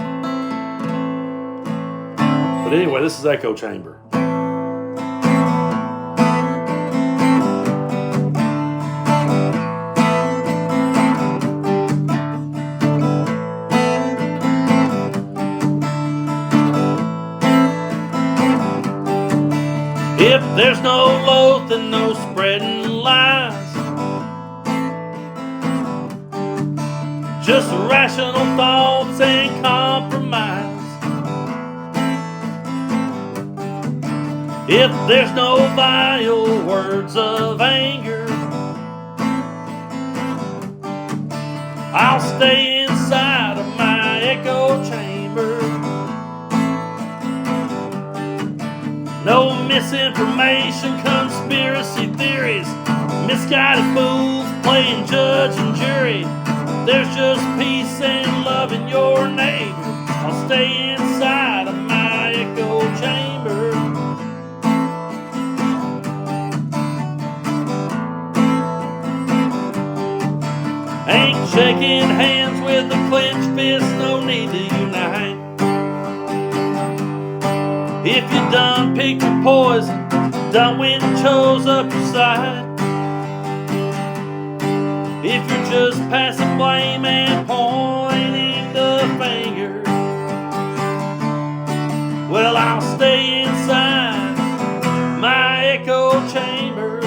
[SPEAKER 1] But anyway, this is Echo Chamber. If there's no loath and no spreading lies, just rational thoughts and compromise. If there's no vile words of anger, I'll stay inside of my echo chamber. No misinformation, conspiracy theories, misguided fools playing judge and jury. There's just peace and love in your neighbor. I'll stay inside of my echo chamber. Ain't shaking hands with a clenched fist, no need to unite. If you done picked your poison, done went and chose up your side. If you're just passing blame and pointing the finger, well, I'll stay inside my echo chamber.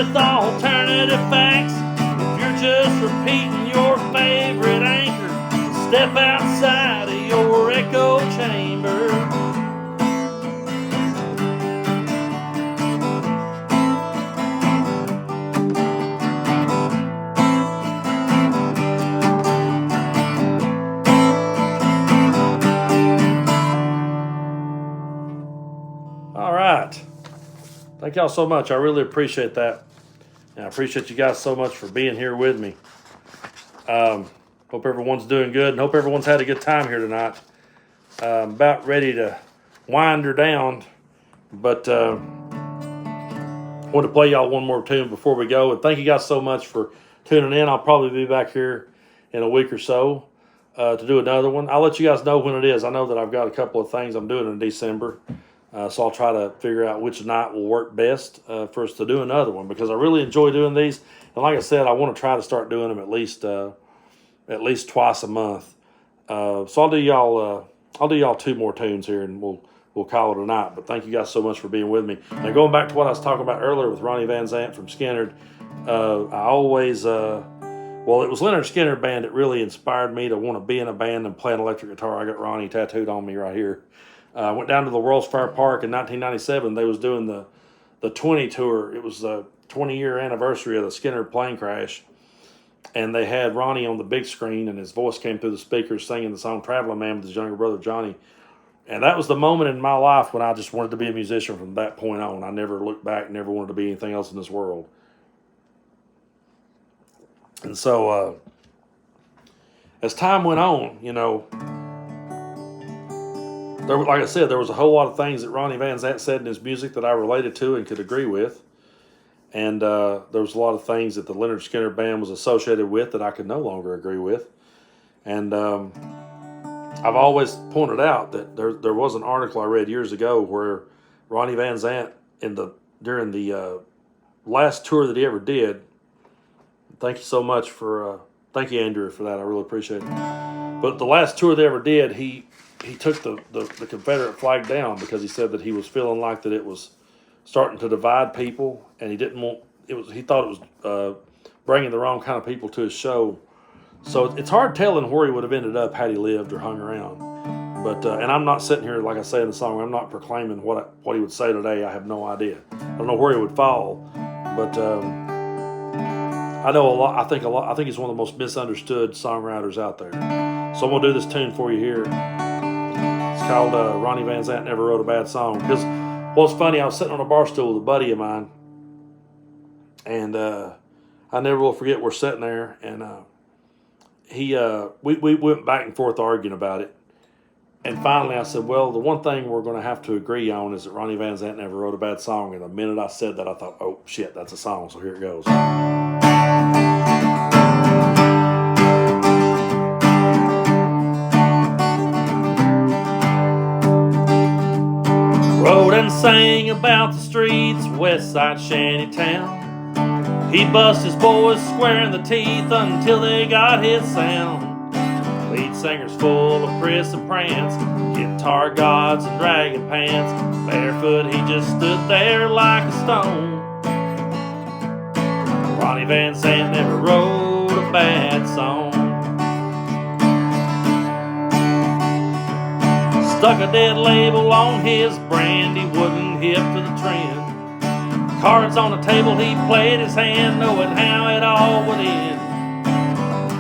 [SPEAKER 1] with alternative facts. If you're just repeating your favorite anchor, step outside of your echo chamber. All right. Thank y'all so much. I really appreciate that. And I appreciate you guys so much for being here with me. Hope everyone's doing good and hope everyone's had a good time here tonight. I'm about ready to wind her down, but I want to play y'all one more tune before we go. And thank you guys so much for tuning in. I'll probably be back here in a week or so to do another one. I'll let you guys know when it is. I know that I've got a couple of things I'm doing in December. So I'll try to figure out which night will work best for us to do another one, because I really enjoy doing these. And like I said, I want to try to start doing them at least twice a month. So I'll do y'all two more tunes here, and we'll call it a night. But thank you guys so much for being with me. Now, going back to what I was talking about earlier with Ronnie VanZant from Skinner, I always it was Leonard Skinner band that really inspired me to want to be in a band and play an electric guitar. I got Ronnie tattooed on me right here. I went down to the World's Fair Park in 1997. They was doing the 20 tour. It was the 20-year anniversary of the Skinner plane crash. And they had Ronnie on the big screen, and his voice came through the speakers singing the song Traveling Man with his younger brother Johnny. And that was the moment in my life when I just wanted to be a musician from that point on. I never looked back, never wanted to be anything else in this world. And so as time went on, like I said, there was a whole lot of things that Ronnie VanZant said in his music that I related to and could agree with. And there was a lot of things that the Leonard Skinner band was associated with that I could no longer agree with. And I've always pointed out that there was an article I read years ago where Ronnie VanZant during the last tour that he ever did. Thank you so much thank you, Andrew, for that. I really appreciate it. But the last tour they ever did, he took the Confederate flag down because he said that he was feeling like that it was starting to divide people, and he didn't want he thought it was bringing the wrong kind of people to his show. So it's hard telling where he would have ended up had he lived or hung around. But and I'm not sitting here, like I say in the song, I'm not proclaiming what he would say today. I have no idea. I don't know where he would fall, but I know a lot. I think he's one of the most misunderstood songwriters out there. So I'm gonna do this tune for you here. It's called Ronnie VanZant Never Wrote a Bad Song. Because, well, it's funny, I was sitting on a bar stool with a buddy of mine, and I never will forget, we're sitting there, and we went back and forth arguing about it. And finally I said, well, the one thing we're going to have to agree on is that Ronnie VanZant never wrote a bad song. And the minute I said that, I thought, oh, shit, that's a song, so here it goes. Wrote and sang about the streets, west side shantytown. He bust his boys square in the teeth until they got his sound. Lead singer's full of priss and prance, guitar gods and dragon pants. Barefoot he just stood there like a stone. Ronnie VanZant never wrote a bad song. Stuck a dead label on his brand, he wouldn't hip to the trend. Cards on the table, he played his hand, knowing how it all would end.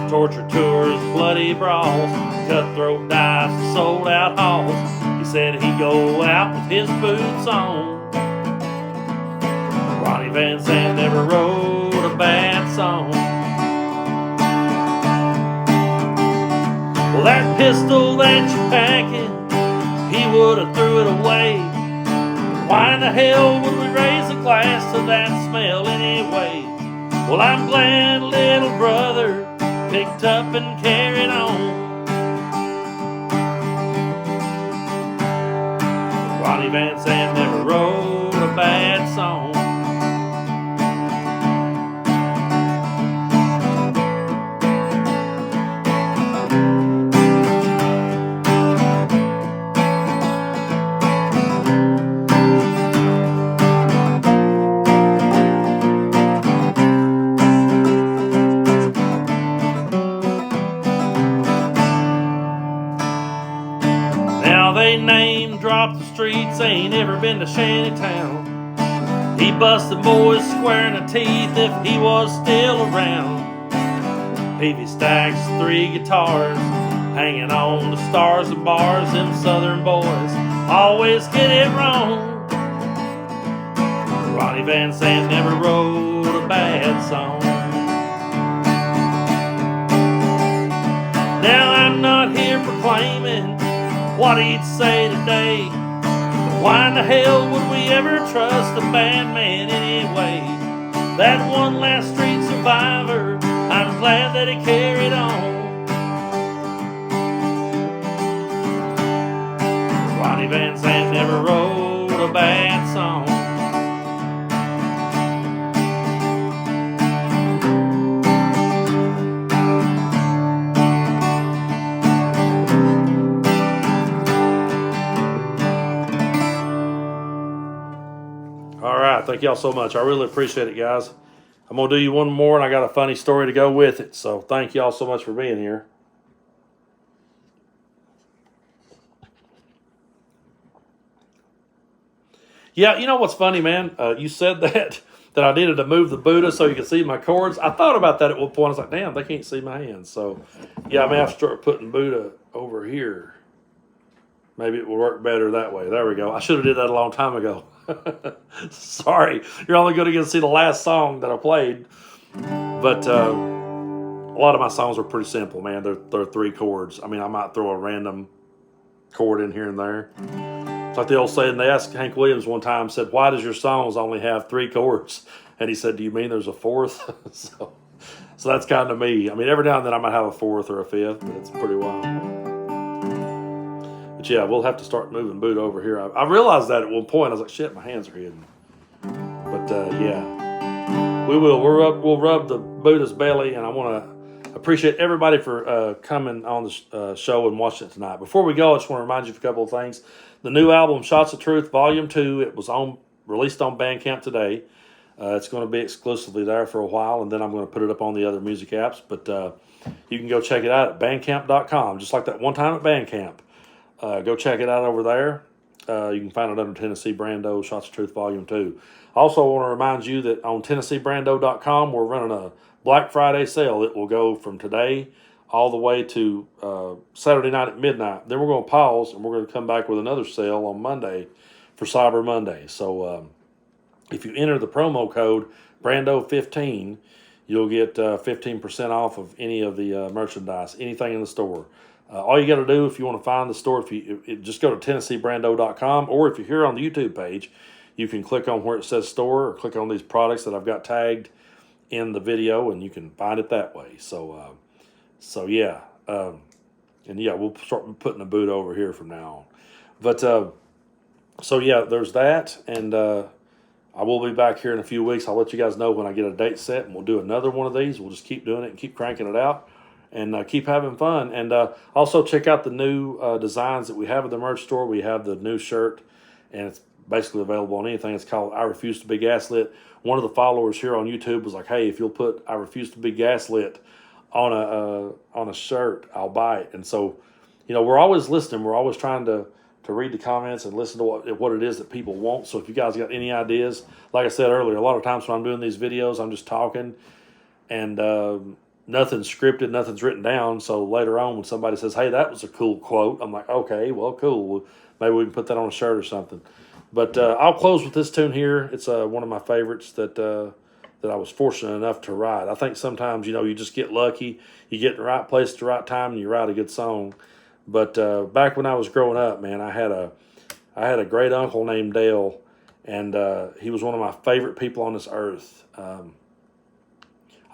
[SPEAKER 1] Torture tours, bloody brawls, cutthroat dice, sold out halls. He said he'd go out with his boots on. Ronnie VanZant never wrote a bad song. Well, that pistol that you're packing, he would have threw it away. Why in the hell would we raise a glass to that smell anyway? Well, I'm glad little brother picked up and carried on. Ronnie VanZant never wrote a bad song. ain't ever been to Shantytown. He busted boys square in the teeth if he was still around. Peavy stacks 3 guitars, hanging on the stars and bars. Them southern boys always get it wrong. Ronnie VanZant never wrote a bad song. Now I'm not here proclaiming what he'd say today, but why in the hell would we ever trust a bad man anyway? That one last street survivor, I'm glad that he carried on. Ronnie VanZant never wrote a bad song. All right, thank y'all so much. I really appreciate it, guys. I'm going to do you one more, and I got a funny story to go with it. So thank y'all so much for being here. Yeah, you know what's funny, man? You said that I needed to move the Buddha so you could see my chords. I thought about that at one point. I was like, damn, they can't see my hands. So, yeah, I may have to start putting Buddha over here. Maybe it will work better that way. There we go. I should have did that a long time ago. Sorry, you're only going to get to see the last song that I played. But a lot of my songs are pretty simple, man. They're 3 chords. I mean, I might throw a random chord in here and there. It's like the old saying, they asked Hank Williams one time, said, why does your songs only have 3 chords? And he said, do you mean there's a 4th? so that's kind of me. I mean, every now and then I might have a 4th or a 5th, but it's pretty wild. But yeah, we'll have to start moving Buddha over here. I realized that at one point. I was like, shit, my hands are hidden. But yeah, we will. We'll rub the Buddha's belly, and I want to appreciate everybody for coming on the show and watching it tonight. Before we go, I just want to remind you of a couple of things. The new album, Shots of Truth, Volume 2, it was released on Bandcamp today. It's going to be exclusively there for a while, and then I'm going to put it up on the other music apps. But you can go check it out at bandcamp.com, just like that one time at Bandcamp. Go check it out over there. You can find it under Tennessee Brando, Shots of Truth, Volume 2. Also, I want to remind you that on TennesseeBrando.com, we're running a Black Friday sale. It will go from today all the way to Saturday night at midnight. Then we're going to pause, and we're going to come back with another sale on Monday for Cyber Monday. So if you enter the promo code Brando15, you'll get 15% off of any of the merchandise, anything in the store. All you got to do if you want to find the store, just go to TennesseeBrando.com, or if you're here on the YouTube page, you can click on where it says store or click on these products that I've got tagged in the video, and you can find it that way. So yeah. And yeah, we'll start putting the boot over here from now on. But so yeah, there's that, and I will be back here in a few weeks. I'll let you guys know when I get a date set, and we'll do another one of these. We'll just keep doing it and keep cranking it out. And keep having fun. And also check out the new designs that we have at the merch store. We have the new shirt, and it's basically available on anything. It's called I Refuse to Be Gaslit. One of the followers here on YouTube was like, hey, if you'll put I Refuse to Be Gaslit on a shirt, I'll buy it. And so, you know, we're always listening. We're always trying to read the comments and listen to what it is that people want. So if you guys got any ideas, like I said earlier, a lot of times when I'm doing these videos, I'm just talking, and nothing's scripted, nothing's written down. So later on, when somebody says, hey, that was a cool quote, I'm like, okay, well, cool. Maybe we can put that on a shirt or something. But I'll close with this tune here. It's one of my favorites that I was fortunate enough to write. I think sometimes, you know, you just get lucky. You get in the right place at the right time, and you write a good song. But back when I was growing up, man, I had a great uncle named Dale, and he was one of my favorite people on this earth.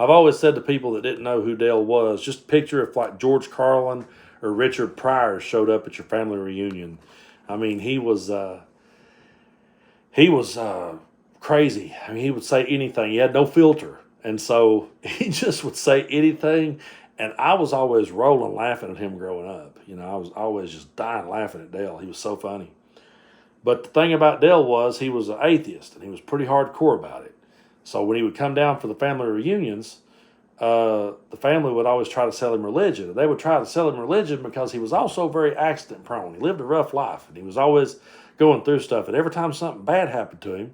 [SPEAKER 1] I've always said to people that didn't know who Dale was, just picture if like George Carlin or Richard Pryor showed up at your family reunion. I mean, he was crazy. I mean, he would say anything. He had no filter. And so he just would say anything. And I was always rolling laughing at him growing up. You know, I was always just dying laughing at Dale. He was so funny. But the thing about Dale was he was an atheist, and he was pretty hardcore about it. So when he would come down for the family reunions, the family would always try to sell him religion. They would try to sell him religion because he was also very accident prone. He lived a rough life, and he was always going through stuff. And every time something bad happened to him,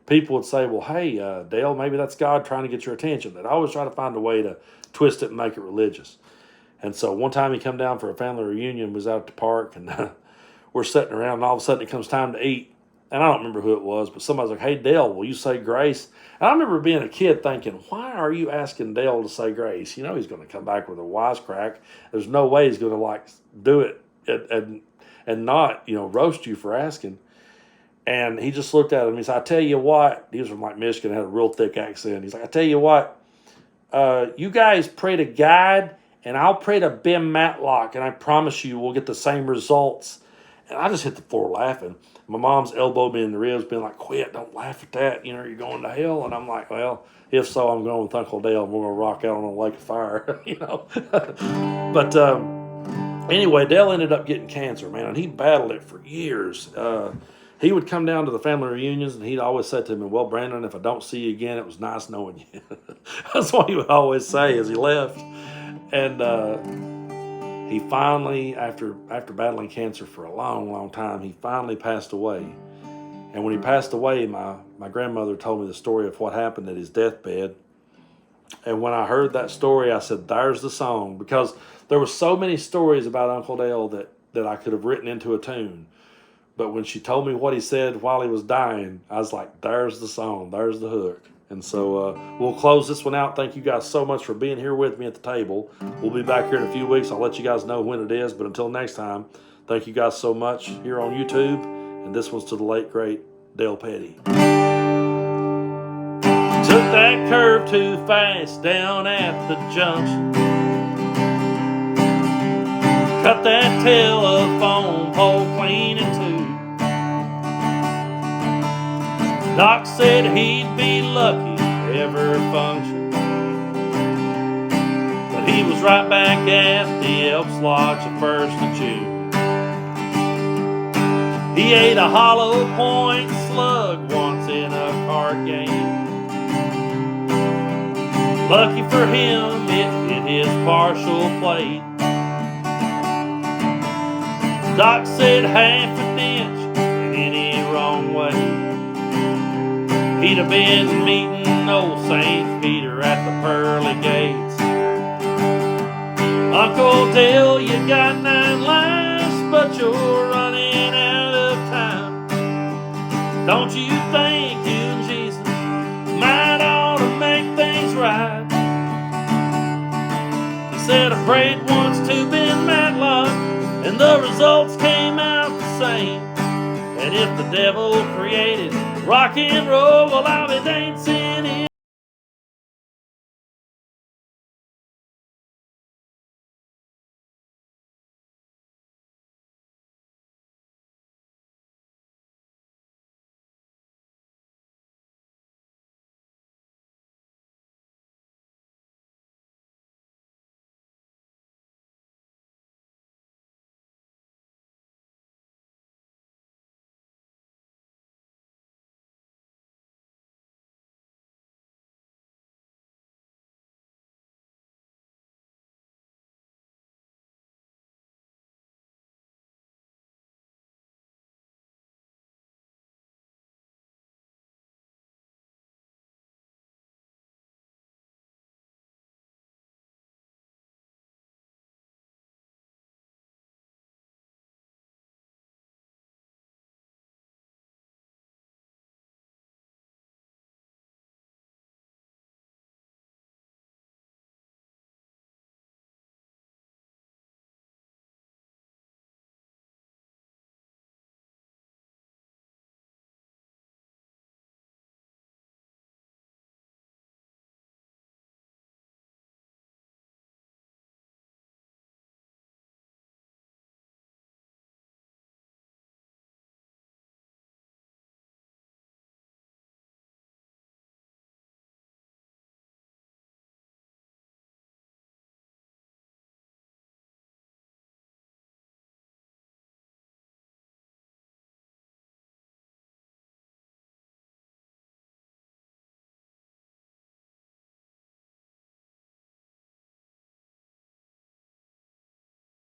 [SPEAKER 1] people would say, well, hey, Dale, maybe that's God trying to get your attention. They'd always try to find a way to twist it and make it religious. And so one time he come down for a family reunion, was out at the park, and we're sitting around, and all of a sudden it comes time to eat. And I don't remember who it was, but somebody's like, hey, Dale, will you say grace? And I remember being a kid thinking, why are you asking Dale to say grace? You know he's going to come back with a wisecrack. There's no way he's going to, like, do it and not, roast you for asking. And he just looked at him. He said, I tell you what, he was from, like, Michigan, had a real thick accent. He's like, I tell you what, you guys pray to God, and I'll pray to Ben Matlock, and I promise you we'll get the same results. And I just hit the floor laughing. My mom's elbowed me in the ribs, being like, quit, don't laugh at that. You're going to hell. And I'm like, well, if so, I'm going with Uncle Dale, and we're going to rock out on a lake of fire, But anyway, Dale ended up getting cancer, man, and he battled it for years. He would come down to the family reunions, and he'd always say to me, well, Brandon, if I don't see you again, it was nice knowing you. That's what he would always say as he left. And he finally, after battling cancer for a long, long time, he finally passed away. And when he passed away, my grandmother told me the story of what happened at his deathbed. And when I heard that story, I said, there's the song. Because there were so many stories about Uncle Dale that I could have written into a tune. But when she told me what he said while he was dying, I was like, there's the song, there's the hook. And so we'll close this one out. Thank you guys so much for being here with me at the table. We'll be back here in a few weeks. I'll let you guys know when it is. But until next time, thank you guys so much here on YouTube. And this one's to the late, great Dale Petty. Took that curve too fast down at the junction. Cut that telephone pole clean in two. Doc said he'd be lucky if ever function, but he was right back at the Elks Lodge the 1st of June. He ate a hollow point slug once in a card game. Lucky for him, it hit his partial plate. Doc said half an inch in any wrong way, he'd have been meeting old St. Peter at the pearly gates. Uncle Dale, you got 9 lives, but you're running out of time. Don't you think you and Jesus might ought to make things right? He said, I prayed once to Ben Matlock, and the results came out the same. And if the devil created rock and roll, well, I'll be dancing in.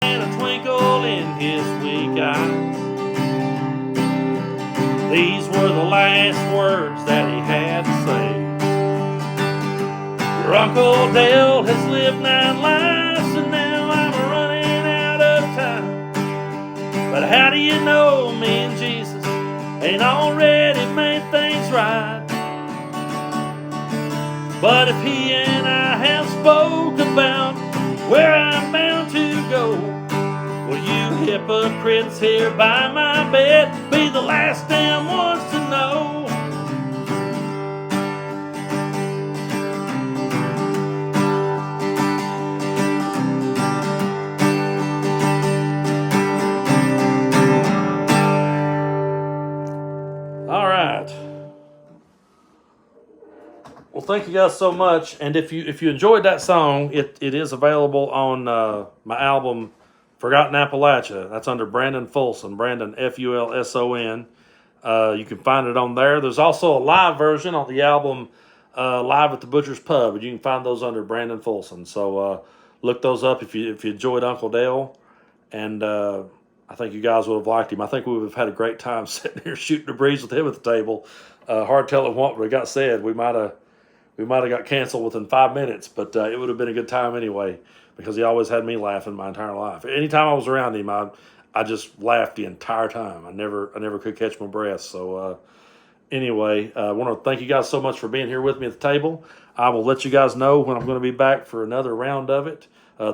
[SPEAKER 1] And a twinkle in his weak eyes. words that he had to say. Your Uncle Dale has lived 9 lives, and now I'm running out of time. But how do you know me and Jesus ain't already made things right? But if he and I have spoke about where I'm bound to go, will you hypocrites here by my bed be the last damn ones to know? All right. Well, thank you guys so much. And if you enjoyed that song, it is available on my album Forgotten Appalachia. That's under Brandon Fulson, Brandon Fulson. You can find it on there. There's also a live version on the album Live at the Butcher's Pub, and you can find those under Brandon Fulson. So look those up if you enjoyed Uncle Dale. And I think you guys would have liked him. I think we would have had a great time sitting here shooting the breeze with him at the table. Hard telling what we got said. We might have got canceled within 5 minutes, but it would have been a good time anyway, because he always had me laughing my entire life. Anytime I was around him, I just laughed the entire time. I never could catch my breath. So anyway, I want to thank you guys so much for being here with me at the table. I will let you guys know when I'm going to be back for another round of it.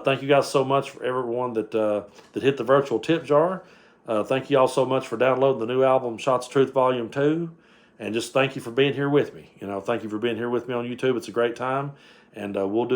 [SPEAKER 1] Thank you guys so much for everyone that hit the virtual tip jar. Thank you all so much for downloading the new album, Shots of Truth Volume 2. And just thank you for being here with me. Thank you for being here with me on YouTube. It's a great time. And we'll do it